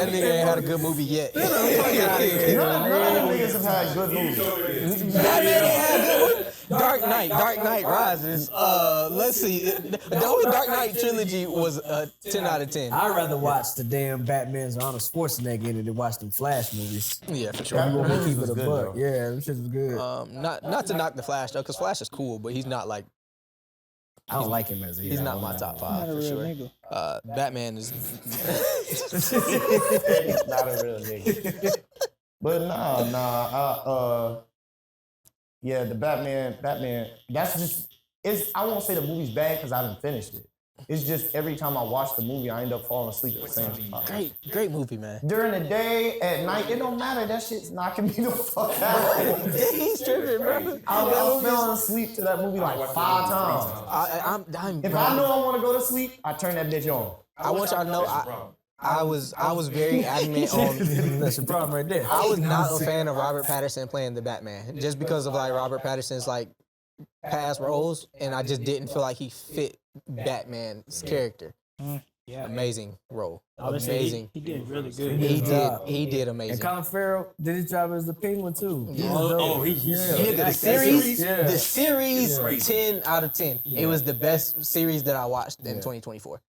nigga ain't had a good movie yet. None of the niggas have had good movies. Batman ain't had a good one. Dark Knight Rises. Let's see. The whole Dark Knight trilogy was 10 out of 10. I'd rather watch the damn Batman's Arnold Schwarzenegger in it than watch them Flash movies. Yeah, for sure. That You want me to movie keep was it a good, buck? though. Yeah, them shits was good. Not to knock the Flash though, because Flash is cool, but he's not like I don't like him as a hero. he's not my top 5 Not a for real sure. nigga. Batman is. He's not a real nigga. But yeah, the Batman. That's just. I won't say the movie's bad because I haven't finished it. It's just every time I watch the movie, I end up falling asleep at the same time. Great movie, man. During the day, at night, it don't matter. That shit's knocking me the fuck out. He's tripping, bro. I fell asleep to that movie like 5 times. I'm If I know I want to go to sleep, I turn that bitch on. I want y'all to know I was very adamant on. That's the problem right there. I was not a fan of Robert Pattinson playing the Batman just because of like Robert Pattinson's like past roles, and I just didn't feel like he fit Batman's character. Yeah. Amazing role. I would say Amazing. He did really good. He did And amazing. Colin Farrell did his job as the Penguin too. Yeah. Yeah. The series, Yeah. the series, 10 out of 10. It was the best series that I watched in 2024.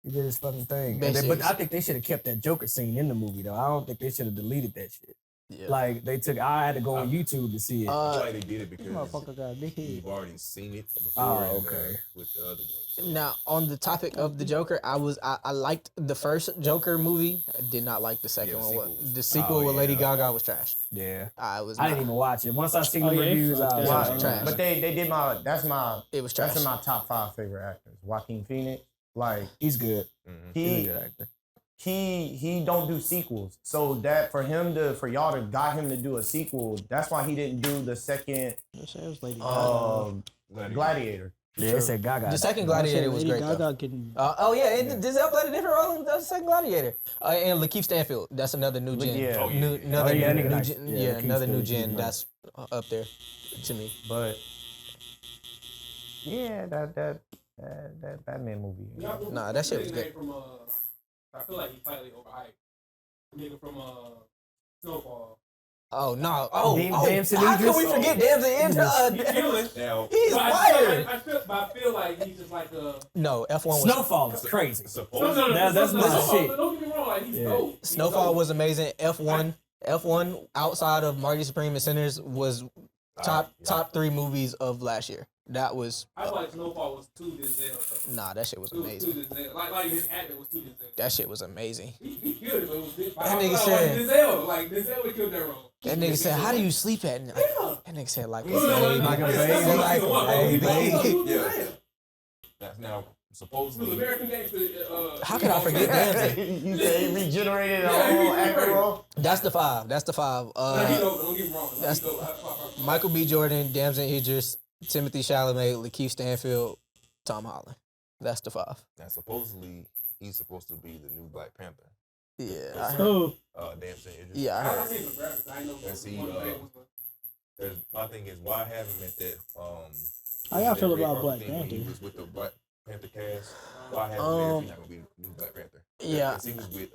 He did his fucking thing. Best But series. I think they should have kept that Joker scene in the movie though. I don't think they should have deleted that shit. Yeah. Like I had to go on YouTube to see it. I feel like they did it because Motherfucker got a big head. you've already seen it before. Oh, and, okay. with the other ones. Now, on the topic of the Joker, I liked the first Joker movie. I did not like the second Yeah, one. sequel was- The sequel with Lady Gaga was trash. Yeah. I was. I Not, didn't even watch it. Once I seen Oh, the yeah, reviews, I fuck was that. like, Trash. But they did that's It was trash. in my top 5 favorite actors. Joaquin Phoenix, like he's good. He's a he good actor. he don't do sequels. So that for y'all to got him to do a sequel, that's why he didn't do the second Gladiator. Yeah, they said Gaga. The second Gladiator was great though. Gaga getting Denzel played a different role in the second Gladiator. And Lakeith Stanfield, that's another new gen. Yeah. Oh, Another yeah, new nigga nice. gen. Yeah, Yeah, Lakeith another new Stanfield, gen. yeah. That's up there to me. But yeah, that Batman movie. Nah, that shit was good. From, I feel like he's slightly overhyped. Nigga from Snowfall. Oh no! Oh, Damson how can Idris? we forget Damson He's Idris? killing. Now, He's But fired. I feel like he's just like a. No, F1 was Snowfall is crazy. supposedly, That's my shit. Don't get me wrong, like he's dope. He's Snowfall dope. was amazing. F1 outside of Marty Supreme and Sinners was top 3 movies of last year. That was I feel like Snowfall was too Denzel. nah. That shit was It was amazing. too Denzel. Like his acting was too Denzel. That shit was amazing. He killed it, but it was different. That nigga like said- Denzel. Like Denzel would kill that role. That nigga said, "How do you sleep at night?" That nigga said, "Like a No, baby." like a baby. Like a baby. Yeah. That's now It was supposedly. American Gangster. How could I forget Damson? You say he regenerated a whole actor role. That's the 5. That's the 5. He dope, don't get me wrong. that's- He dope. Michael B. Jordan, Damson Idris, Timothy Chalamet, Lakeith Stanfield, Tom Holland. That's the 5. Now supposedly he's supposed to be the new Black Panther. Yeah, I heard. oh, Damson Idris. Yeah, I I heard. seen some graphics. I know Let's see, one of the big ones, but- My thing is, why have him at that? How y'all feel that about Ray Black Parker thing when Panther? He was with the Black Panther cast? Well, I have he's not gonna be the new Black Panther. Yeah. He was with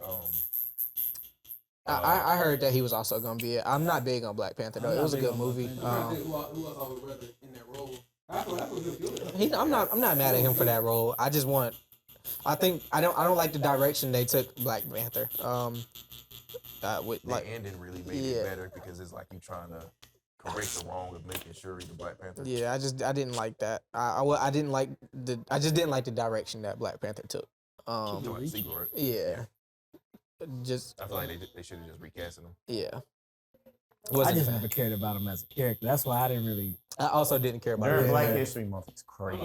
I heard that he was also gonna be it. I'm not big on Black Panther though. It was a good movie. Who else I would rather in that role? That's what good. I'm not mad at him for that role. I just want. I think I don't like the direction they took Black Panther. With the like ending really made it better because it's like you trying to correct the wrong of making sure he's the Black Panther. yeah, I didn't like that. I didn't like I just didn't like the direction that Black Panther took. Like Seagull, right? Yeah, just I feel like they should have just recasted him. yeah. I just never cared about him as a character. That's why I didn't really. I also didn't care about During it. Black History Month, it's crazy.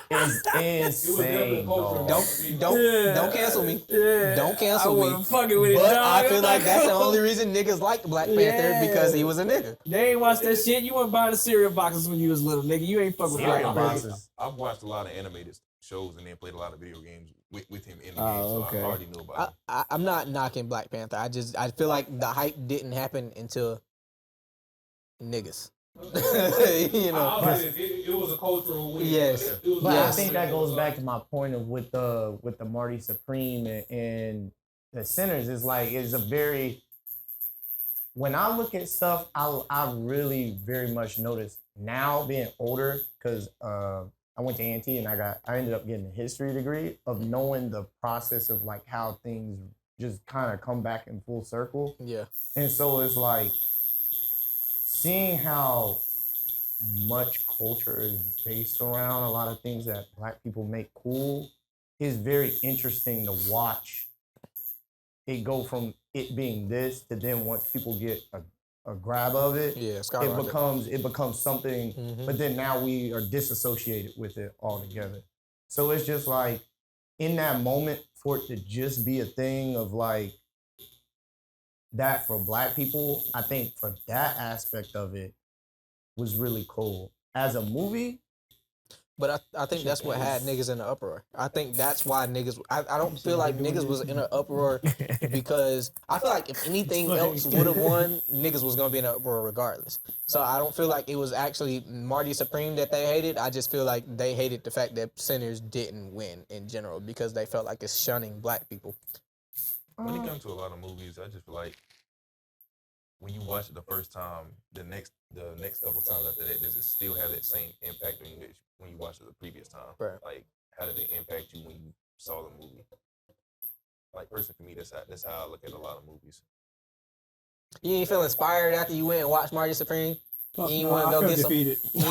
It's definitely insane, cultural. dog. Don't cancel me. Don't cancel me. wasn't fucking with it, But dog. I feel like that's the Cool. only reason niggas liked Black Panther Yeah. because he was a nigga. They ain't watched that shit. You weren't buying the cereal boxes when you was little, nigga. You ain't fucking with Cereal Black boxes. Panther. I've watched a lot of animated shows and then played a lot of video games with him in the Oh, game, so okay. I already knew about him. I'm not knocking Black Panther. I feel like the hype didn't happen until niggas. You know. I was saying, it was a cultural win. Yes. It was But Yes. I think that goes back to my point of with the Marty Supreme and the Sinners is like it's a very when I look at stuff I really very much notice now being older because I went to A&T and I ended up getting a history degree of knowing the process of like how things just kind of come back in full circle. Yeah. And so it's like seeing how much culture is based around a lot of things that Black people make cool is very interesting to watch it go from it being this to then once people get a grab of it, Yeah. it becomes something, but then now we are disassociated with it altogether. So it's just like in that moment for it to just be a thing of like that for Black people, I think for that aspect of it was really cool. As a movie, But I think that's what had niggas in the uproar. I think that's why niggas. I don't feel like niggas was in an uproar because I feel like if anything else would have won, niggas was gonna be in an uproar regardless. So I don't feel like it was actually Marty Supreme that they hated. I just feel like they hated the fact that Sinners didn't win in general because they felt like it's shunning Black people. When it comes to a lot of movies, I just feel like when you watch it the first time, the next couple times after that, does it still have that same impact when you watch it the previous time? Right. Like, how did it impact you when you saw the movie? Like, personally, for me, that's how I look at a lot of movies. You ain't feel inspired after you went and watched Marty Supreme? Fuck You ain't no, want to I go feel get some. defeated. You ain't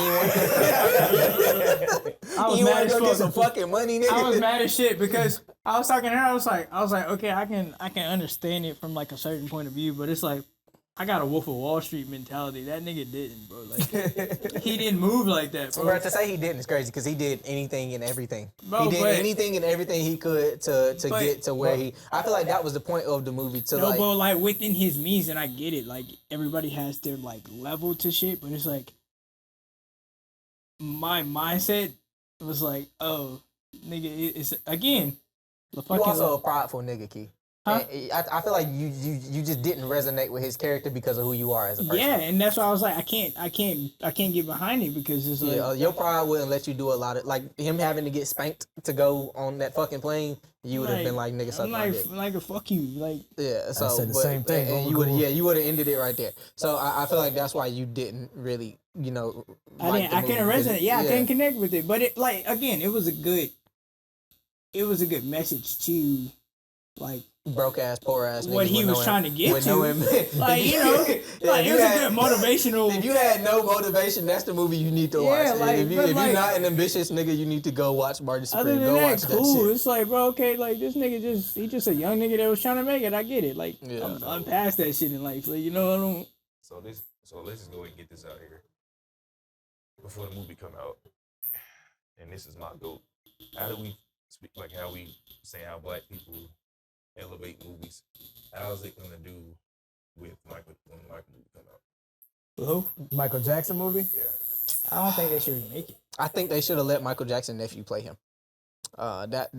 I was want mad to as go get fuck. some fucking money, nigga. I was mad as shit because I was talking to her. I was like, okay, I can understand it from like a certain point of view, but it's like I got a Wolf of Wall Street mentality. That nigga didn't, bro. Like he didn't move like that, bro. Bro, to say he didn't is crazy because he did anything and everything. Bro, he did but- anything and everything he could to But- get to where he. I feel like that was the point of the movie. To No, like, but like within his means, and I get it. Like everybody has their like level to shit, but it's like my mindset was like, oh, nigga, it's again. The you fucking also a prideful nigga, Key. Huh? And I feel like you just didn't resonate with his character because of who you are as a person. yeah, and that's why I was like, I can't get behind it because it's like, Yeah, your pride wouldn't let you do a lot of like him having to get spanked to go on that fucking plane. You would have been like, nigga, suck I'm my like, dick. like, fuck you, like. Yeah, so said the but- same thing, and bro. you would, Cool. yeah, you would have ended it right there. So I feel like that's why you didn't really, like the I couldn't movie, 'cause- resonate. Yeah, I couldn't connect with it. But it like again, it was a good message to like broke ass, poor ass. what niggas he with was no trying to get with to. no ambition. Like, you know, like it was a good motivational. If you had no motivation, that's the movie you need to Yeah, watch. like, if but you're like- not an ambitious nigga, you need to go watch Marty Supreme. Other than Go that, watch cool. that shit. It's like, bro, okay, like this nigga he's just a young nigga that was trying to make it. I get it. Like, Yeah. I'm past that shit in life. Like, you know, I don't. So let's just go ahead and get this out here before the movie come out. And this is my goal. How do we speak like how we say how Black people elevate movies? How's it gonna do with Michael when the Michael movie come out? Who? Michael Jackson movie? Yeah. I don't think they should remake it. I think they should have let Michael Jackson's nephew play him. That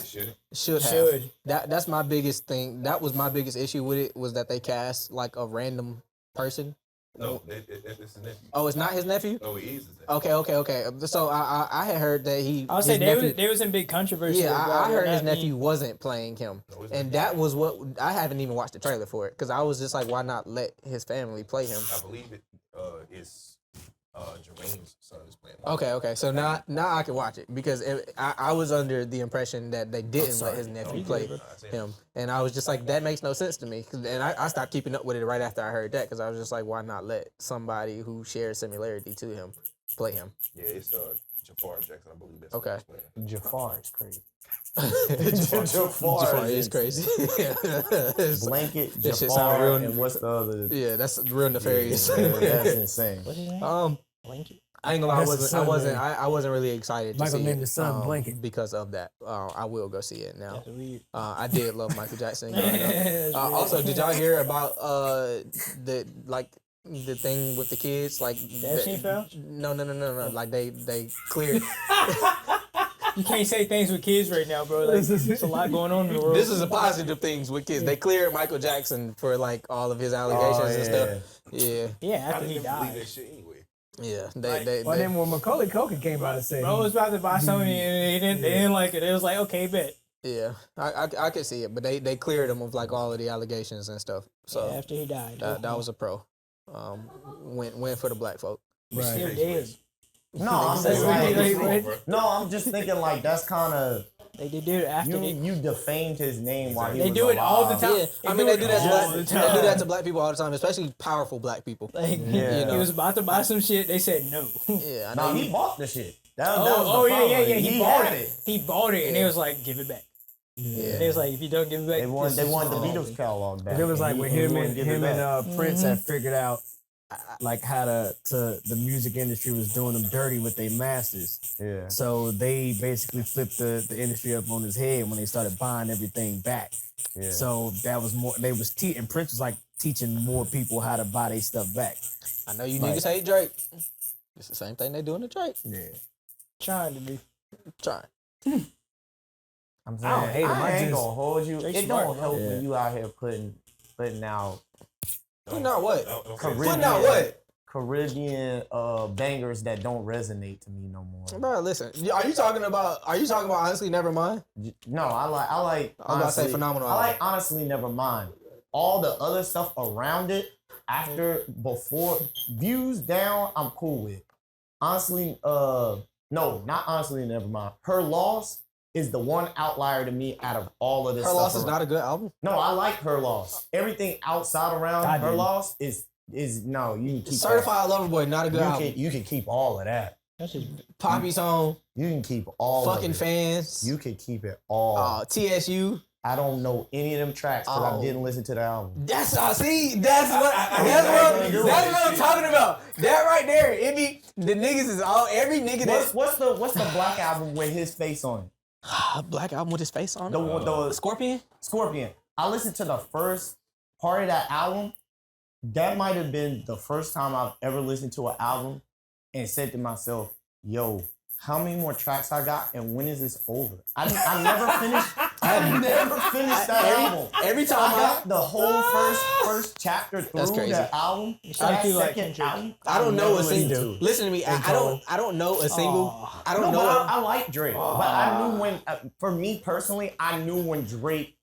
Should it? should have. Should. That's my biggest thing. That was my biggest issue with it was that they cast like a random person No, it's his nephew. Oh, it's not his nephew. No, he is his nephew. Okay. So I had heard that he. I would say his nephew, they was in big controversy. Yeah, about I heard his that nephew being- wasn't playing him, No, his and nephew- that was what I haven't even watched the trailer for it because I was just like, why not let his family play him? I believe it is Jermaine's son is playing. Okay. So now I can watch it because I was under the impression that they didn't let his nephew play him, and I was just like, that makes no sense to me. And I stopped keeping up with it right after I heard that because I was just like, why not let somebody who shares similarity to him play him? Yeah, it's Jafar Jackson, I believe. That's Okay. what he's playing. Jafar is crazy. Jafar is crazy. Blanket, That shit Jafar, sound real- and what's the other? Yeah, that's real nefarious. Yeah, that's insane. What's his name? I ain't gonna lie, That's his son name. I wasn't really excited to Michael see named it his son Blanket. because of that. I will go see it now. That's weird. I did love Michael Jackson. growing up. That's weird. Also, did y'all hear about the thing with the kids? Like Epstein file? No. Like they cleared. You can't say things with kids right now, bro. Like, there's a lot going on in the world. This is a positive things with kids. They cleared Michael Jackson for like all of his allegations and stuff. Yeah, Yeah, I after didn't he even believe died. that shit anyway. yeah. Well, then when Macaulay Culkin came out and said, Bro was about to buy something and they didn't like it. It was like, okay, bet. Yeah, I could see it, but they cleared him of like all of the allegations and stuff. So After he died. that was a pro. Win for the black folk. He's still right. dead. No, I'm just I'm just thinking like that's kind of Like they did it after you defamed his name while he They was do it all the alive. time. Yeah, I mean they do that. all To the black, they do time. that to black people all the time, especially powerful black people. Like, Yeah. he was about to buy some shit. They said no. Yeah, I No, know. he bought the shit. That was Oh, the yeah. problem. He bought had it. He bought it, and it was like, give it back. Yeah. They was like, if you don't give it back, They wanted this is the all. Beatles catalog back. it was like and when he him wouldn't and give it back. Prince had figured out like how to the music industry was doing them dirty with their masters. Yeah. So they basically flipped the industry up on his head when they started buying everything back. Yeah. So that was more. They was and Prince was like teaching more people how to buy their stuff back. I know you Like- niggas hate Drake. It's the same thing they doing to Drake. Yeah, Trying to be. Trying. I'm I don't hate him. I ain't just- gonna hold you. Drake's It smart, don't help bro. when you out here putting out Putting out what? Don't say Caribbean. Putting out what? Caribbean bangers that don't resonate to me no more. Bro, listen. Are you talking about Honestly Nevermind? No, I like I'm about to say honestly, Phenomenal I like album. honestly never mind. All the other stuff around it, before views down, I'm cool with. Honestly, no, not honestly never mind. Her Loss is the one outlier to me out of all of this Her stuff. Loss is around. not a good album. No, I like Her Loss. Everything outside around I Her didn't. Loss is no, you can keep Certified Lover Boy, not a good that. album. You can keep all of that. That's just Poppy's Home, You can keep all Fucking of it. Fans, You can keep it all. TSU. I don't know any of them tracks because Oh. I didn't listen to the album. That's what I'm talking about. That right there, it be the niggas is all every nigga What's the Black album with his face on it? Black album with his face on it. The Scorpion. Scorpion. I listened to the first part of that album. That might have been the first time I've ever listened to an album and said to myself, yo, how many more tracks I got and when is this over? I never finished that album. Every I time got the whole first chapter That's through crazy. the album. sound That like you like second Kendrick. album, I don't know a never listened single. to. Listen to me. I don't know a single. Aw. I don't No, know. but I like Drake. But I knew when, for me personally, I knew when Drake,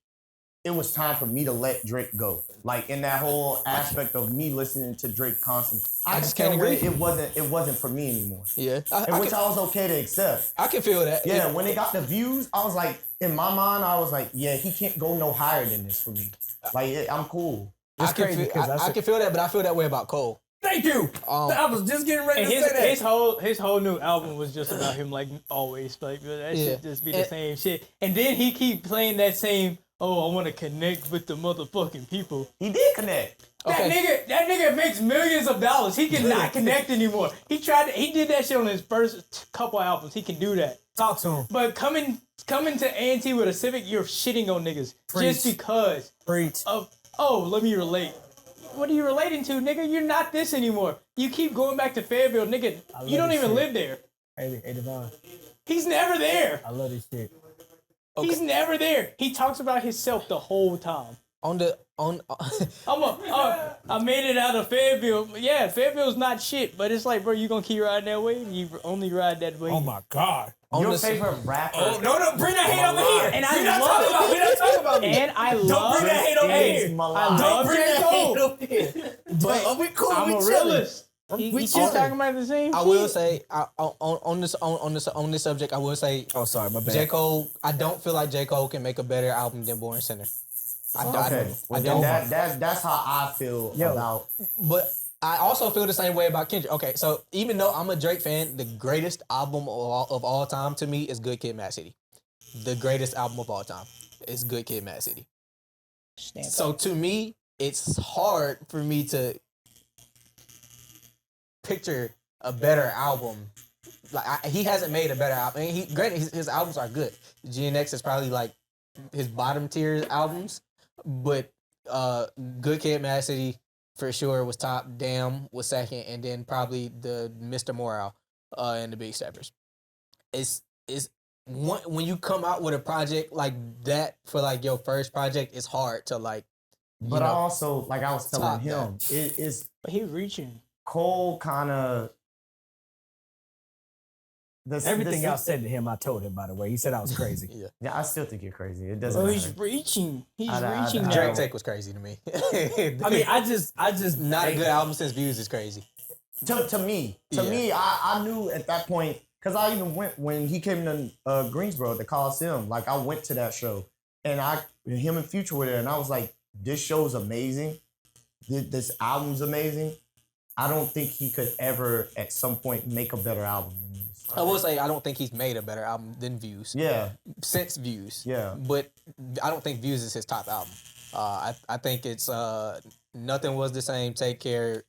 it was time for me to let Drake go. Like in that whole aspect of me listening to Drake constantly. I just just can't can't agree. agree. It wasn't for me anymore. Yeah, And which I was okay to accept. I can feel that. Yeah, when it got the views, I was like, in my mind, I was like, yeah, he can't go no higher than this for me. Like, I'm cool. I It's can crazy feel, 'cause I can feel that, but I feel that way about Cole. Thank you. I was just getting ready And to say that. his whole new album was just about him like always like that Yeah. should just be the And- same shit. And then he keep playing that same I want to connect with the motherfucking people. He did connect. Okay. That nigga makes millions of dollars. He cannot connect anymore. He did that shit on his first couple albums. He can do that. Talk to him. But coming to A&T with a Civic, you're shitting on niggas Preach. just because Preach. of let me relate. What are you relating to, nigga? You're not this anymore. You keep going back to Fayetteville, nigga. love You don't this even shit. live there. Hey, Devon. He's never there. I love this shit. He's never there. He talks about himself the whole time. I made it out of Fayetteville. Yeah, Fayetteville's not shit, but it's like, bro, you gonna keep riding that way? You only ride that way. Oh my God. Your favorite rapper? Oh, no, bring that hate over here. And We're I not love talking about, we're not talking about me. And I love. Don't bring that hate over here. I Don't love bring that hate over here. But we cool. I'm We a chilling. realist. We We keep chilling. talking about the same. I shit. will say on this subject, I will say Oh, sorry, my bad. J. Cole. I don't feel like J. Cole can make a better album than Born Sinner. I Okay, well, don't. that's how I feel about. But I also feel the same way about Kendrick. Okay, so even though I'm a Drake fan, the greatest album of all time to me is Good Kid, Mad City. The greatest album of all time is Good Kid, Mad City. So to me, it's hard for me to picture a better album. Like he hasn't made a better album. I mean, granted, his albums are good. GNX is probably like his bottom tier albums, but Good Kid, Mad City for sure was top. Damn was second, and then probably the Mr. Morale and the Big Steppers. It's when you come out with a project like that for like your first project, it's hard to like. But I also, like I was telling top him, it's But he reaching. Cole kind of. Everything y'all said to him, I told him, by the way. He said I was crazy. Yeah, I still think you're crazy. It doesn't Oh, matter. he's reaching. He's I- reaching. I- now. Drake Take was crazy to me. I mean, I just Not a good album since Views is crazy. To me, I knew at that point, because I even went when he came to Greensboro at the Coliseum. Like I went to that show, and him and Future were there, and I was like, "This show's amazing. This album's amazing. I don't think he could ever, at some point, make a better album than this." I will say I don't think he's made a better album than Views. Yeah, Since Views. yeah. But I don't think Views is his top album. I think it's Nothing Was the Same, Take Care.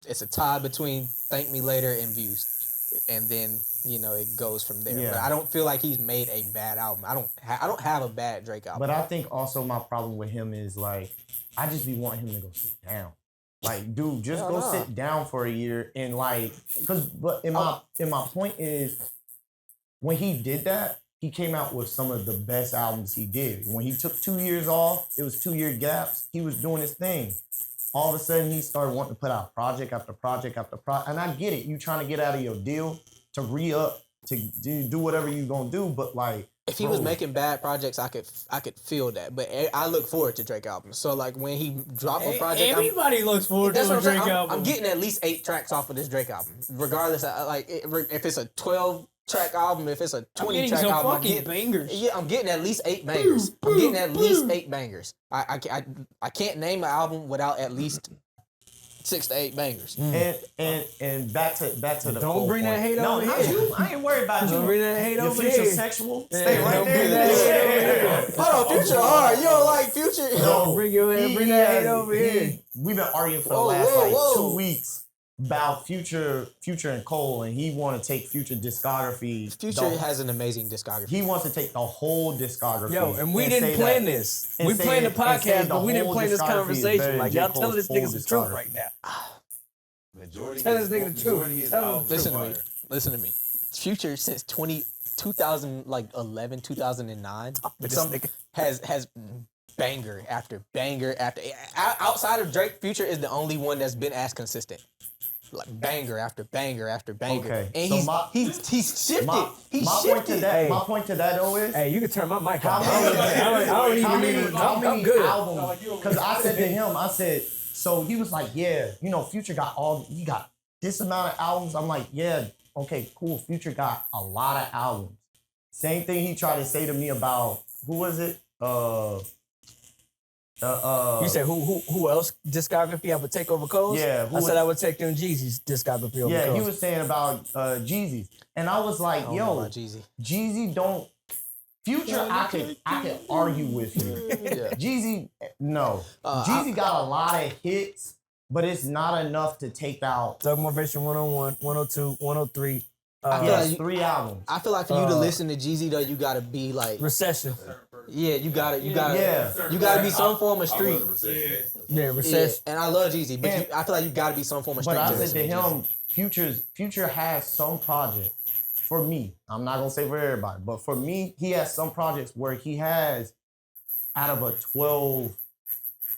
It's a tie between Thank Me Later and Views. And then, it goes from there. Yeah. But I don't feel like he's made a bad album. I don't have a bad Drake album. But I think also my problem with him is like, I just be wanting him to go sit down. Like, dude, just Hell go nah. sit down for a year and like, but my point is, when he did that, he came out with some of the best albums he did. When he took 2 years off, it was 2-year gaps. He was doing his thing. All of a sudden, he started wanting to put out project after project after project. And I get it. You trying to get out of your deal to re-up, to do whatever you gonna do. But like, if he was making bad projects, I could feel that. But I look forward to Drake albums. So like when he drop a project, Everybody looks forward to that's what a I'm saying. Drake album. I'm getting at least 8 tracks off of this Drake album, regardless of if it's a 12-track album, if it's a 20-track some album. fucking bangers. Yeah, I'm getting at least 8 bangers. I'm getting at least 8 bangers. I can't name an album without at least 6 to 8 bangers. And back to the Don't Cole bring that point. hate No, over not here. you. I ain't worried about you. Don't bring that hate Your over future here. sexual. Stay right don't bring that there. hate Hold on, Future hard. You don't like Future? No, Bring your head, bring that hate over here. We've been arguing for the Whoa, last whoa. 2 weeks about Future and Cole, and he want to take Future discography. Future has an amazing discography. He wants to take the whole discography. Yo, and we say didn't plan that- this. and We say planned the it- and say podcast, the but we didn't whole plan this discography is better conversation. than Like, J. y'all Cole's telling this full niggas the truth discography. right now. Majority Tell is- this nigga the majority truth. is Tell all him the Listen to fire. me. Listen to me. Future since 2011, 2009. This Some nigga. has banger after banger after. Outside of Drake, Future is the only one that's been as consistent. Like banger after banger after banger. Okay, And so he's shifted. My He's point to shifted. that. My point to that though is. Hey, you can turn my mic How off. many, I don't even need how many I'm good. albums? Because I said to him, I said, so he was like, yeah, Future he got this amount of albums. I'm like, yeah, okay, cool. Future got a lot of albums. Same thing he tried to say to me about, who was it? You said who else discography I would take over Cole's? Yeah, I said I would take them Jeezy's discography over Yeah, Cole's. he was saying about Jeezy. And I was like, I don't know yo, about Jeezy. Jeezy don't. Future, I could argue with you. Yeah. Jeezy, no. Jeezy got a lot of hits, but it's not enough to take out. Thug Motivation 101, 102, 103. I feel Yes, like 3 albums. I feel like for you to listen to Jeezy though, you gotta be like, Recession. yeah, you gotta Yeah. you gotta be some form of street. Yeah, Yeah, Recession. and I love Jeezy, but And- I feel like you gotta be some form of street. But I to said listen to Jeezy. him, Future has some projects. For me, I'm not gonna say for everybody, but for me, he has some projects where he has out of a 12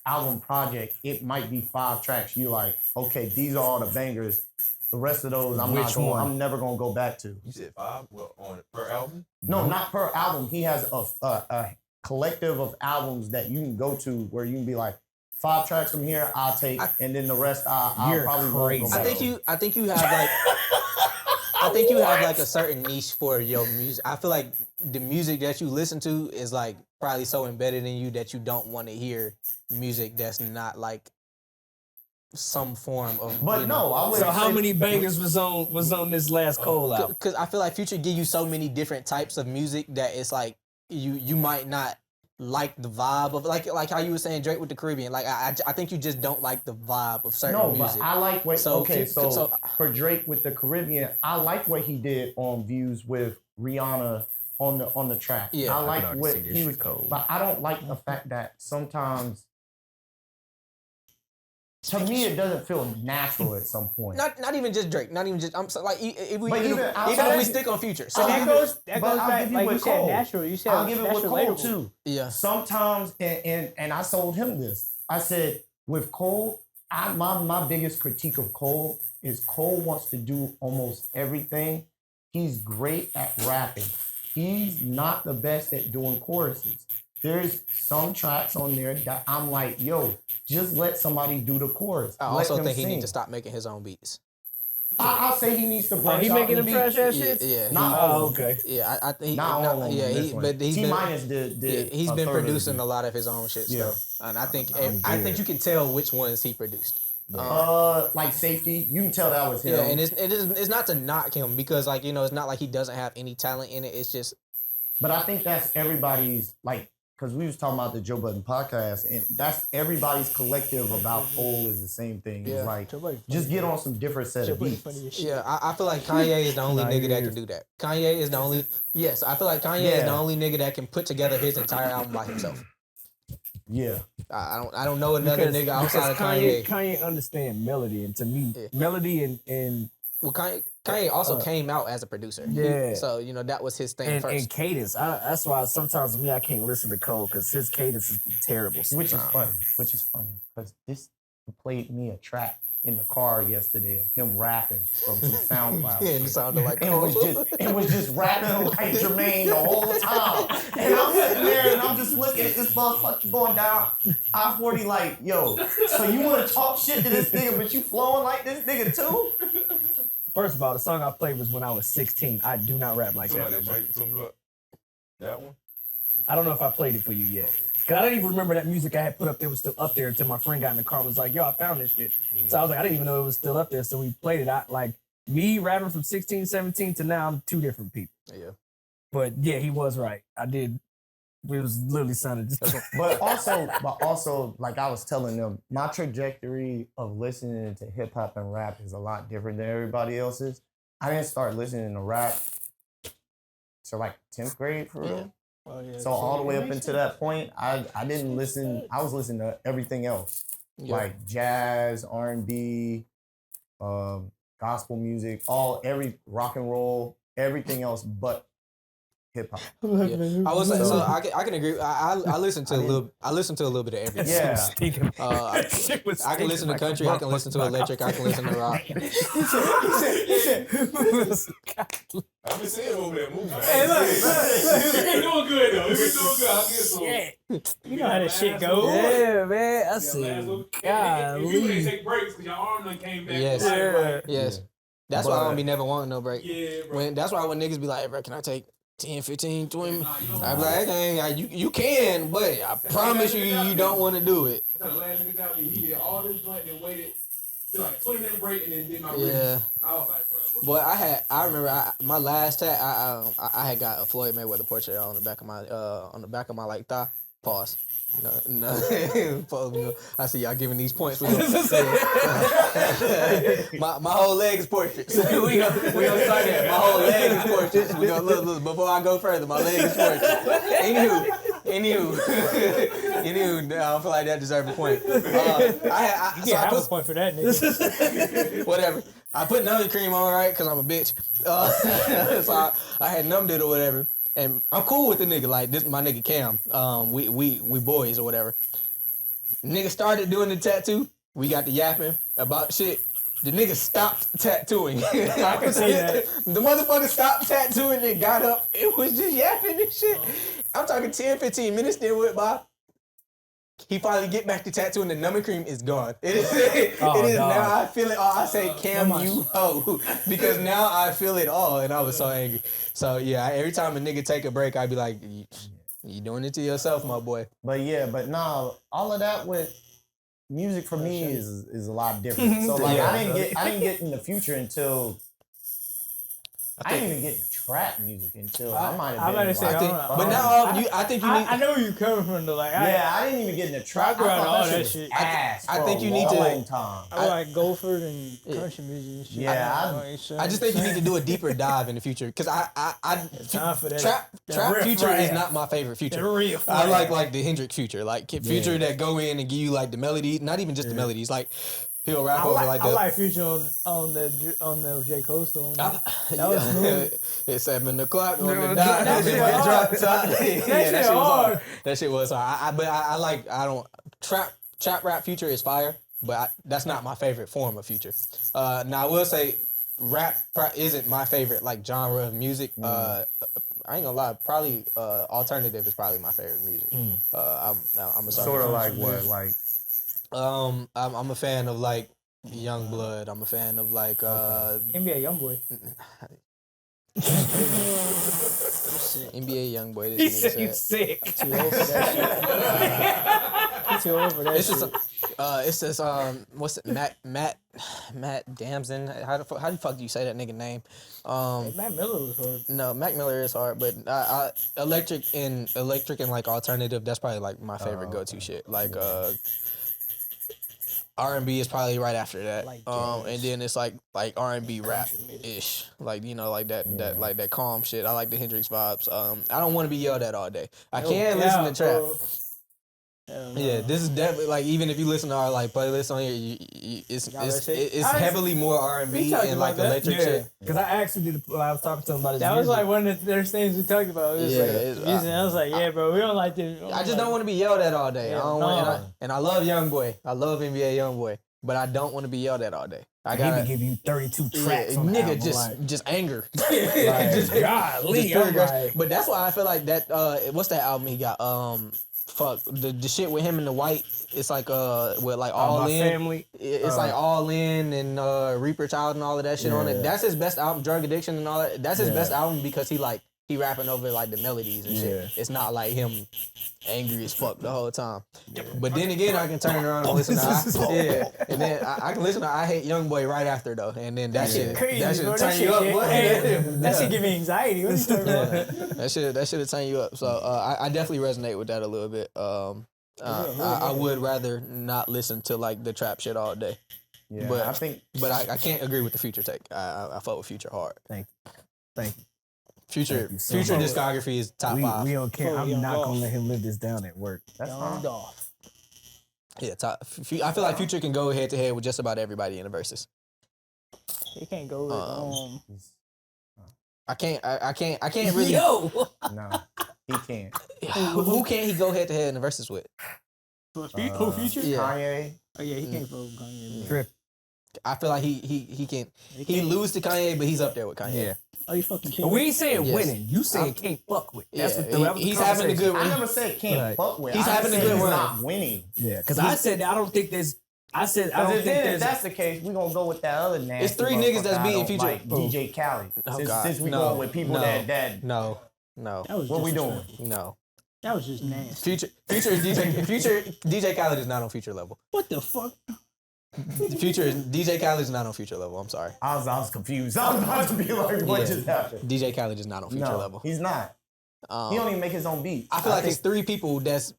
album project, it might be 5 tracks. You like, okay, these are all the bangers. The rest of those, I'm never gonna go back to. You said 5 on per album? No, not per album. He has a collective of albums that you can go to where you can be like, 5 tracks from here I'll take, and then the rest I'll probably won't go back. I think you have like I think you have like a certain niche for your music. I feel like the music that you listen to is like probably so embedded in you that you don't want to hear music that's not like some form of. But no, I wouldn't. So how many bangers was on this last Cole album? Because I feel like Future give you so many different types of music that it's like you might not like the vibe of like how you were saying Drake with the Caribbean. Like I think you just don't like the vibe of certain music. But I like what. So for Drake with the Caribbean, I like what he did on Views with Rihanna on the track. Yeah, I like what he was. But I don't like the fact that sometimes. To me, it doesn't feel natural at some point. Not even just Drake. Not even just. I'm so, like if we But even if we stick on Future. So that goes back like you said natural. You said I'll give it with Cole relatable. too. Yeah. Sometimes, and I told him this. I said with Cole, my biggest critique of Cole is Cole wants to do almost everything. He's great at rapping. He's not the best at doing choruses. There's some tracks on there that I'm like, yo, just let somebody do the chorus. I also think he needs to stop making his own beats. I'll say he needs to branch out. He making them trash ass shit? Yeah. Not all. Okay. Yeah, I think Not all of them. but he's T been minus did. he's a been third of producing it. a lot of his own shit Yeah. stuff, and I think you can tell which ones he produced. Like Safety, you can tell that was him. Yeah, and it's not to knock him because like it's not like he doesn't have any talent in it. It's just. But I think that's everybody's like. Because we was talking about the Joe Budden podcast, and that's everybody's collective about Cole is the same thing. Yeah. It's like, just get on some different set of beats. Yeah, I feel like Kanye is the only nigga that can do that. Kanye is the only. Yes, I feel like Kanye is the only nigga that can put together his entire album by himself. Yeah. I don't know another nigga outside of Kanye. Kanye understand melody, and to me, melody and well, Kanye also came out as a producer. Yeah. So that was his thing first. And cadence. That's why sometimes I can't listen to Cole because his cadence is terrible. Which is funny. Because this played me a track in the car yesterday of him rapping from some SoundCloud. Yeah, it sounded like Cole. It was just rapping like Jermaine the whole time. And I'm sitting there and I'm just looking at this motherfucker going down I-40 like, yo, so you want to talk shit to this nigga, but you flowing like this nigga too? First of all, the song I played was when I was 16. I do not rap like that. That one? I don't know if I played it for you yet. Cause I didn't even remember that music I had put up there was still up there until my friend got in the car and was like, yo, I found this shit. So I was like, I didn't even know it was still up there. So we played it. Me rapping from 16, 17 to now, I'm two different people. Yeah. But yeah, he was right. I did. It was literally sounded just But also, like I was telling them, my trajectory of listening to hip hop and rap is a lot different than everybody else's. I didn't start listening to rap till like 10th grade for real. Oh, yeah. So all the way up until that point, I didn't listen. I was listening to everything else, like jazz, R&B, gospel music, every rock and roll, everything else but hip hop. Yeah. I was so I can agree. I listened to a little bit of everything. Yeah. I can listen to country. I can listen to electric. I can listen to rock. I've been seeing over there moving. Hey, look. We've been doing good, though. We've been doing good. I'll get some. You know how that shit go. Yeah, man. I see. You ain't take breaks because your arm done came back. Yes. Right. Yes. That's why I don't be never wanting no break. Yeah, bro. That's why when niggas be like, hey, bro, can I take 10, 15, 20? I be like, hey, you can, but I promise you don't want to do it. The last nigga got me, he did all this joint and waited till like 20-minute break and then did my Yeah. break. I was like, bro. Boy, I remember my last tat. I had got a Floyd Mayweather portrait on the back of my like thigh. Pause. No. Pause, I see y'all giving these points. My whole leg is portraits. we gonna start that. My whole leg is portraits. We gonna look. Before I go further, my leg is portraits. Anywho, I don't feel like that deserves a point. I have a point for that, nigga. Whatever. I put numbing cream on, right? Because I'm a bitch. So I had numbed it or whatever. and I'm cool with the nigga. Like this, my nigga Cam. We boys or whatever. Nigga started doing the tattoo. We got the yapping about shit. The nigga stopped tattooing. I can see that. The motherfucker stopped tattooing and got up. It was just yapping and shit. I'm talking 10, 15 minutes then went by. He finally get back to tattooing. The numbing cream is gone. It is now. I feel it all. I say, Cam, you hoe, because now I feel it all, and I was so angry. So yeah, every time a nigga take a break, I'd be like, you doing it to yourself, my boy. But nah, all of that with music for me is a lot different. So like I didn't get in the future until I didn't even get into trap music until I might have been. I think you need. I know where you coming from though. Like I didn't even get into trap. I thought all that shit. I think you need to. I like Goldford and country music and shit. Yeah, I just think you need to do a deeper dive in the future because time for that. Trap future is not my favorite future. I like the Hendrix future, like future that go in and give you like the melodies, not even just the melodies, like. He'll rap over like that. I like Future on the J. Cole song. That was smooth. It's 7 o'clock on the dot. That shit hard. That shit was hard. That shit was hard. I don't trap rap Future is fire, but that's not my favorite form of Future. Now I will say rap isn't my favorite like genre of music. I ain't gonna lie, probably alternative is probably my favorite music. I'm a sort of like what like. I'm a fan of like Youngblood. I'm a fan of like NBA Youngboy. NBA Youngboy. He said you sick. Too old for that shit. Too old for that shit. It's this what's it Matt Damson. How the fuck do you say that nigga name? Mac Miller was hard. No, Mac Miller is hard, but electric and like alternative. That's probably like my favorite go-to shit. Like R&B is probably right after that, like and then it's like R&B rap ish, like like that calm shit. I like the Hendrix vibes. I don't want to be yelled at all day. I can't listen to trap. Yeah, this is definitely like even if you listen to our like playlist on here, it's heavily more R&B and like electric shit. Because I actually did. I was talking to him about it. That was like one of the first things we talked about. It was I was like, yeah, bro, we don't like this. I just don't want to be yelled at all day. I don't want, and I love Youngboy. I love NBA Youngboy, but I don't want to be yelled at all day. I gotta give you 32 tracks. On nigga, album, just anger. Just golly, but that's why I feel like that. What's that album he got? The shit with him and the white. It's like with like All In. Family. It's like All In and Reaper Child and all of that shit on it. That's his best album. Drug Addiction and all that. That's his best album because he rapping over like the melodies and shit. It's not like him angry as fuck the whole time. But then again, I can turn around and listen to and then I can listen to I Hate Youngboy right after though, and then that shit turn you up. That shit give me anxiety. What are you talking about? That should turn you up. So I definitely resonate with that a little bit. I would rather not listen to like the trap shit all day. Yeah, but I can't agree with the Future take. I fuck with Future hard. Thank you. Future discography is top 5. We don't care. I'm not gonna let him live this down at work. That's fine. Yeah, I feel like Future can go head to head with just about everybody in the verses. He can't go with I can't really. No, he can't. Who can't he go head to head in the verses with? Future? Yeah. Kanye. Oh yeah, he can't go with Kanye. Drip. I feel like he can. He lose to Kanye, but he's up there with Kanye. Yeah. Oh, you fucking kidding? We ain't saying winning. You saying can't fuck with. That's what he's having a good run. I never said can't fuck with. He's having a good run. He's not winning. Yeah, because I said that I don't think there's. I said I don't think if there's. that's the case, we're gonna go with that other nasty. It's 3 niggas that's beating Future. Like DJ Khaled. Since we going with people that. No. What we doing? No. That was just nasty. Future DJ Khaled is not on Future level. What the fuck? DJ Khaled is not on Future level. I'm sorry. I was confused. I was about to be like, what just happened? DJ Khaled is not on Future level. He's not. He don't even make his own beat. I feel like it's 3 people that's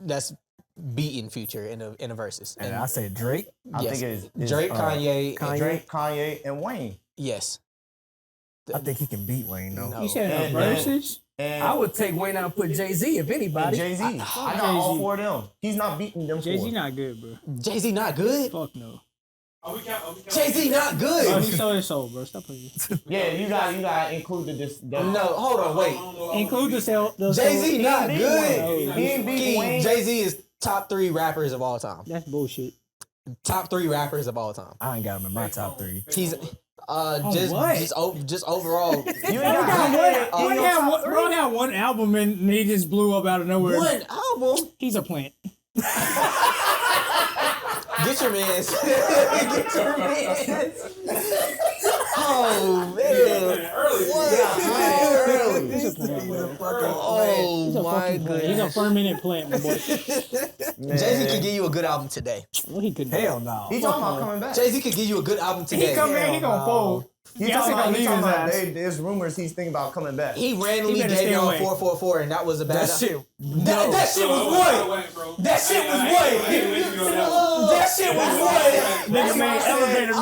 beating Future in a verses. And I said Drake. I think it's Drake, Kanye, and Wayne. Yes. I think he can beat Wayne though. You said in verses? I would take Wayne out and put Jay-Z if anybody. Jay-Z. I got all 4 of them. He's not beating them. Jay-Z not good, bro. Jay-Z not good? Fuck no. Jay-Z not good. Oh, he sold his soul, bro. Stop playing. Yeah, you got included this. No, hold on, wait. Include the sale. Jay-Z not good. He ain't beat Wayne. Jay-Z is top 3 rappers of all time. That's bullshit. Top 3 rappers of all time. I ain't got him in my top 3. He's what? just overall. You ain't got Bro got one album and he just blew up out of nowhere. One album. He's a plant. Get your mans. Get your mans. Oh man. He's a plant, bro. Oh He's a my fucking plant. He's a goodness. permanent plant, my boy. Jay-Z could give you a good album today. Well, he couldn't. Hell no. He talking about coming back. Jay-Z could give you a good album today. He come in, he gonna fold. He Beyonce talking gonna about, leave his ass. there's rumors he's thinking about coming back. He randomly He better gave stay y'all away. 444 and that was a bad That shit. That shit was what? That shit was what? That shit was what? Nigga made elevator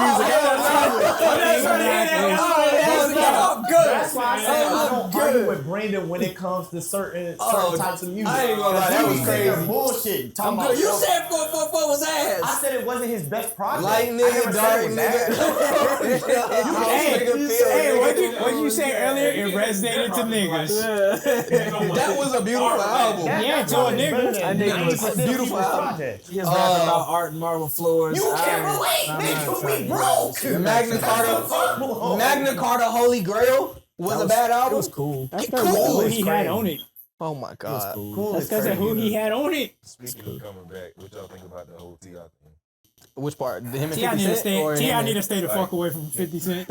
That's why I said I don't argue with Brandon when it comes to certain types of music. I ain't gonna lie, that was crazy. Bullshit. Talking about You said 444 was ass. I said it wasn't his best project. Light I nigga, never said dark it was ass. nigga. Hey, what you say earlier? It resonated to niggas. That was a beautiful album. Yeah, to a nigga. That nigga was a beautiful album. He was rapping about art and marble floors. You can't relate, nigga. We broke. Magna Carta Holy Grail was a bad album. It was cool. That's because of who he had on it. Oh my god. Cool. That's because of who he had on it. Speaking of coming back, what y'all think about the whole T.I. thing? Which part? Him and T.I. 50 need to Cent? Or stay. him T.I. and- need to stay the fuck away from 50 Cent.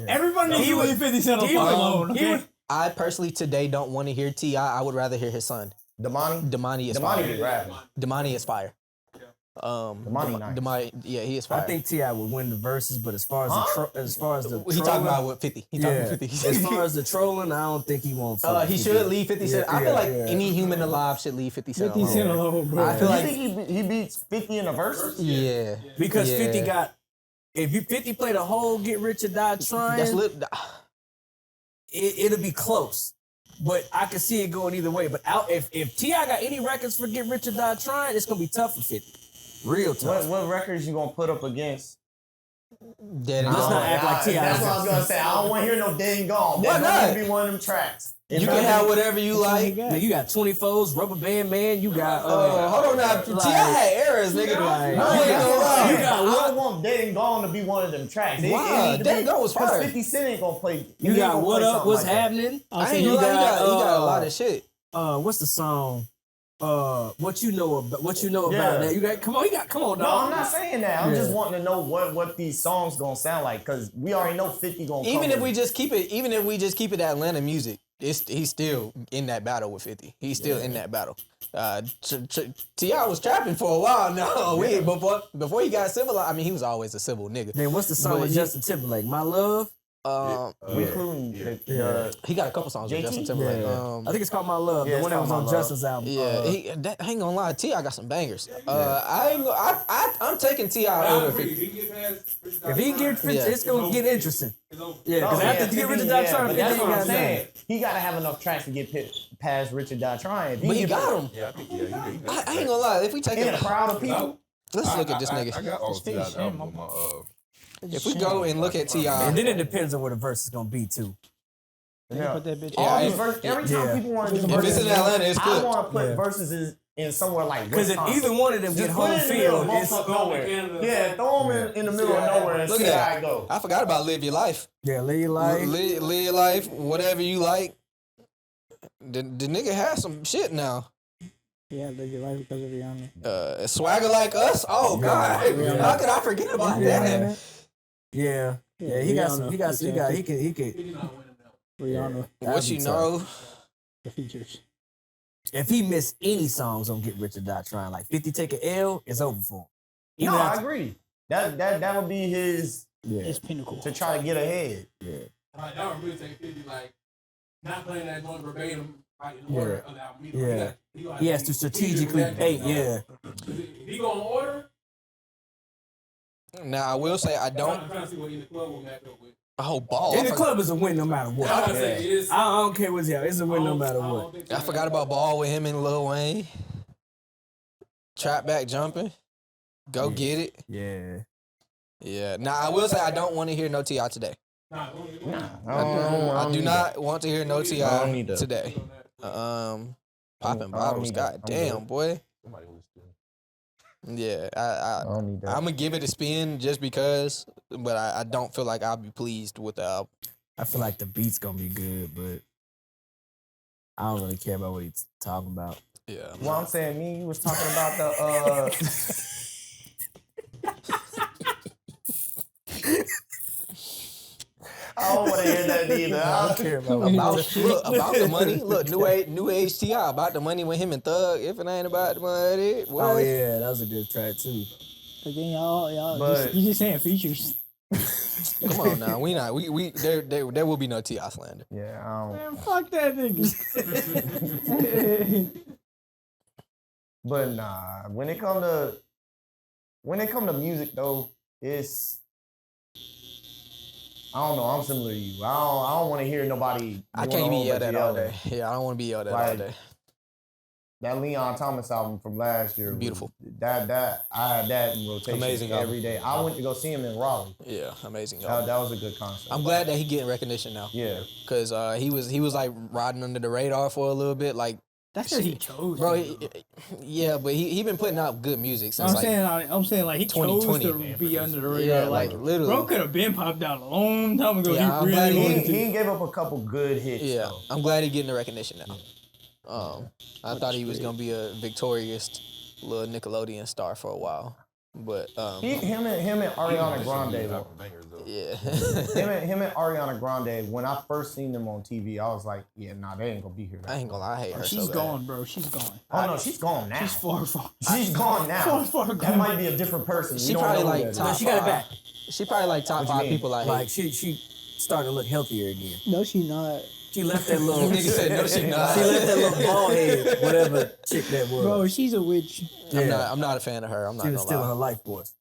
Everybody needs to leave 50 Cent alone. Okay? I personally today don't want to hear T.I. I would rather hear his son. Damani is fire. be rapping. Damani is fire. Damani nice. Damani, yeah, he is fire. I think T.I. would win the verses, but as far as the he talking about with 50. He talking 50. As far as the trolling, I don't think he won't. He should leave 50 Cent. I feel like yeah. any human alive should leave 50 Cent 50 Cent alone, bro. I feel You like think he beats 50 in a verse? yeah, because yeah. 50 got. If you 50 played a whole Get Rich or Die Trying, That's it'll be close. But I can see it going either way. But if T.I. got any records for Get Rich or Die Trying, it's gonna be tough for 50. Real tough. What records you gonna put up against? Dead and Let's not gone. act like T.I. That's what I was gonna say. I don't want to hear no dead and gone. Why That not? be one of them tracks. You can have whatever you like. Man, you got 24s, Rubber Band Man. You got Hold on now. T.I. had errors, nigga. Like- No, I ain't gonna lie. You got. I don't want Dead and Gone to be one of them tracks. Why? Dead and Gone was fire. 50 Cent ain't gonna play. You got What Up, What's Happening. I ain't gonna lie. He got a lot of shit. What's the song? What you know about Yeah. that? You got come on, No, dog. I'm not saying that. I'm Yeah. just wanting to know what these songs gonna sound like because we already know 50 gonna. Even come if we with- just keep it Atlanta music, he's still in that battle with 50. He's still in that battle. T.I. was trapping for a while. No, before he got civilized. I mean, he was always a civil nigga. Then what's the song But with he- Justin Timberlake? My Love. including He got a couple songs with JT? Justin Timberlake. Yeah. I think it's called My Love. Yeah, The it's one that was called on My Love. Justin's album. I ain't gonna lie, T.I. got some bangers. I'm taking T.I. over 50. If he get 50, Yeah. it's gonna get interesting. Yeah, because Oh, after Get Rich or Die Trying, 50 but that's ain't what got I'm saying. nothing. He gotta have enough tracks to get past Richard Die Trying. But he got him. Yeah, I think he I ain't gonna lie, if we take in a it, crowd of people. let's look at this I nigga. got all T.I.'s album on my If we go and look at T.I. And then it depends on where the verse is gonna be too. Yeah. Put that bitch All Yeah, these every time yeah. people want to do If verses, it's in Atlanta, it's I good. want to put Yeah. verses in somewhere like Because if Wisconsin. either one of them get Just put home it in the middle field, of it's bumfuck nowhere. Yeah, throw them in the middle of nowhere and Look see at how that. it go. I forgot about Live Your Life. yeah, Lee like Live your life, whatever you like. The nigga has some shit now. Yeah, live your life because of Rihanna. Swagger Like Us. Oh God, how could I forget about that? yeah, he got some. He could. Rihanna, What you know? the features. If he missed any songs on Get Rich or Die Trying, like 50 take an L, it's over for him. No, I agree. That would be his It's pinnacle. to try to get ahead. Like, that would really take 50, like, not playing that joint verbatim, like, in the Yeah. order of the album. Yeah. He He has to strategically bait. Yeah, If he go in order, Now I will say I I'm don't. trying to see what in the club will match up with. Oh, ball. in the club is a win no matter what. I was gonna say, it's- I don't care what's out. It's a win no matter I don't what. think so. I forgot about ball with him and Lil Wayne. Trap back jumping. Go get it. Yeah. Yeah. Now I will say I don't want to hear no T.I. today. I I do need not want to hear no I don't T.I. need that. today. I Popping don't bottles. need that. God I'm damn, good. boy. Somebody was doing. Yeah, I don't need that. I'm gonna give it a spin just because, but I don't feel like I'll be pleased with the album. I feel like the beat's gonna be good, but I don't really care about what he's talking about. Yeah. Well, I'm saying, me, you was talking about the I don't want to hear that either. I don't care about what About the money. Look, new age T.I. about the money with him and Thug. If it ain't about the money, what? Oh yeah, that was a good track too. But then y'all, But- you just saying features. Come on now, we there will be no T.I. slander. Yeah, I don't. Man, fuck that nigga. But nah, when it come to music though, it's I don't know. I'm similar to you. I don't want to hear nobody. I doing can't a be whole yelled bunch at of all yelling. day. Yeah, I don't want to be yelled at all Like, day. That Leon Thomas album from last year, was- Beautiful. That I had that in rotation Amazing every day. I went to go see him in Raleigh. Yeah, amazing. That was a good concert. I'm glad that he getting recognition now. Yeah, Cause he was like riding under the radar for a little bit, like That's what he chose. bro. to do. Yeah, but he been putting out good music since I'm like saying like he chose 2020. to be under the radar. yeah, like literally. Bro could have been popped out a long time ago. Yeah, I'm he glad really he- wanted to. he gave up a couple good hits. Yeah, though. I'm glad he getting the recognition now. I thought he was gonna be a victorious little Nickelodeon star for a while, but Him and Ariana Grande though. Bangers though. yeah. him and Ariana Grande. When I first seen them on TV, I was like, yeah, nah, they ain't gonna be here. I ain't gonna lie, I hate her. She's so bad. gone, bro. She's gone. Oh no, she's gone now. She's far. She's gone now. Far That gone. might be a different person. She We don't probably know like who that is. top No, she got it five. back. She probably like top What you 5 mean? people I hate. Like she started to look healthier again. No, she not. She left that little. Nigga said no, she not. She left that little bald head, whatever chick that was. Bro, she's a witch. I'm not a fan of her. I'm not she was gonna still in lie. her life force.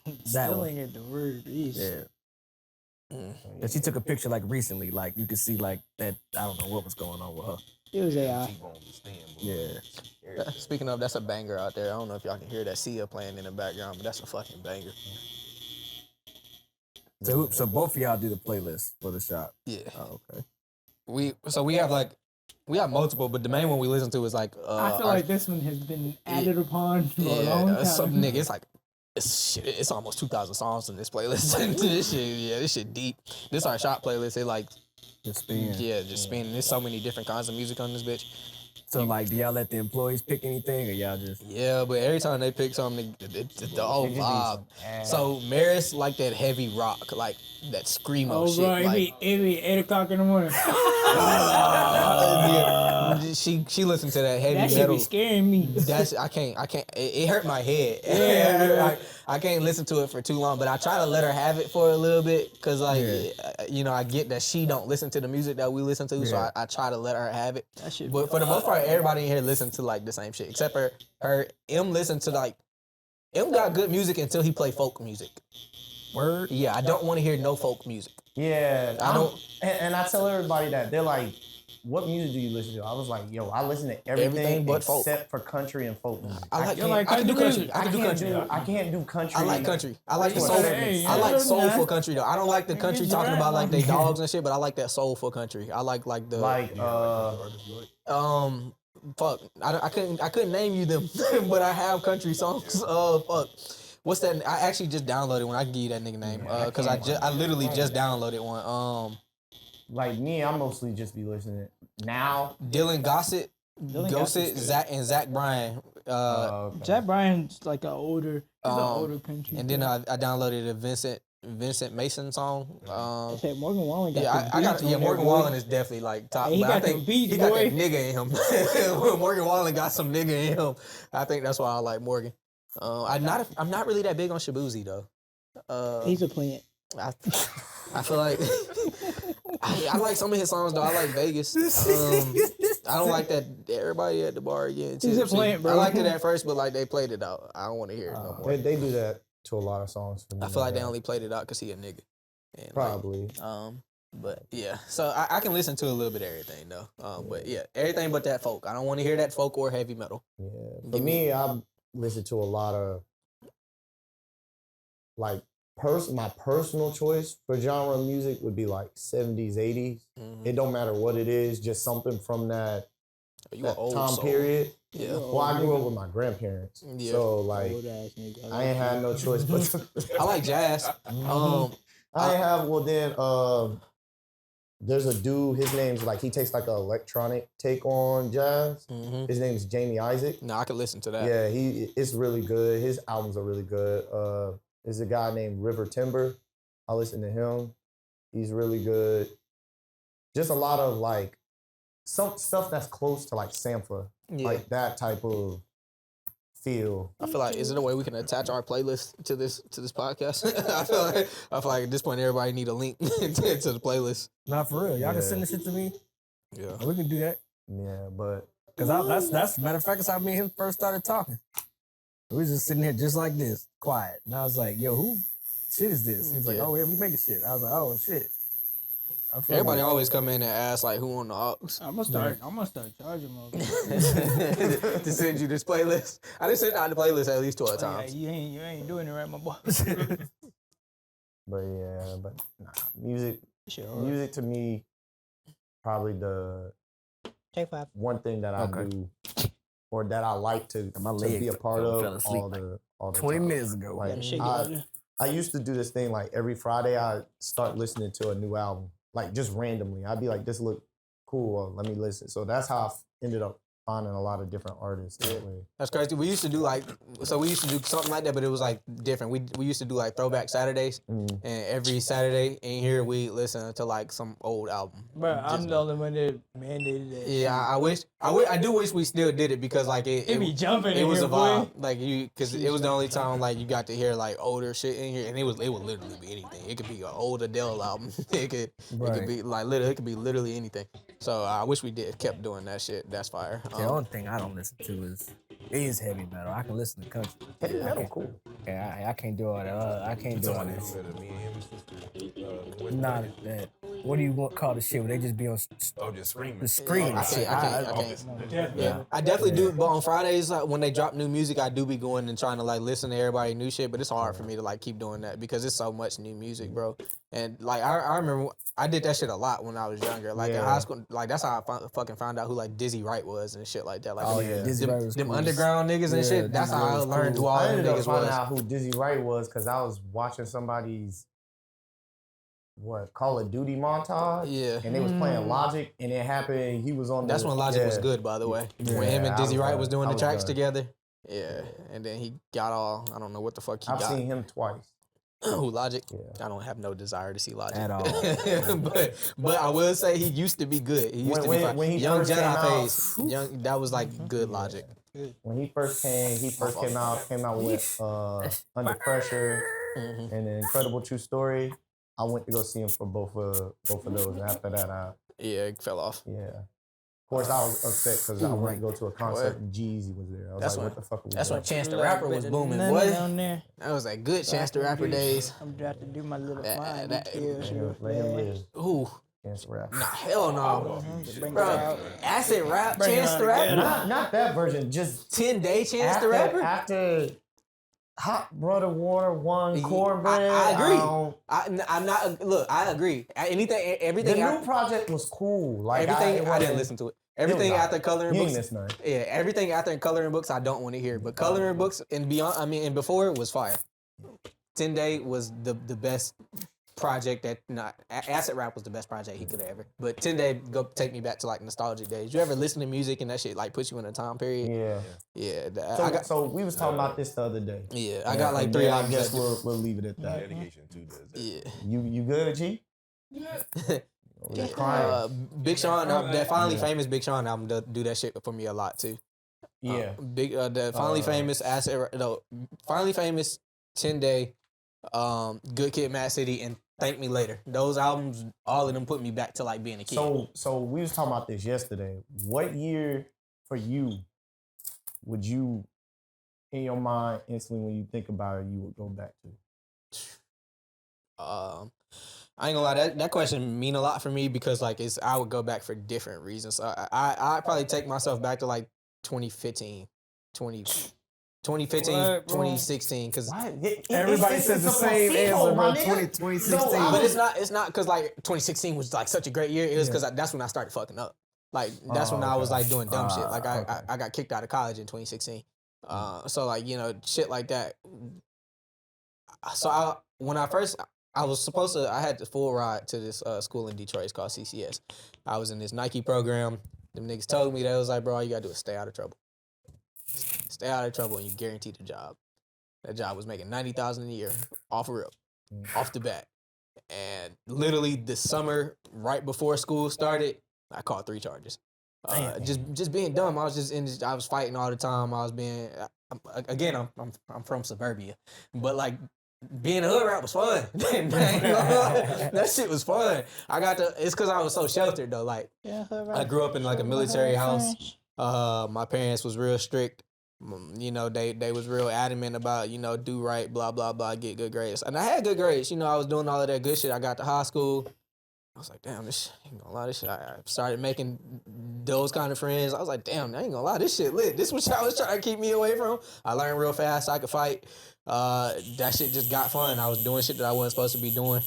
That Still one. ain't get the word. Jeez. Yeah. And she took a picture like recently, like you could see like that. I don't know what was going on with her. It was AI. T-Bone was staying, boy. Yeah. Speaking of, that's a banger out there. I don't know if y'all can hear that Sia playing in the background, but that's a fucking banger. So both of y'all do the playlist for the shop. Yeah. Oh, okay. We have multiple, but the main one we listen to is like I feel like this one has been added upon for a long time. some nigga. It's like it's almost 2,000 songs in this playlist. this shit deep. This our shop playlist. It like Just spin. just spinning. There's so many different kinds of music on this bitch. So like, do y'all let the employees pick anything, or y'all just? Yeah, but every time they pick something, the whole It just be vibe. some ass. So Maris like that heavy rock, like that screamo Oh, shit. bro, Like, it be 8 o'clock in the morning. she listened to that heavy That shit metal. be scaring me. That's I can't. It hurt my head. Yeah. I can't listen to it for too long. But I try to let her have it for a little bit because I get that she don't listen to the music that we listen to, so I try to let her have it. That shit. But for the most part, everybody in here listen to like the same shit except for her. M listen to like M got good music until he play folk music. Word. Yeah, I don't want to hear no folk music. Yeah, I don't- And I tell everybody that they're like, "What music do you listen to?" I was like, "Yo, I listen to everything but folk. except for country and folk music. I can't- like. I can do country. I I can do can't country. do. I can't do country. I like country. I like the Hey, soulful. hey, I like yeah, soulful man. country though. I don't like the country It's talking right, about like they man. dogs and shit, but I like that soulful country. I like the Like fuck. I couldn't name you them, but I have country songs. Fuck. What's that? I actually just downloaded one. I can give you that nigga name because I literally just downloaded one. like me, I mostly just be listening now. Dylan Gossett, Gossett's good. Zach Bryan. Okay. Jack Bryan's like an older, he's an Um, older country. And then I downloaded a Vincent Mason song. I said Morgan Wallen got Yeah, the I got beats on there, Morgan boy. Wallen is definitely like top. Hey, he but I got them think beats, he got boy. that nigga in him. Morgan Wallen got some nigga in him. I think that's why I like Morgan. I'm not really that big on Shabuzi though. He's a plant. I feel like I like some of his songs though. I like Vegas. I don't like that everybody at the bar again. He's a tipsy. plant, bro. I liked it at first, but like they played it out. I don't want to hear it no more. They do that to a lot of songs. For me I feel like they now. only played it out because he a nigga. And, like, Probably. but yeah, so I can listen to a little bit of everything though. But yeah, everything but that folk. I don't want to hear that folk or heavy metal. Yeah. For me, I listen to a lot of like my personal choice for genre of music would be like 70s, 80s. It don't matter what it is, just something from that You an old time soul. period. Yeah. Well, I grew up with my grandparents, Yeah. so like Old ass nigga. I ain't had no choice but to. I like jazz. I ain't have. Well, then there's a dude. His name's like he takes like an electronic take on jazz. His name's Jamie Isaac. No, I could listen to that. Yeah, it's really good. His albums are really good. There's a guy named River Timber. I listen to him. He's really good. Just a lot of like some stuff that's close to like sampler, like that type of feel. I feel like, is it a way we can attach our playlist to this podcast? I feel like at this point everybody need a link to the playlist. Not for real. Y'all can send this shit to me. Yeah, We can do that. Yeah, but Cause that's matter of fact, that's how me and him first started talking. We was just sitting here just like this, quiet. And I was like, yo, who shit is this? He's like, oh yeah, we making shit. I was like, oh shit. Everybody always come in and ask like who on the aux. I'm gonna start charging them. To send you this playlist. I done sent out the playlist at least 12 times. You ain't doing it right, my boy. But nah, music Sure. music to me probably the Take 5. one thing that I do or that I like to be a part fell of asleep all the 20 time. minutes ago. Like, Shake I used to do this thing like every Friday I start listening to a new album, like just randomly. I'd be like, this look cool, well, let me listen. So that's how I ended up finding a lot of different artists that way. That's crazy. We used to do something like that, but it was like different. We used to do like throwback Saturdays, and every Saturday in here we listen to like some old album. Bro, I'm the only one that mandated that. Yeah, I do wish we still did it because like it be jumping. It in was here, a boy. vibe, like because it was the only time like you got to hear like older shit in here, and it would literally be anything. It could be an old Adele album. It could be like literally, it could be literally anything. So I wish we kept doing that shit. That's fire. The only thing I don't listen to is heavy metal. I can listen to country. Heavy metal, cool. Yeah, I can't do all that. I can't do all that. Not that. What do you call the shit where they just be on Just screaming. the screen and shit? I can't. Yeah, I definitely do. But on Fridays, like, when they drop new music, I do be going and trying to like listen to everybody new shit. But it's hard for me to like keep doing that because it's so much new music, bro. And like I remember I did that shit a lot when I was younger. Like in high school, like that's how I fucking found out who like Dizzy Wright was and shit like that. Like Dizzy Wright was them cool. underground niggas and shit. That's how I learned who all I them ended up niggas finding was. out who Dizzy Wright was because I was watching somebody's Call of Duty montage. Yeah. And they was playing Logic, and it happened. He was on. That's when Logic was good, by the way. When him and Dizzy Wright was doing the tracks together. Yeah, and then he got all, I don't know what the fuck he got. I've seen him twice. Who, Logic? Yeah. I don't have no desire to see Logic. At all. but I will say he used to be good. He used to be fine. When he Young first came out, phase. That was like good Logic. When he first came out with Under Pressure and an Incredible True Story. I went to go see him for both of those. And after that, it fell off. Yeah. Of course, I was upset because I went to go to a concert and Jeezy was there. I was like, what the fuck are we That's doing? when Chance the Rapper was booming, boy. That was like good Chance the Rapper days. I'm about to do my little fine Let him live. Ooh. Chance the Rapper. Nah, hell no. Bring it Bro, out. acid rap Bring it Chance on the Rapper? again. Not that version, just 10-day Chance the Rapper? After Hot Brother Water One Cornbread. I agree. I'm not. Look, I agree. Everything. The new project was cool. Like everything. I didn't listen to it. Everything after coloring you books. Ain't missed nothing. Yeah, everything after coloring books, I don't want to hear. But coloring books and beyond, and before was fire. 10-day was the best project acid rap was the best project he could have ever. But 10-day go take me back to like nostalgic days. You ever listen to music and that shit like puts you in a time period? Yeah. So we was talking about this the other day. Yeah, I got like 3 I albums. guess we'll leave it at that. Dedication too does that. Yeah. You good, G? Yeah. Big Sean, that Finally Famous Big Sean album do that shit for me a lot too. Yeah. The Finally Famous Finally Famous 10-day, Good Kid, Mad City, and Thank Me Later. Those albums, all of them put me back to like being a kid. So we was talking about this yesterday. What year for you would you, in your mind, instantly when you think about it, you would go back to? I ain't gonna lie, that question mean a lot for me because like I would go back for different reasons. I probably take myself back to like 2015, 2015, What, bro? 2016, because Everybody says the same answer, bro. 2016. but it's not because like 2016 was like such a great year. It was because that's when I started fucking up. Like that's when I was like doing dumb shit. Like I got kicked out of college in 2016. So like shit like that. So when I was supposed to, I had the full ride to this school in Detroit. It's called CCS. I was in this Nike program. Them niggas told me, they was like, bro, all you gotta do is stay out of trouble. Stay out of trouble and you guaranteed a job. That job was making $90,000 a year off a rip, off the bat. And literally this summer, right before school started, I caught 3 charges. Just being dumb. I was fighting all the time. I'm from suburbia, but like being a hood rat was fun. That shit was fun. It's because I was so sheltered though. Like I grew up in like a military house. My parents was real strict. They was real adamant about, do right, blah, blah, blah, get good grades. And I had good grades. I was doing all of that good shit. I got to high school. I was like, damn, this shit, I ain't gonna lie, this shit. I started making those kind of friends. I was like, damn, I ain't gonna lie, this shit lit. This what y'all was trying to keep me away from. I learned real fast. I could fight. That shit just got fun. I was doing shit that I wasn't supposed to be doing.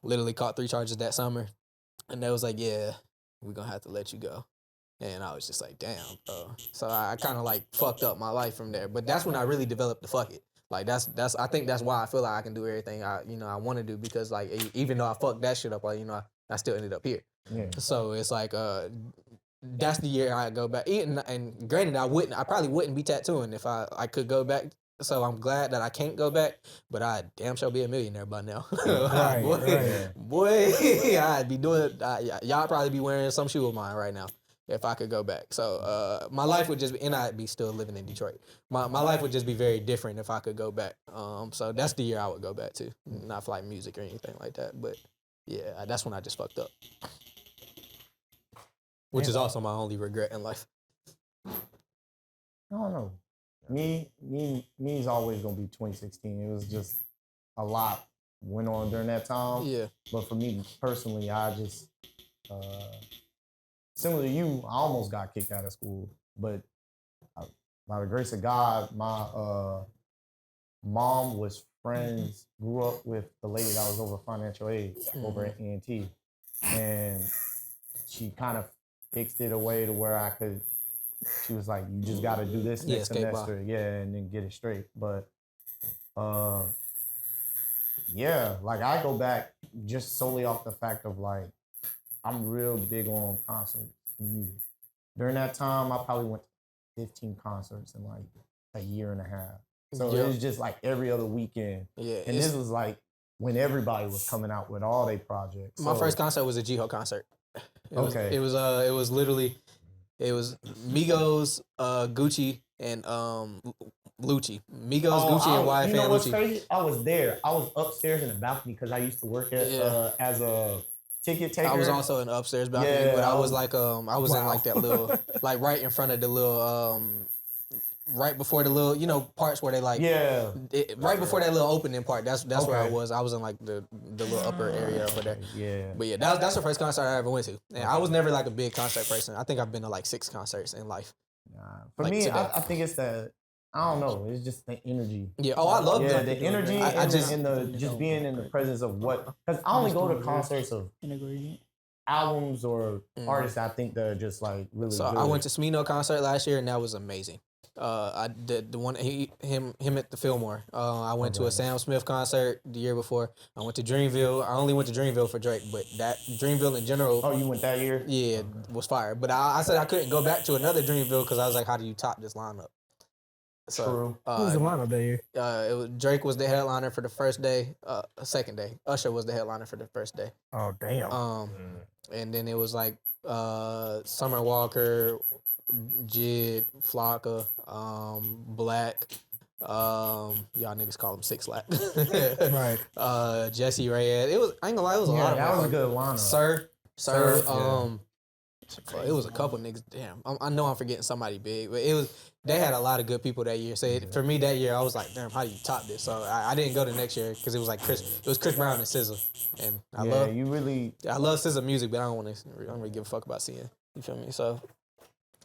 Literally caught 3 charges that summer. And they was like, yeah, we're gonna have to let you go. And I was just like, damn, bro. So I kind of like fucked up my life from there. But that's when I really developed the fuck it. Like I think that's why I feel like I can do everything I want to do, because like even though I fucked that shit up, like I still ended up here. Yeah. So it's like that's the year I go back. And granted, I probably wouldn't be tattooing if I could go back. So I'm glad that I can't go back, but I'd damn sure be a millionaire by now. Boy, I'd be doing. Y'all probably be wearing some shoe of mine right now if I could go back. So my life would just be, and I'd be still living in Detroit. My life would just be very different if I could go back. So that's the year I would go back to, not for like music or anything like that. But yeah, that's when I just fucked up, which is also my only regret in life. I don't know. Me's always gonna be 2016. It was just a lot went on during that time. Yeah. But for me personally, I just similar to you, I almost got kicked out of school. But by the grace of God, my mom was friends, grew up with the lady that was over financial aid over at A&T. And she kind of fixed it a way to where I could. She was like, you just got to do this next semester. And then get it straight. But, like I go back just solely off the fact of like, I'm real big on concerts and music. During that time, I probably went to 15 concerts in like a year and a half. So it was just like every other weekend. Yeah, and this was like when everybody was coming out with all their projects. My first concert was a G-Ho concert. It was literally... It was Migos, Gucci, and Lucci. Migos, Gucci, and YFN. You know what's Lucci. crazy? I was there. I was upstairs in the balcony because I used to work at as a ticket taker. I was also in the upstairs balcony, but I was like, I was in like that little, like right in front of the little, right before the little, parts where they like, right before that little opening part. That's where I was. I was in like the little upper area over there. Yeah. But yeah, that's the first concert I ever went to. And I was never like a big concert person. I think I've been to like 6 concerts in life. For like me, I think it's the, I don't know. It's just the energy. Yeah. Oh, I love the energy. I just in the just being in the presence of what, because I only go to concerts of albums or artists. I think they're just like really. So good. I went to Smino concert last year, and that was amazing. I did the one him at the Fillmore. I went to a Sam Smith concert the year before. I went to Dreamville. I only went to Dreamville for Drake, but that Dreamville in general. Oh, you went that year? Yeah, was fire. But I said I couldn't go back to another Dreamville because I was like, how do you top this lineup? So, true. Who was the lineup that year? Drake was the headliner for the first day. Second day, Usher was the headliner for the first day. Oh damn. And then it was like Summer Walker, Jid, Flocka, Blacc, y'all niggas call him 6 Lack. Right. Jesse Reyes. It was, I ain't gonna lie, it was a lot of that was a good lineup. Sir. It was a couple niggas. Damn, I know I'm forgetting somebody big, but they had a lot of good people that year. So for me that year, I was like, damn, how do you top this? So I didn't go the next year because it was like Chris Brown and SZA, and I love SZA music, but I don't really give a fuck about seeing. You feel me? So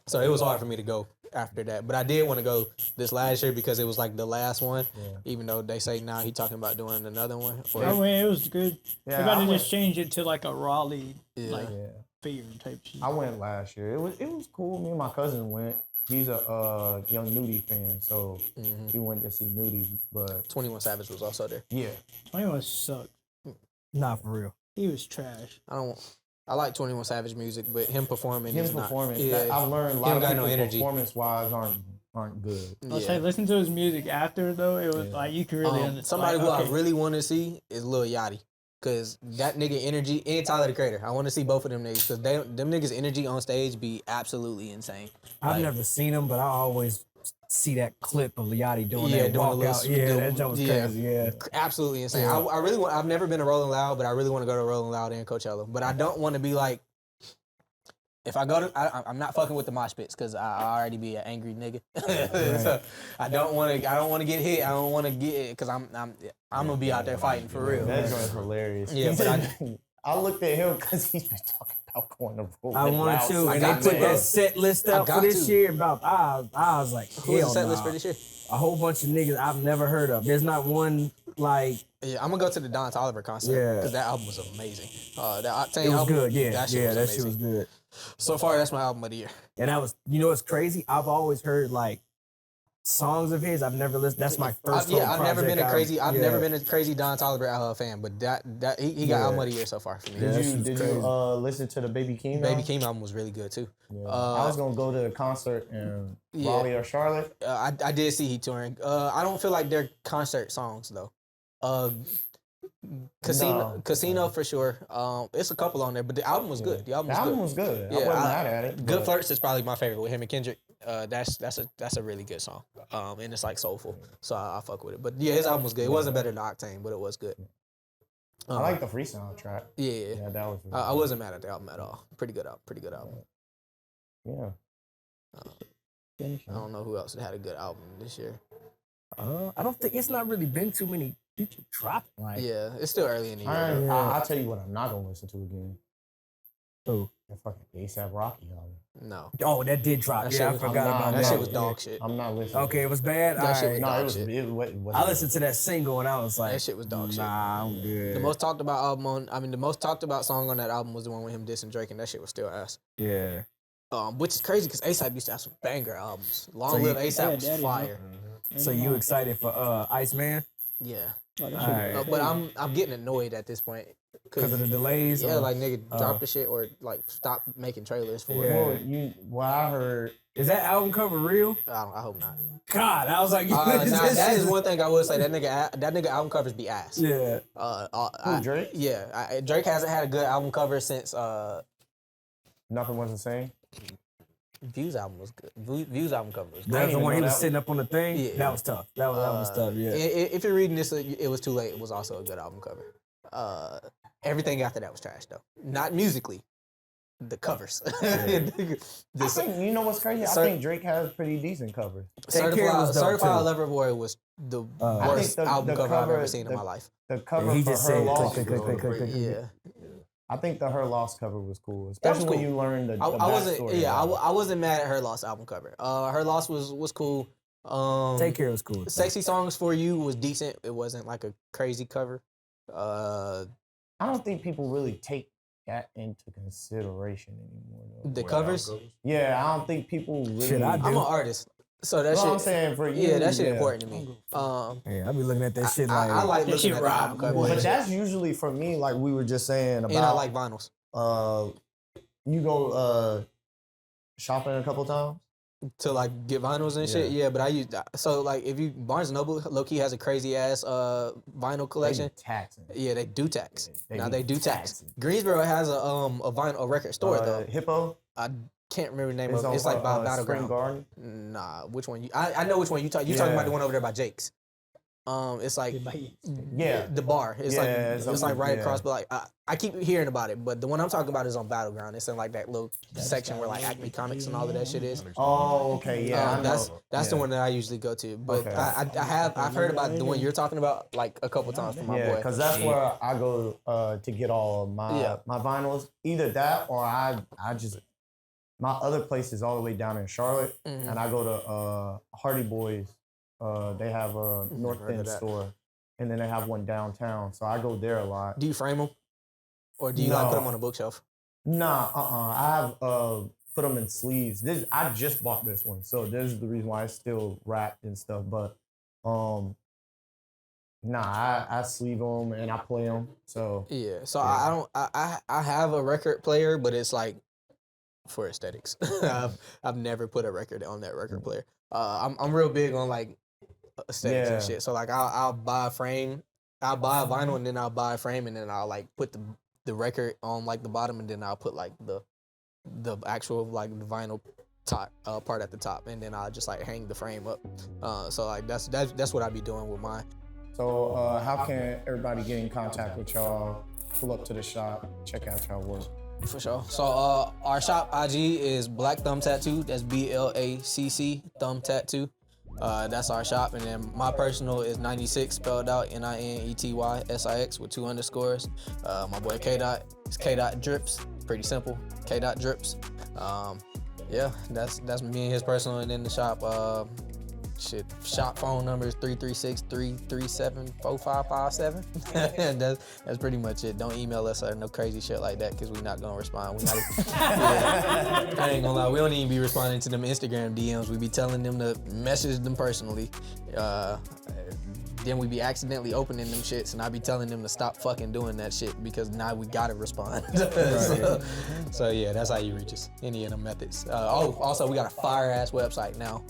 So it was hard for me to go after that. But I did want to go this last year because it was like the last one. Even though they say now he talking about doing another one. Or, I went, it was good. Yeah, They got I to went- just change it to like a Raleigh like Yeah. fair type shit. I went last year. It was cool. Me and my cousin went. He's a young Nudie fan, so he went to see Nudie. But 21 Savage was also there. yeah, 21 sucked. Not for real. He was trash. I like 21 Savage music, but him performing his is not. performance. Yeah, I've learned a he lot don't of got people no energy. performance-wise aren't good. I'll say, listen to his music after though. It was like you can really understand. Somebody like, who okay. I really want to see is Lil Yachty. Cause that nigga energy and Tyler the Creator. I want to see both of them niggas. Cause them niggas energy on stage be absolutely insane. I've never seen him, but I always see that clip of Liati doing that doing a walkout. little Yeah, that joke was crazy. Yeah. Absolutely insane. Yeah. I really want. I've never been to Rolling Loud, but I really want to go to Rolling Loud and Coachella. But I don't want to be like. If I go to, I'm not fucking with the mosh pits because I already be an angry nigga. So I don't want to. I don't want to get hit. I don't want to get it because I'm gonna be out there fighting for real. That joint's hilarious. Yeah, but I looked at him because he's been talking about going to Rolling I wanted Loud. to, I and got they put to. that set list out I for got this to. year. I was like, Who was hell the set list nah. for this year? A whole bunch of niggas I've never heard of. There's not one like. Yeah, I'm gonna go to the Don Toliver concert Yeah. because that album was amazing. That Octane It was album, good. Yeah, that shit was that amazing. shit was good. So far, that's my album of the year. And I was, you know, what's crazy? I've always heard like songs of his. I've never listened. That's my first. I've never been a crazy. I've yeah. never been a crazy Don Toliver fan, but that he got album of the year so far for me. Yeah, that Did shit's you crazy. listen to the Baby Keem? Baby album? Keem album was really good too. Yeah. I was gonna go to a concert in Raleigh or Charlotte. I did see he touring. I don't feel like they're concert songs though. Casino for sure. It's a couple on there, but the album was good. The album The was album good. was good. I Yeah, wasn't mad at it. Good but- Flirts is probably my favorite with him and Kendrick. That's a really good song. And it's like soulful, so I fuck with it. But yeah, his album was good. It wasn't better than Octane, but it was good. I like the freestyle track. Yeah, Yeah, that was. Really I wasn't mad at the album at all. Pretty good album. Yeah. I don't know who else had a good album this year. I don't think it's not really been too many people dropping. Like, Yeah, it's still early in the year. I'll tell you what I'm not gonna listen to again. Who? That fucking ASAP Rocky album. No, Oh, that did drop. That Yeah, shit I was- forgot I'm about not- that that. shit was dog shit. I'm not listening. Okay, it was bad. That shit All was right. No, dog it was. shit. It was I listened to that single and I was like, That shit was dog shit. Nah, I'm good. The most talked about album the most talked about song on that album was the one with him dissing Drake, and that shit was still ass. Yeah. Which is crazy because ASAP used to have some banger albums. Long So Live you- ASAP Yeah, was Daddy, fire. So you excited for Iceman? Yeah, Oh, that All shit- right. but I'm getting annoyed at this point Because of the delays? yeah, or- like nigga drop the shit or like stop making trailers for it. Yeah. What I heard. Is that album cover real? I hope not. God, I was like, That is one thing I would say. That nigga album covers be ass. Yeah. Drake? Yeah, Drake hasn't had a good album cover since Nothing was the same. Views album was good. Views album cover was good. That was the even one he know was that. sitting up on the thing? Yeah. That was tough. That was tough, yeah. If you're reading this, It Was Too Late, it was also a good album cover. Everything after that was trash though. Not musically, the covers. I think you know what's crazy. I Cer- think Drake has pretty decent covers. Take Care was dope, Certified too. Lover Boy was the I worst think album the cover I've cover- ever seen in the- my life. The cover He for just Her said, Lost. click, click, click, click, click, click. Yeah, I think the Her Lost cover was cool, That was especially when cool. you learn the I wasn't. backstory Yeah, of it. I wasn't mad at Her Lost album cover. Her Lost was cool. Take Care was cool. Sexy Songs for You was decent. It wasn't like a crazy cover. I don't think people really take that into consideration anymore. Though. The covers. Yeah, I don't think people really. Shit, I do. I'm an artist, so that Well, I'm shit. saying for you. Yeah, that shit important to me. Yeah, I be looking at that shit like. I like That looking shit at the album rock. cover. But and shit. that's usually for me, like we were just saying about. And I like vinyls. You go shopping a couple times. To like get vinyls and shit, yeah. But I use so like if you Barnes and Noble low key has a crazy ass vinyl collection. They taxing. Yeah, they do tax. They Now be they do tax. taxing. Greensboro has a record store though. Hippo. I can't remember the name of on, it. It's like by Spring Battleground. Garden. Nah, which one? I know which one you talking. You talking Yeah. about the one over there by Jake's. It's like Yeah. the bar. It's Yeah, like it's it's up- like right yeah. across. But like I keep hearing about it. But the one I'm talking about is on Battleground. It's in like that little section where like Acme Comics and all of that shit is. Oh, okay, yeah. I know. That's the Yeah. one that I usually go to. But Okay. I've heard about the one you're talking about like a couple times from my Yeah, boy. because that's where I go to get all of my Yeah. my vinyls. Either that or I just my other place is all the way down in Charlotte, and I go to Hardy Boys. They have a North End store, and then they have one downtown. So I go there a lot. Do you frame them, or do you like put them on a bookshelf? Nah, I have put them in sleeves. I just bought this one, so this is the reason why it's still wrapped and stuff. But I sleeve them and I play them. So yeah. So yeah. I have a record player, but it's like for aesthetics. I've never put a record on that record player. I'm real big on like aesthetics and shit. So like I'll buy a frame, I'll buy a vinyl, and then I'll buy a frame, and then I'll like put the record on like the bottom, and then I'll put like the actual like the vinyl top part at the top, and then I'll just like hang the frame up. So like that's what I be doing with mine. So how can everybody get in contact with y'all? Pull up to the shop, check out y'all work. For sure. So our shop IG is Blacc Thumb Tattoo. That's BLACC Thumb Tattoo. That's our shop, and then my personal is 96 spelled out NINETYSIX with 2 underscores. My boy K Dot is K Dot Drips. Pretty simple. K Dot Drips. Yeah, that's me and his personal, and then the shop. Shop phone number is 336-337-4557. That's pretty much it. Don't email us or no crazy shit like that, because we're not gonna respond. I ain't gonna lie, we don't even be responding to them Instagram DMs. We be telling them to message them personally. Then we be accidentally opening them shits, and I be telling them to stop fucking doing that shit, because now we gotta respond. So yeah, that's how you reach us. Any of them methods. Also we got a fire ass website now.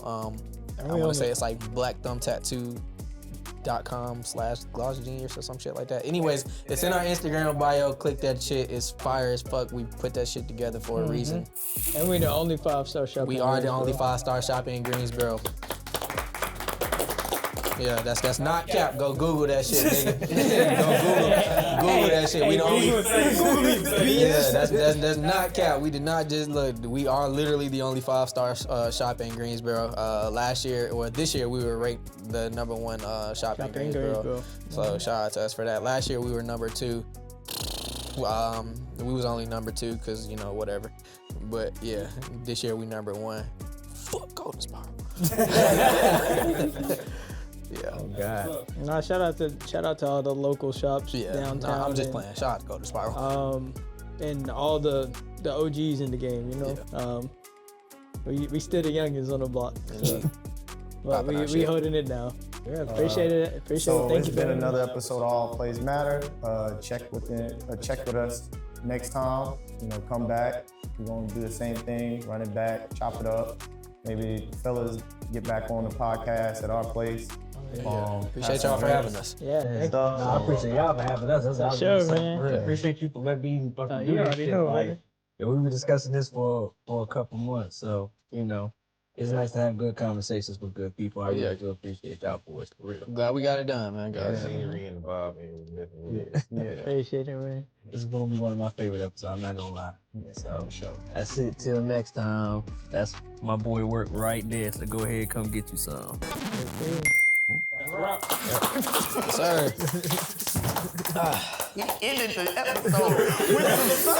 I want to say it's like blackthumbtattoo.com/glossgenius or some shit like that. Anyways, it's in our Instagram bio. Click that shit. It's fire as fuck. We put that shit together for a reason. And we the only 5-star shop. We are the only 5-star shop in Greensboro. Yeah, that's not cap. Go Google that shit, nigga. Go Google that shit. We don't. Yeah, that's not cap. We did not just look. We are literally the only 5-star shop in Greensboro. Last year or this year, we were ranked the #1 shop in Greensboro. So shout out to us for that. Last year we were #2. We was only #2 because whatever. But yeah, this year we #1. Fuck Golden Spiral. Yeah. Oh God. Nah, shout out to all the local shops downtown. Nah, I'm just playing. Shout out to Golden Spiral. And all the OGs in the game, we still the youngins on the block. So. But we holding it now. Yeah, appreciate it. Thank you. It's been another episode of All Plays Matter. Check with us next time. Come back. We're gonna do the same thing. Run it back. Chop it up. Maybe fellas get back on the podcast at our place. Appreciate y'all for having us. Yeah. I appreciate y'all for having us. That's sure, man. I appreciate you for letting me You already know, right? We were discussing this for a couple months, so it's nice to have good conversations with good people. I really do appreciate y'all for it, for real. Glad we got it done, man. Got scenery and Bob and Appreciate it, man. This is gonna be one of my favorite episodes. I'm not gonna lie. So that's it. Till next time. That's my boy work right there. So go ahead, come get you some. Sir. Ended the episode with some